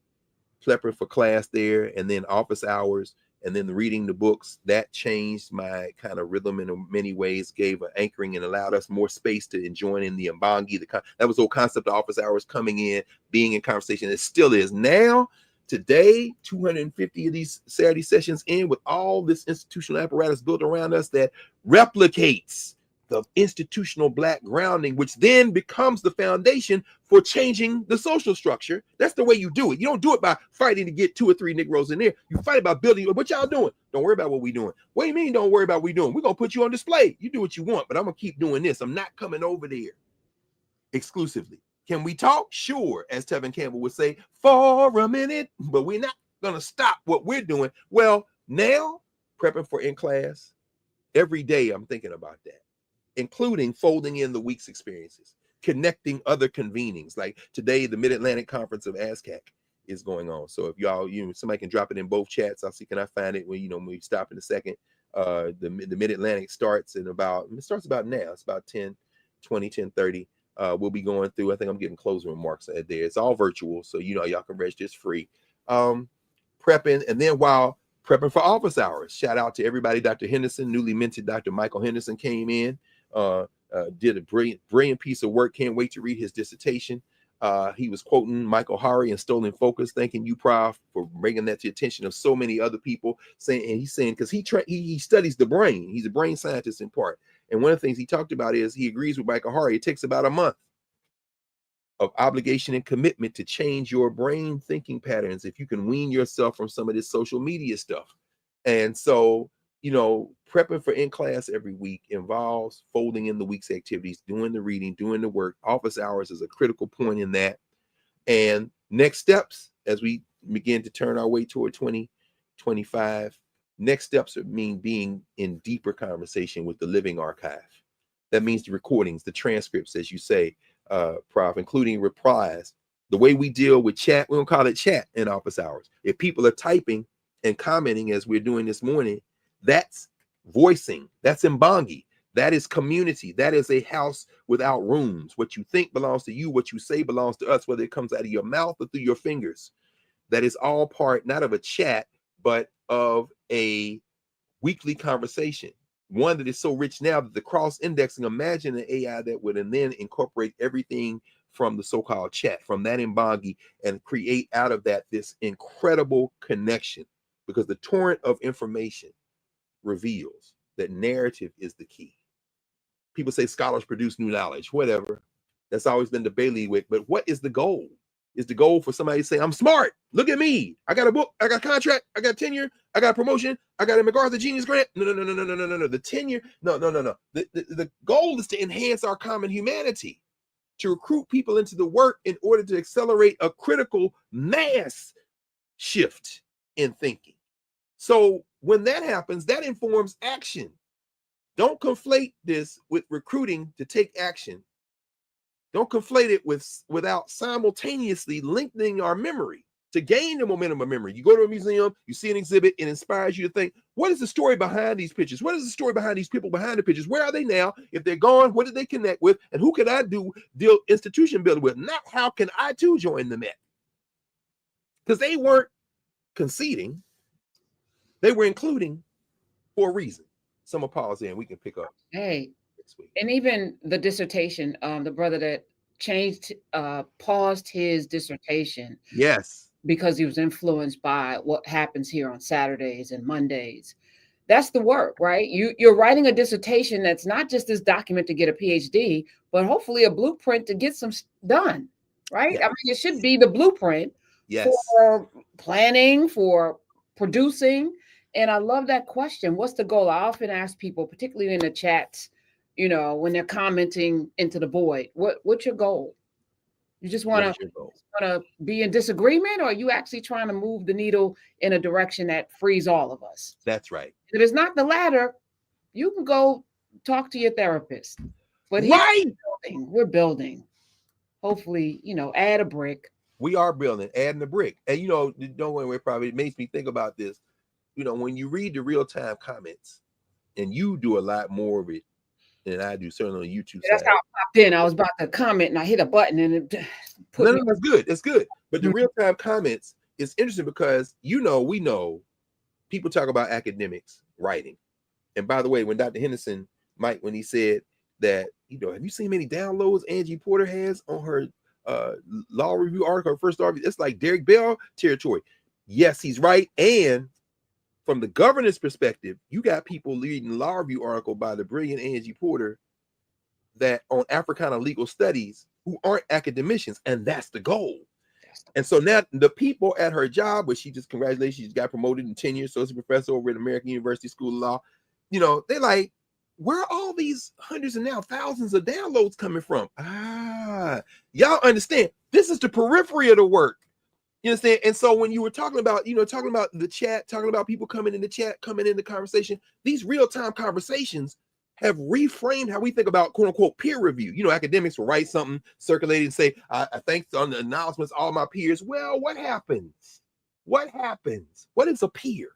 prepping for class there, and then office hours. And then reading the books, that changed my kind of rhythm in many ways, gave an anchoring and allowed us more space to join in the Mbangi. That was the whole concept of office hours, coming in, being in conversation. It still is. Now, today, 250 of these Saturday sessions in, with all this institutional apparatus built around us that replicates the institutional Black grounding, which then becomes the foundation for changing the social structure. That's the way you do it. You don't do it by fighting to get 2 or 3 Negroes in there. You fight about building. What y'all doing? Don't worry about what we doing. What do you mean don't worry about what we doing? We're going to put you on display. You do what you want, but I'm going to keep doing this. I'm not coming over there exclusively. Can we talk? Sure, as Tevin Campbell would say, for a minute, but we're not going to stop what we're doing. Well, now, prepping for In Class, every day I'm thinking about that, including folding in the week's experiences, connecting other convenings. Like today, the Mid-Atlantic Conference of ASCAC is going on. So if y'all, somebody can drop it in both chats. I'll see, can I find it when we stop in a second. The Mid-Atlantic starts about now. It's about 10:20, 10:30. We'll be going through, I think I'm getting closing remarks there. It's all virtual, so y'all can register. It's free. Prepping, and then while prepping for office hours, shout out to everybody. Dr. Henderson, newly minted Dr. Michael Henderson, came in, did a brilliant piece of work. Can't wait to read his dissertation. He was quoting Michael Hari in Stolen Focus, thanking you, Prof, for bringing that to the attention of so many other people. He's saying because he studies the brain. He's a brain scientist in part. And one of the things he talked about is he agrees with Michael Hari. It takes about a month of obligation and commitment to change your brain thinking patterns if you can wean yourself from some of this social media stuff. And so, you know, prepping for in class every week involves folding in the week's activities, doing the reading, doing the work. Office hours is a critical point in that. And next steps, as we begin to turn our way toward 2025, next steps mean being in deeper conversation with the living archive. That means the recordings, the transcripts, as you say, Prof, including replies. The way we deal with chat, we don't call it chat in office hours. If people are typing and commenting as we're doing this morning, that's voicing, that's Mbangi, that is community, that is a house without rooms. What you think belongs to you, what you say belongs to us, whether it comes out of your mouth or through your fingers. That is all part, not of a chat, but of a weekly conversation. One that is so rich now that the cross-indexing, imagine an AI that would and then incorporate everything from the so-called chat, from that Mbangi, and create out of that this incredible connection, because the torrent of information reveals that narrative is the key. People say scholars produce new knowledge, whatever. That's always been the bailiwick, but what is the goal? Is the goal for somebody to say, I'm smart, look at me, I got a book, I got a contract, I got tenure, I got a promotion, I got a MacArthur Genius Grant? No. The tenure, no. The goal is to enhance our common humanity, to recruit people into the work in order to accelerate a critical mass shift in thinking. So when that happens, that informs action. Don't conflate this with recruiting to take action. Don't conflate it without simultaneously lengthening our memory to gain the momentum of memory. You go to a museum, you see an exhibit, it inspires you to think, what is the story behind these pictures? What is the story behind these people behind the pictures? Where are they now? If they're gone, what did they connect with? And who can I deal institution building with? Not how can I too join the net? Because they weren't conceding. They were including for a reason. Some pause there and we can pick up. Hey, and even the dissertation, the brother that paused his dissertation. Yes. Because he was influenced by what happens here on Saturdays and Mondays. That's the work, right? You're writing a dissertation that's not just this document to get a PhD, but hopefully a blueprint to get some done, right? Yes. I mean, it should be the blueprint for planning, for producing. And I love that question. What's the goal? I often ask people, particularly in the chats, you know, when they're commenting into the void, what's your goal? You just want to be in disagreement, or are you actually trying to move the needle in a direction that frees all of us? That's right. If it's not the latter, you can go talk to your therapist. But we're building. Hopefully, you know, add a brick. We are building, adding a brick. And, you know, it makes me think about this. You know, when you read the real-time comments, and you do a lot more of it than I do, certainly on YouTube. That's how I popped in. I was about to comment and I hit a button and it put me. That's good. That's good. But the real-time comments is interesting because, you know, we know people talk about academics writing. And by the way, when Dr. Henderson, Mike, when he said that, you know, have you seen many downloads Angie Porter has on her law review article, her first article? It's like Derek Bell territory. Yes, he's right. And from the governance perspective, you got people reading the law review article by the brilliant Angie Porter that on Africana legal studies who aren't academicians, and that's the goal. And so now the people at her job, where she just congratulations, she got promoted in tenure, associate professor over at American University School of Law. You know, they're like, where are all these hundreds and now thousands of downloads coming from? Y'all understand, this is the periphery of the work. You understand? And so when you were talking about, you know, talking about the chat, talking about people coming in the chat, coming in the conversation, these real-time conversations have reframed how we think about quote unquote peer review. You know, academics will write something, circulate it, and say, I thanks on the announcements, all my peers. Well, what happens? What happens? What is a peer?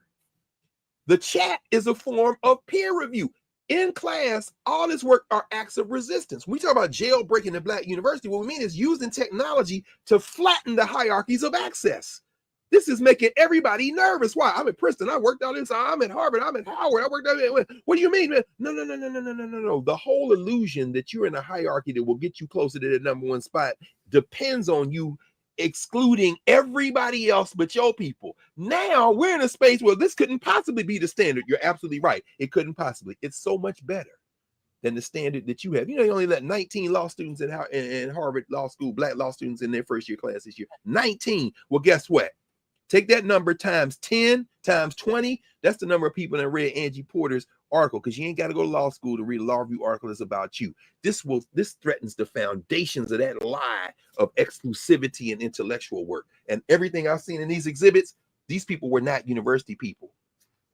The chat is a form of peer review. In class, all this work are acts of resistance. When we talk about jailbreaking the Black university, what we mean is using technology to flatten the hierarchies of access. This is making everybody nervous. Why? I'm at Princeton. I worked out this. I'm at Harvard. I'm at Howard. I worked out. What do you mean? No. The whole illusion that you're in a hierarchy that will get you closer to the number one spot depends on you excluding everybody else but your people. Now we're in a space where this couldn't possibly be the standard. You're absolutely right. It couldn't possibly. It's so much better. than the standard that you have. You know, you only let 19 law students in Harvard Law School, black law students in their first year class this year. 19. Well, guess what? Take that number times 10, times 20. That's the number of people that read Angie Porter's article, because you ain't got to go to law school to read a law review article that's about you. This threatens the foundations of that lie of exclusivity and intellectual work. And everything I've seen in these exhibits, these people were not university people.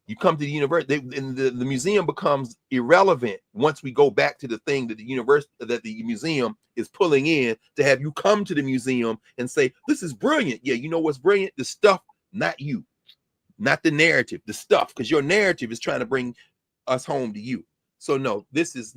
You come to the university, and the museum becomes irrelevant once we go back to the thing that the museum is pulling in to have you come to the museum and say, this is brilliant. Yeah, you know what's brilliant? The stuff, not you, not the narrative, the stuff, because your narrative is trying to bring us home to you. So no, this is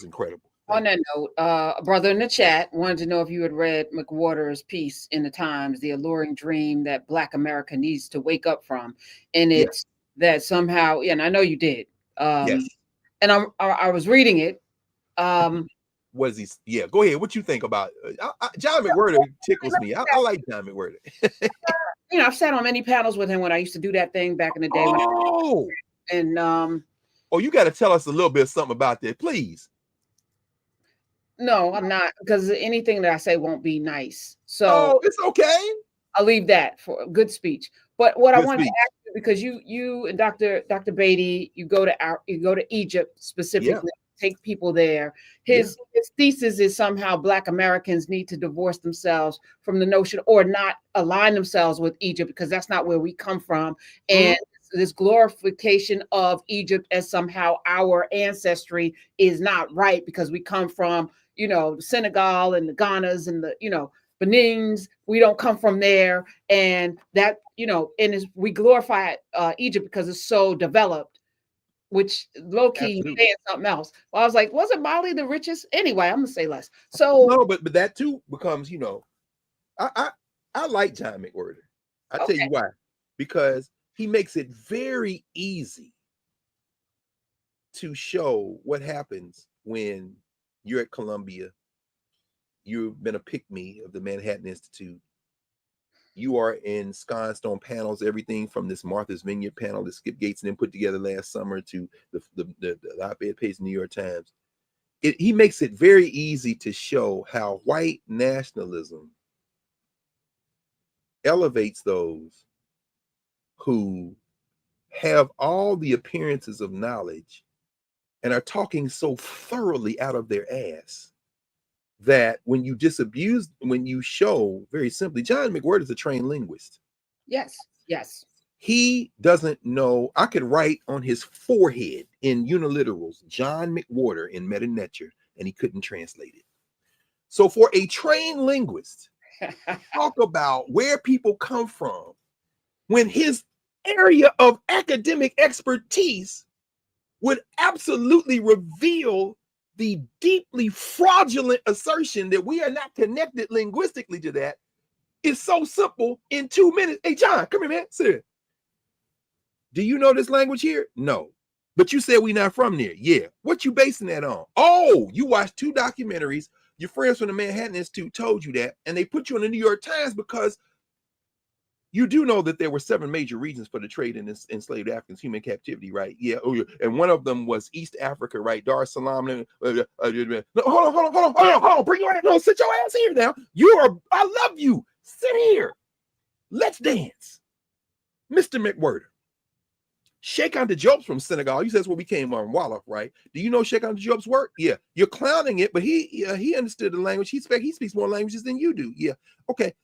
incredible. On that note, a brother in the chat wanted to know if you had read McWhorter's piece in the Times, "The Alluring Dream That Black America Needs to Wake Up From," and it's that somehow, and I know you did. Yes. And I was reading it. What is he? Yeah, go ahead. What you think about John McWhorter? Tickles me. I like John McWhorter. You know, I've sat on many panels with him when I used to do that thing back in the day. You got to tell us a little bit of something about that, please. No, I'm not, because anything that I say won't be nice. So it's okay. I'll leave that for a good speech. But what I wanted to ask you, because you and Dr. Beatty, you go to Egypt specifically, take people there. His thesis is somehow Black Americans need to divorce themselves from the notion, or not align themselves with Egypt, because that's not where we come from. And this glorification of Egypt as somehow our ancestry is not right, because we come from, Senegal and the Ghanas and the, Benins. We don't come from there. And that, we glorify Egypt because it's so developed, which low-key saying something else. Well, I was like, wasn't Mali the richest? Anyway, I'm gonna say less. So no, but that too becomes, I like John McWhorter. I'll tell you why. Because he makes it very easy to show what happens when you're at Columbia. You've been a pick-me of the Manhattan Institute. You are ensconced on panels, everything from this Martha's Vineyard panel that Skip Gates and them put together last summer to the op-ed page in the New York Times. He makes it very easy to show how white nationalism elevates those who have all the appearances of knowledge and are talking so thoroughly out of their ass that when you show very simply, John McWhorter is a trained linguist. Yes. He doesn't know. I could write on his forehead in uniliterals, John McWhorter in Meta Nature, and he couldn't translate it. So for a trained linguist, talk about where people come from, when his area of academic expertise would absolutely reveal the deeply fraudulent assertion that we are not connected linguistically to that, is so simple in 2 minutes. Hey, John, come here, man. Sit here. Do you know this language here? No. But you said we not from there. Yeah. What you basing that on? Oh, you watched 2 documentaries. Your friends from the Manhattan Institute told you that, and they put you in the New York Times because you do know that there were 7 major regions for the trade in enslaved Africans, human captivity, right? Yeah. Oh, yeah. And one of them was East Africa, right? Dar es Salaam. No, hold on. Bring your ass. No, sit your ass here now. I love you. Sit here. Let's dance. Mr. McWhorter. Sheikh Anta Diop's from Senegal. You said that's where we came from, Wolof, right? Do you know Sheikh Anta Diop's work? Yeah. You're clowning it, but he understood the language. He speaks more languages than you do. Yeah. Okay.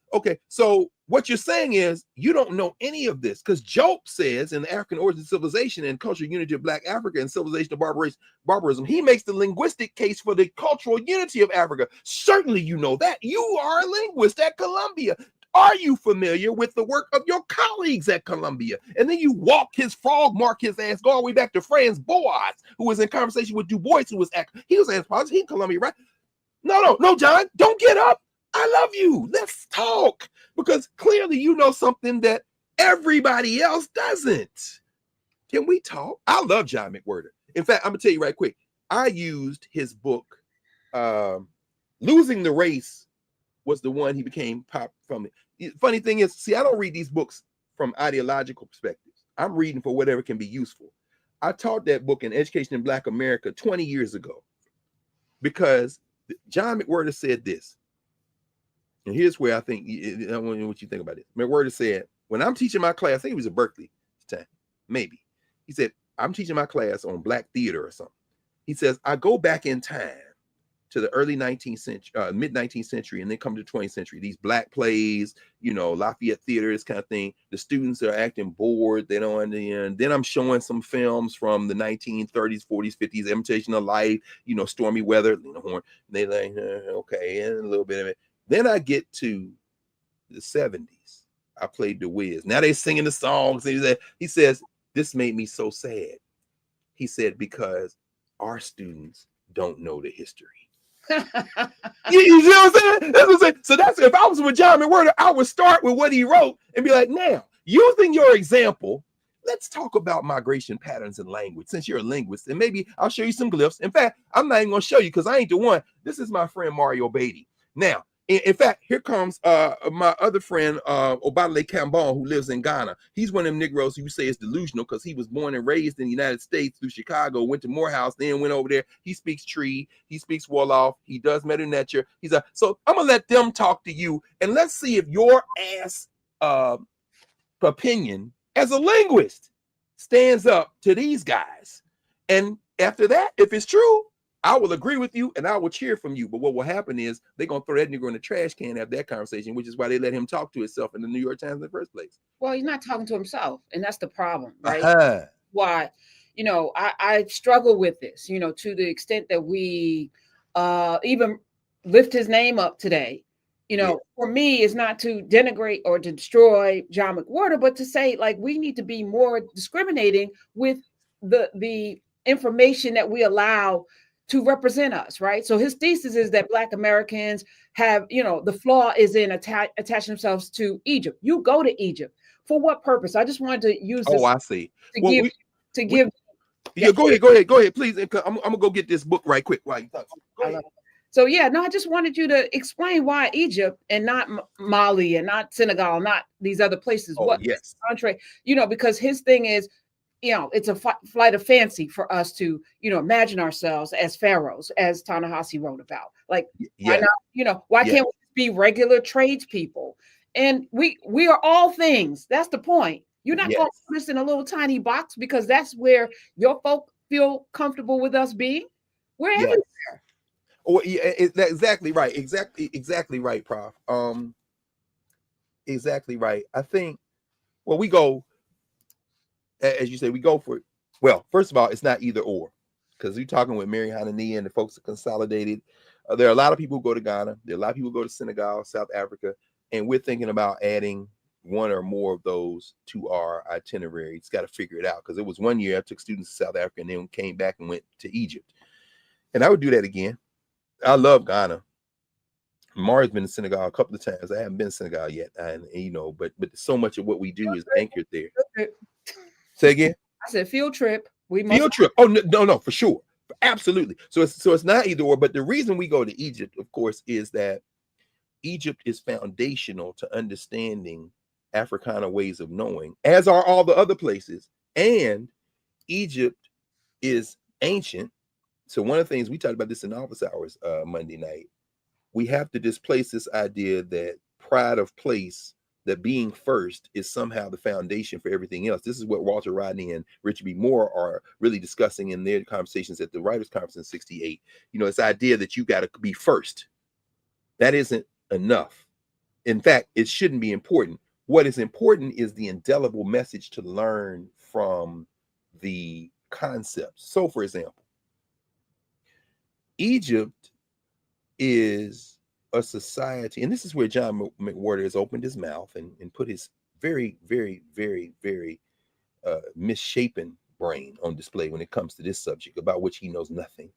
So what you're saying is you don't know any of this, because Diop says in the African Origin Civilization and Cultural Unity of Black Africa and Civilization of Barbarism, he makes the linguistic case for the cultural unity of Africa. Certainly you know that. You are a linguist at Columbia. Are you familiar with the work of your colleagues at Columbia? And then you mark his ass, go all the way back to Franz Boas, who was in conversation with Du Bois, who was anthropologist. He in Columbia, right? No, John, don't get up. I love you. Let's talk. Because clearly you know something that everybody else doesn't. Can we talk? I love John McWhorter. In fact, I'm going to tell you right quick. I used his book, Losing the Race, was the one he became pop from. Funny thing is, I don't read these books from ideological perspectives. I'm reading for whatever can be useful. I taught that book in Education in Black America 20 years ago because John McWhorter said this. And here's where I think, I want to know what you think about it. McWhorter said, when I'm teaching my class, I think it was at Berkeley time, maybe. He said, I'm teaching my class on Black theater or something. He says, I go back in time to the early 19th century, mid 19th century, and then come to the 20th century. These Black plays, you know, Lafayette Theater, this kind of thing. The students are acting bored. They don't understand. Then I'm showing some films from the 1930s, 40s, 50s, Imitation of Life, you know, Stormy Weather, Lena Horne. They like, okay, and a little bit of it. Then I get to the 70s. I played the Wiz. Now they singing the songs. He says, this made me so sad. He said, because our students don't know the history. You see what I'm saying? That's what I'm saying. So that's, if I was with John McWhorter, I would start with what he wrote and be like, now, using your example, let's talk about migration patterns and language, since you're a linguist, and maybe I'll show you some glyphs. In fact, I'm not even going to show you because I ain't the one. This is my friend Mario Beatty. Now, in fact, here comes my other friend, Obadele Cambon, who lives in Ghana. He's one of them Negroes who you say is delusional because he was born and raised in the United States through Chicago, went to Morehouse, then went over there. He speaks Tree, he speaks Wolof, he does Meta Nature. So I'm gonna let them talk to you, and let's see if your ass opinion as a linguist stands up to these guys. And after that, if it's true, I will agree with you and I will cheer from you. But what will happen is they're going to throw that Negro in the trash can after that conversation, which is why they let him talk to himself in the New York Times in the first place. Well, he's not talking to himself. And that's the problem, right? Why, you know, I struggle with this, you know, to the extent that we even lift his name up today. You know, for me, it's not to denigrate or to destroy John McWhorter, but to say, like, we need to be more discriminating with the information that we allow to represent us, right? So his thesis is that Black Americans have, you know, the flaw is in attaching themselves to Egypt. You go to Egypt. For what purpose? I just wanted to use this. Oh, I see. To give. Yeah, go ahead, please. I'm gonna go get this book right quick. While you talk. So yeah, no, I just wanted you to explain why Egypt and not Mali and not Senegal, not these other places. Oh, what yes. country? You know, because his thing is, you know, it's a flight of fancy for us to, you know, imagine ourselves as pharaohs, as Ta-Nehisi wrote about. Like, why not? You know, why can't we be regular tradespeople? And we are all things. That's the point. You're not going to put us in a little tiny box because that's where your folk feel comfortable with us being. We're everywhere. Oh, yeah, exactly right. Exactly right, Prof. Exactly right. I think, well, we go, as you say, we go for it. Well, first of all, it's not either or, because you're talking with Mary Hanani and the folks at Consolidated. There are a lot of people who go to Ghana. There are a lot of people who go to Senegal, South Africa, and we're thinking about adding one or more of those to our itinerary. It's got to figure it out, because it was one year I took students to South Africa and then came back and went to Egypt. And I would do that again. I love Ghana. Mario's been to Senegal a couple of times. I haven't been to Senegal yet, and you know, but so much of what we do is anchored there. Say again. I said field trip. Field trip. Oh no, for sure, absolutely. So it's not either or. But the reason we go to Egypt, of course, is that Egypt is foundational to understanding Africana ways of knowing, as are all the other places. And Egypt is ancient. So one of the things we talked about this in office hours Monday night. We have to displace this idea that pride of place, that being first, is somehow the foundation for everything else. This is what Walter Rodney and Richard B. Moore are really discussing in their conversations at the Writers' Conference in '68. You know, this idea that you got to be first. That isn't enough. In fact, it shouldn't be important. What is important is the indelible message to learn from the concepts. So, for example, Egypt is a society, and this is where John McWhorter has opened his mouth and put his very, very, very, very misshapen brain on display when it comes to this subject, about which he knows nothing.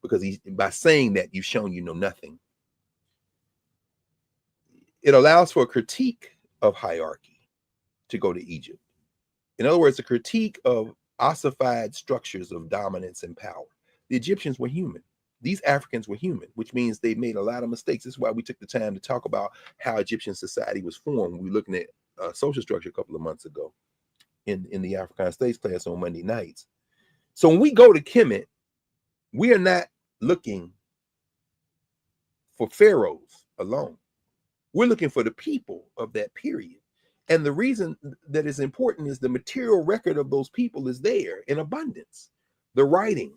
Because by saying that, you've shown you know nothing. It allows for a critique of hierarchy to go to Egypt. In other words, a critique of ossified structures of dominance and power. The Egyptians were human. These Africans were human, which means they made a lot of mistakes. This is why we took the time to talk about how Egyptian society was formed. We were looking at social structure a couple of months ago in the African States class on Monday nights. So when we go to Kemet, we are not looking for pharaohs alone. We're looking for the people of that period. And the reason that is important is the material record of those people is there in abundance, the writing.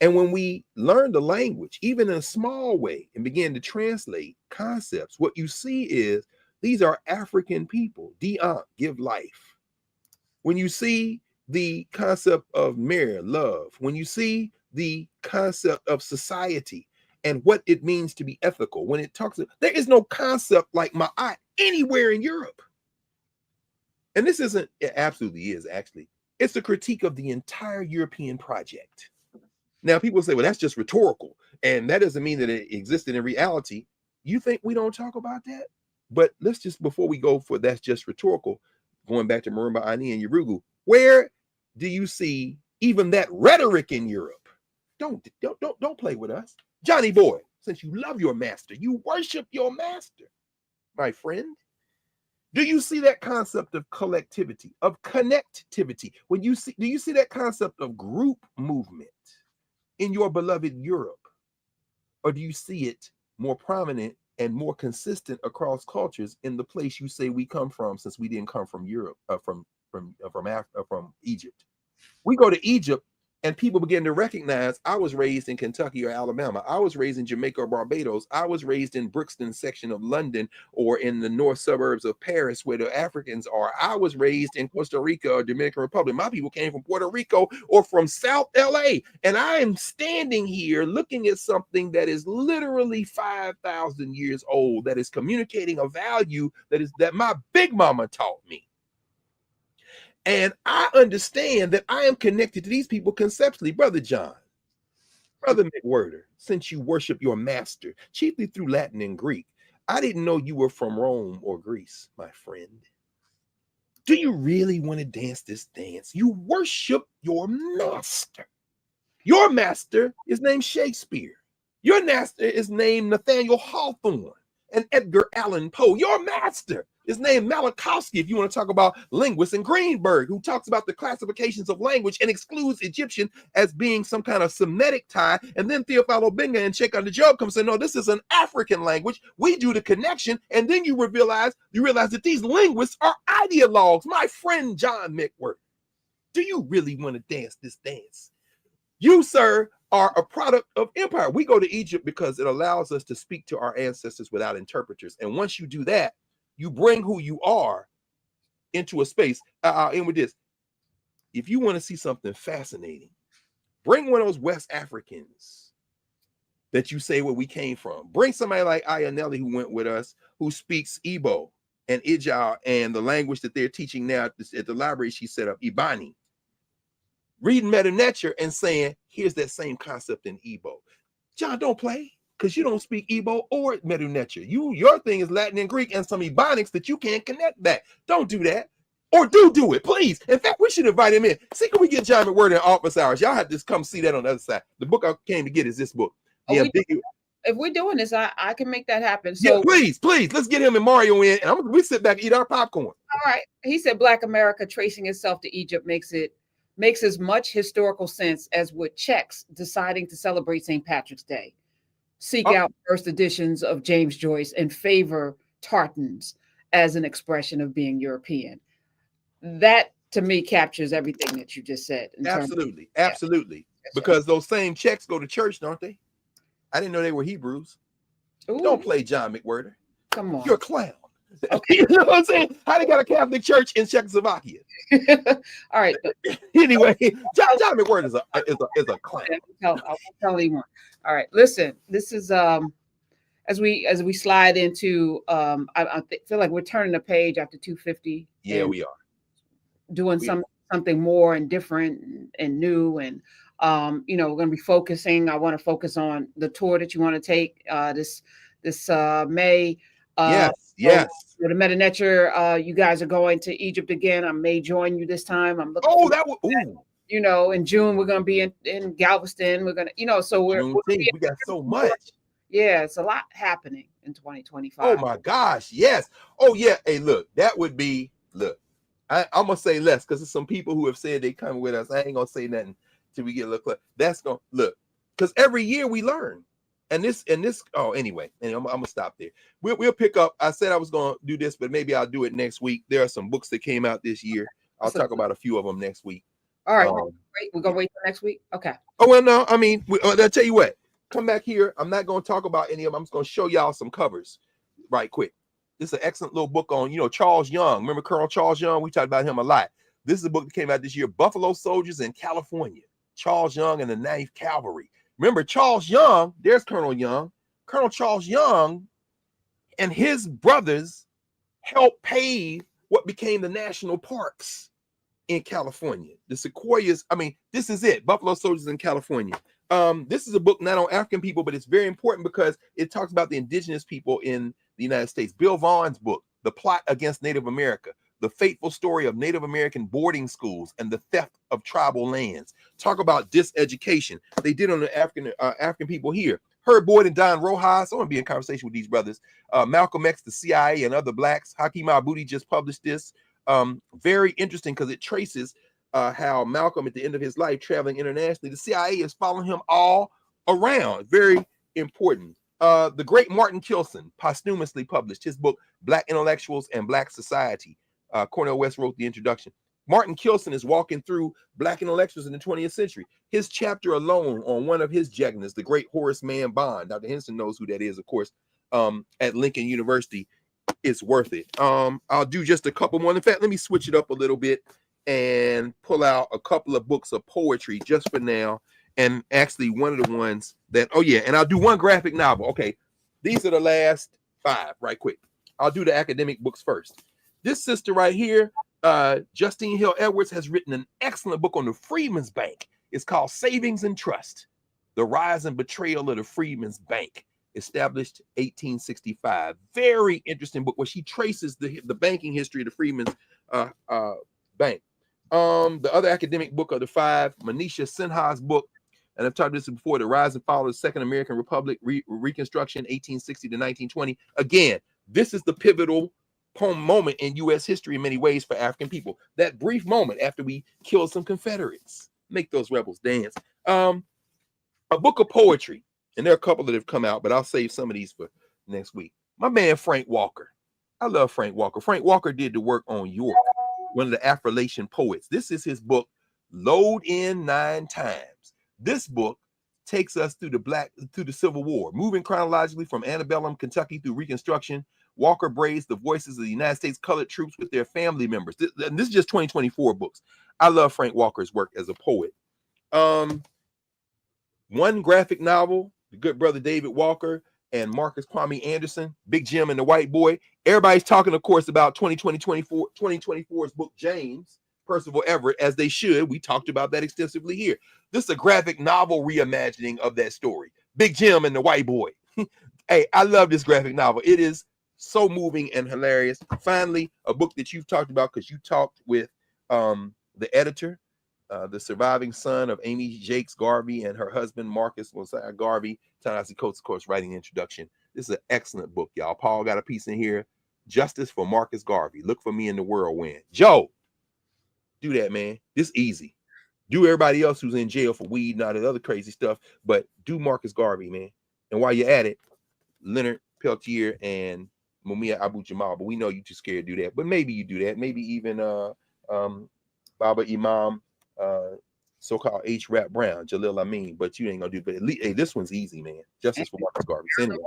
And when we learn the language, even in a small way, and begin to translate concepts, what you see is these are African people. Diant, give life. When you see the concept of mere love, when you see the concept of society and what it means to be ethical, when it talks, there is no concept like ma'at anywhere in Europe. And this isn't, it absolutely is actually, it's a critique of the entire European project. Now, people say, well, that's just rhetorical, and that doesn't mean that it existed in reality. You think we don't talk about that? But let's just, before we go for that's just rhetorical, going back to Marimba Ani and Urugu, where do you see even that rhetoric in Europe? Don't play with us. Johnny boy, since you love your master, you worship your master, my friend. Do you see that concept of collectivity, of connectivity? Do you see that concept of group movement in your beloved Europe? Or do you see it more prominent and more consistent across cultures in the place you say we come from, since we didn't come from Europe, from Africa, from Egypt? We go to Egypt and people begin to recognize, I was raised in Kentucky or Alabama. I was raised in Jamaica or Barbados. I was raised in Brixton section of London or in the north suburbs of Paris where the Africans are. I was raised in Costa Rica or Dominican Republic. My people came from Puerto Rico or from South LA. And I am standing here looking at something that is literally 5,000 years old, that is communicating a value that my big mama taught me. And I understand that I am connected to these people conceptually. Brother John, Brother McWhirter, since you worship your master, chiefly through Latin and Greek, I didn't know you were from Rome or Greece, my friend. Do you really want to dance this dance? You worship your master. Your master is named Shakespeare. Your master is named Nathaniel Hawthorne and Edgar Allan Poe. Your master is named Malachowski, if you want to talk about linguists, and Greenberg, who talks about the classifications of language and excludes Egyptian as being some kind of Semitic tie. And then Theophilo Benga and Sheikh Anta come say, no, this is an African language. We do the connection. And then you realize that these linguists are ideologues. My friend John McWhirter, do you really want to dance this dance? You, sir, are a product of empire. We go to Egypt because it allows us to speak to our ancestors without interpreters. And once you do that, you bring who you are into a space. I'll end with this. If you want to see something fascinating, bring one of those West Africans that you say where we came from. Bring somebody like Ayanelli, who went with us, who speaks Igbo and Ijao and the language that they're teaching now at the library she set up, Ibani. Reading Meta Nature and saying, here's that same concept in Igbo. John, don't play, because you don't speak Igbo or Meta Nature. Your thing is Latin and Greek and some Ebonics that you can't connect back. Don't do that. Or do it, please. In fact, we should invite him in. See, can we get John McWhirter in office hours? Y'all have to come see that on the other side. The book I came to get is this book. If we're doing this, I can make that happen. So yeah, please, let's get him and Mario in, and we sit back and eat our popcorn. All right. He said, Black America tracing itself to Egypt makes as much historical sense as with Czechs deciding to celebrate St. Patrick's Day, seek out first editions of James Joyce, and favor tartans as an expression of being European. That, to me, captures everything that you just said. Absolutely. Because those same Czechs go to church, don't they? I didn't know they were Hebrews. Ooh. Don't play John McWhirter. Come on. You're a clown. Okay. You know what I'm saying? How they got a Catholic church in Czechoslovakia? All right. Anyway, John McWhirter is a clown. I'll tell anyone. All right. Listen, this is as we slide into I feel like we're turning the page after 250. Yeah, we are doing something more and different and new, and we're going to be focusing. I want to focus on the tour that you want to take this May. Yes. So the Meta Nature, you guys are going to Egypt again. I may join you this time. I'm looking. In June we're going to be in Galveston. We're going to, so we got so much. Yeah, it's a lot happening in 2025. Oh my gosh, yes. Oh yeah. Hey, look, that would be. Look, I'm gonna say less because there's some people who have said they come with us. I ain't gonna say nothing. till we get a little clear. That's gonna look, because every year we learn. And this, anyway, I'm gonna stop there. We'll pick up. I said I was gonna do this, but maybe I'll do it next week. There are some books that came out this year. I'll talk about a few of them next week. All right, we're gonna wait till next week. Okay. Oh well, no, I mean, I'll tell you what. Come back here. I'm not gonna talk about any of them. I'm just gonna show y'all some covers, right quick. This is an excellent little book on, Charles Young. Remember Colonel Charles Young? We talked about him a lot. This is a book that came out this year, Buffalo Soldiers in California. Charles Young and the 9th Cavalry. Remember Charles Young, there's Colonel Young. Colonel Charles Young and his brothers helped pave what became the national parks in California. The sequoias, this is it, Buffalo Soldiers in California. This is a book not on African people, but it's very important because it talks about the indigenous people in the United States. Bill Vaughn's book, The Plot Against Native America, the fateful story of Native American boarding schools and the theft of tribal lands. Talk about diseducation. They did on the African people here. Herb Boyd and Don Rojas. I want to be in conversation with these brothers. Malcolm X, the CIA, and other blacks. Hakeem Abudi just published this. Very interesting because it traces how Malcolm, at the end of his life, traveling internationally, the CIA is following him all around. Very important. The great Martin Kilson posthumously published his book, Black Intellectuals and Black Society. Cornel West wrote the introduction. Martin Kilson is walking through Black intellectuals in the 20th century. His chapter alone on one of his juggernautes, the great Horace Mann Bond, Dr. Henson knows who that is, of course, at Lincoln University, it's worth it. I'll do just a couple more. In fact, let me switch it up a little bit and pull out a couple of books of poetry just for now. And actually one of the ones that, and I'll do one graphic novel. Okay, these are the last 5, right quick. I'll do the academic books first. This sister right here, Justine Hill Edwards, has written an excellent book on the Freedmen's Bank. It's called Savings and Trust, The Rise and Betrayal of the Freedmen's Bank, established 1865. Very interesting book where she traces the banking history of the Freedmen's Bank. The other academic book of the 5, Manisha Sinha's book, and I've talked about this before, The Rise and Fall of the Second American Republic, Reconstruction, 1860 to 1920. Again, this is the pivotal moment in U.S. history in many ways for African people. That brief moment after we killed some Confederates, make those rebels dance. A book of poetry, and there are a couple that have come out, but I'll save some of these for next week. My man Frank Walker. I love Frank Walker. Frank Walker did the work on York, one of the Afro-Latin poets. This is his book, Load in 9 Times. This book takes us through the Civil War, moving chronologically from antebellum Kentucky through Reconstruction. Walker braids the voices of the United States colored troops with their family members. This is just 2024 books. I love Frank Walker's work as a poet. One graphic novel, the good brother David Walker and Marcus Kwame Anderson, Big Jim and the White Boy. Everybody's talking, of course, about 2024's book, James, Percival Everett, as they should. We talked about that extensively here. This is a graphic novel reimagining of that story. Big Jim and the White Boy. Hey, I love this graphic novel. It is so moving and hilarious. Finally, a book that you've talked about because you talked with the editor, the surviving son of Amy Jakes Garvey and her husband, Marcus Garvey. Ta-Nehisi Coates, of course, writing the introduction. This is an excellent book, y'all. Paul got a piece in here. Justice for Marcus Garvey. Look for me in the whirlwind. Joe, do that, man. This easy. Do everybody else who's in jail for weed and all that other crazy stuff, but do Marcus Garvey, man. And while you're at it, Leonard Peltier and Mumia Abu Jamal, but we know you're too scared to do that. But maybe you do that. Maybe even Baba Imam, so-called H. Rap Brown, Jalil Amin, but you ain't gonna do. But at least, hey, this one's easy, man. Justice for Marcus Garvey. Anyway.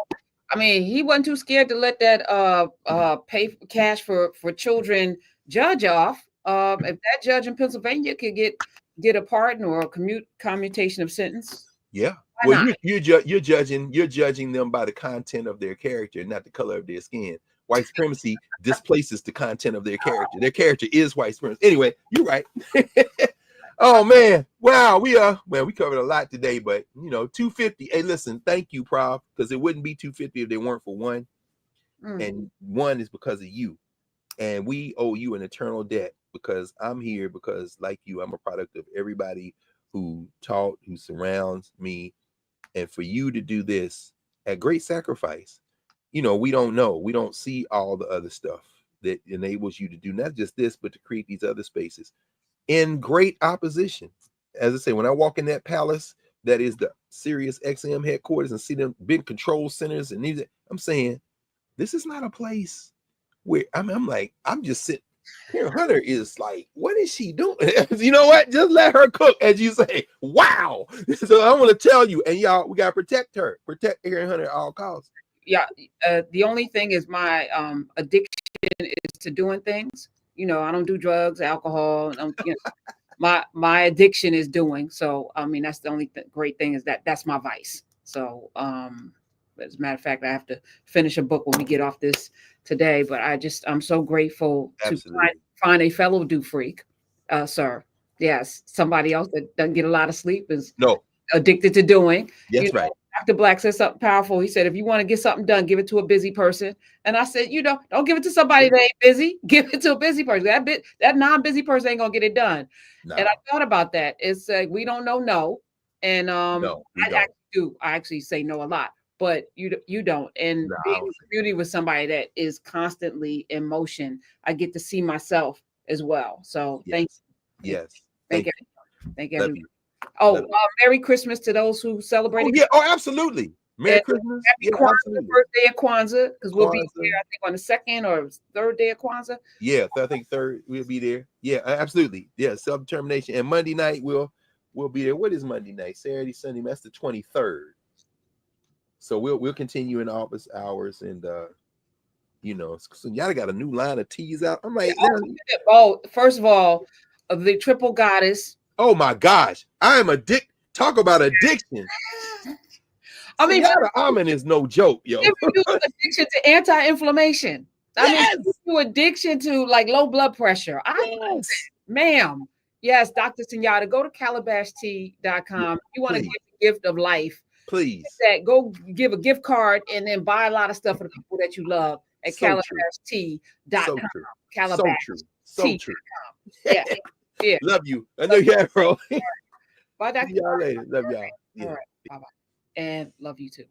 I mean, he wasn't too scared to let that pay cash for children judge off. If that judge in Pennsylvania could get a pardon or a commutation of sentence. Yeah. Well, you're judging them by the content of their character, not the color of their skin. White supremacy displaces the content of their character. Their character is white supremacy. Anyway, you're right. Oh man, wow, we covered a lot today, but 250. Hey, listen, thank you, Prof, because it wouldn't be 250 if they weren't for one, and one is because of you, and we owe you an eternal debt because I'm here because, like you, I'm a product of everybody who taught, who surrounds me, and for you to do this at great sacrifice. We don't see all the other stuff that enables you to do not just this, but to create these other spaces in great opposition. as I say, when I walk in that palace, that is the Sirius XM headquarters, and see them big control centers, and these, I'm saying, this is not a place where I'm like, I'm just sitting here. Hunter is like, what is she doing? You know what? Just let her cook, as you say. Wow. So I want to tell you, and y'all, we gotta protect her, protect Aaron Hunter at all costs. Yeah. The only thing is my addiction is to doing things. You know, I don't do drugs, alcohol. You know, my addiction is doing. So I mean, that's the only great thing is that's my vice. So as a matter of fact, I have to finish a book when we get off this today. But I'm so grateful to find a fellow do freak, sir. Yes, somebody else that doesn't get a lot of sleep is addicted to doing. That's right. Dr. Black said something powerful. He said, if you want to get something done, give it to a busy person. And I said, don't give it to somebody that ain't busy. Give it to a busy person. That non-busy person ain't gonna get it done. No. And I thought about that. It's we don't know no. And no, I actually say no a lot, but you don't. And being in community with somebody that is constantly in motion, I get to see myself as well. So thank you. Yes. Thank everyone. Oh, Merry Christmas to those who celebrate. Oh, yeah. Oh, absolutely. Merry Christmas. Happy Kwanzaa, first day of Kwanzaa, because we'll be here, I think, on the second or third day of Kwanzaa. Yeah, I think third we'll be there. Yeah, absolutely. Yeah, self-determination. And Monday night we'll be there. What is Monday night? Saturday, Sunday. That's the 23rd. So we'll continue in office hours, and so y'all got a new line of teas out. I'm like, first of all, the triple goddess. Oh my gosh, I am addicted. Talk about addiction. I mean, the almond is no joke, yo. Addiction to anti-inflammation. I mean, addiction to like low blood pressure. Ma'am. Yes, Dr. Sunyata, go to calabashtea.com. You want to give the gift of life. Please. Go give a gift card and then buy a lot of stuff for the people that you love at calabashtea.com. So true. Yeah. Love you. I know you have, bro. Bye, Dr. See y'all later. Love y'all. All right. Bye-bye. And love you too.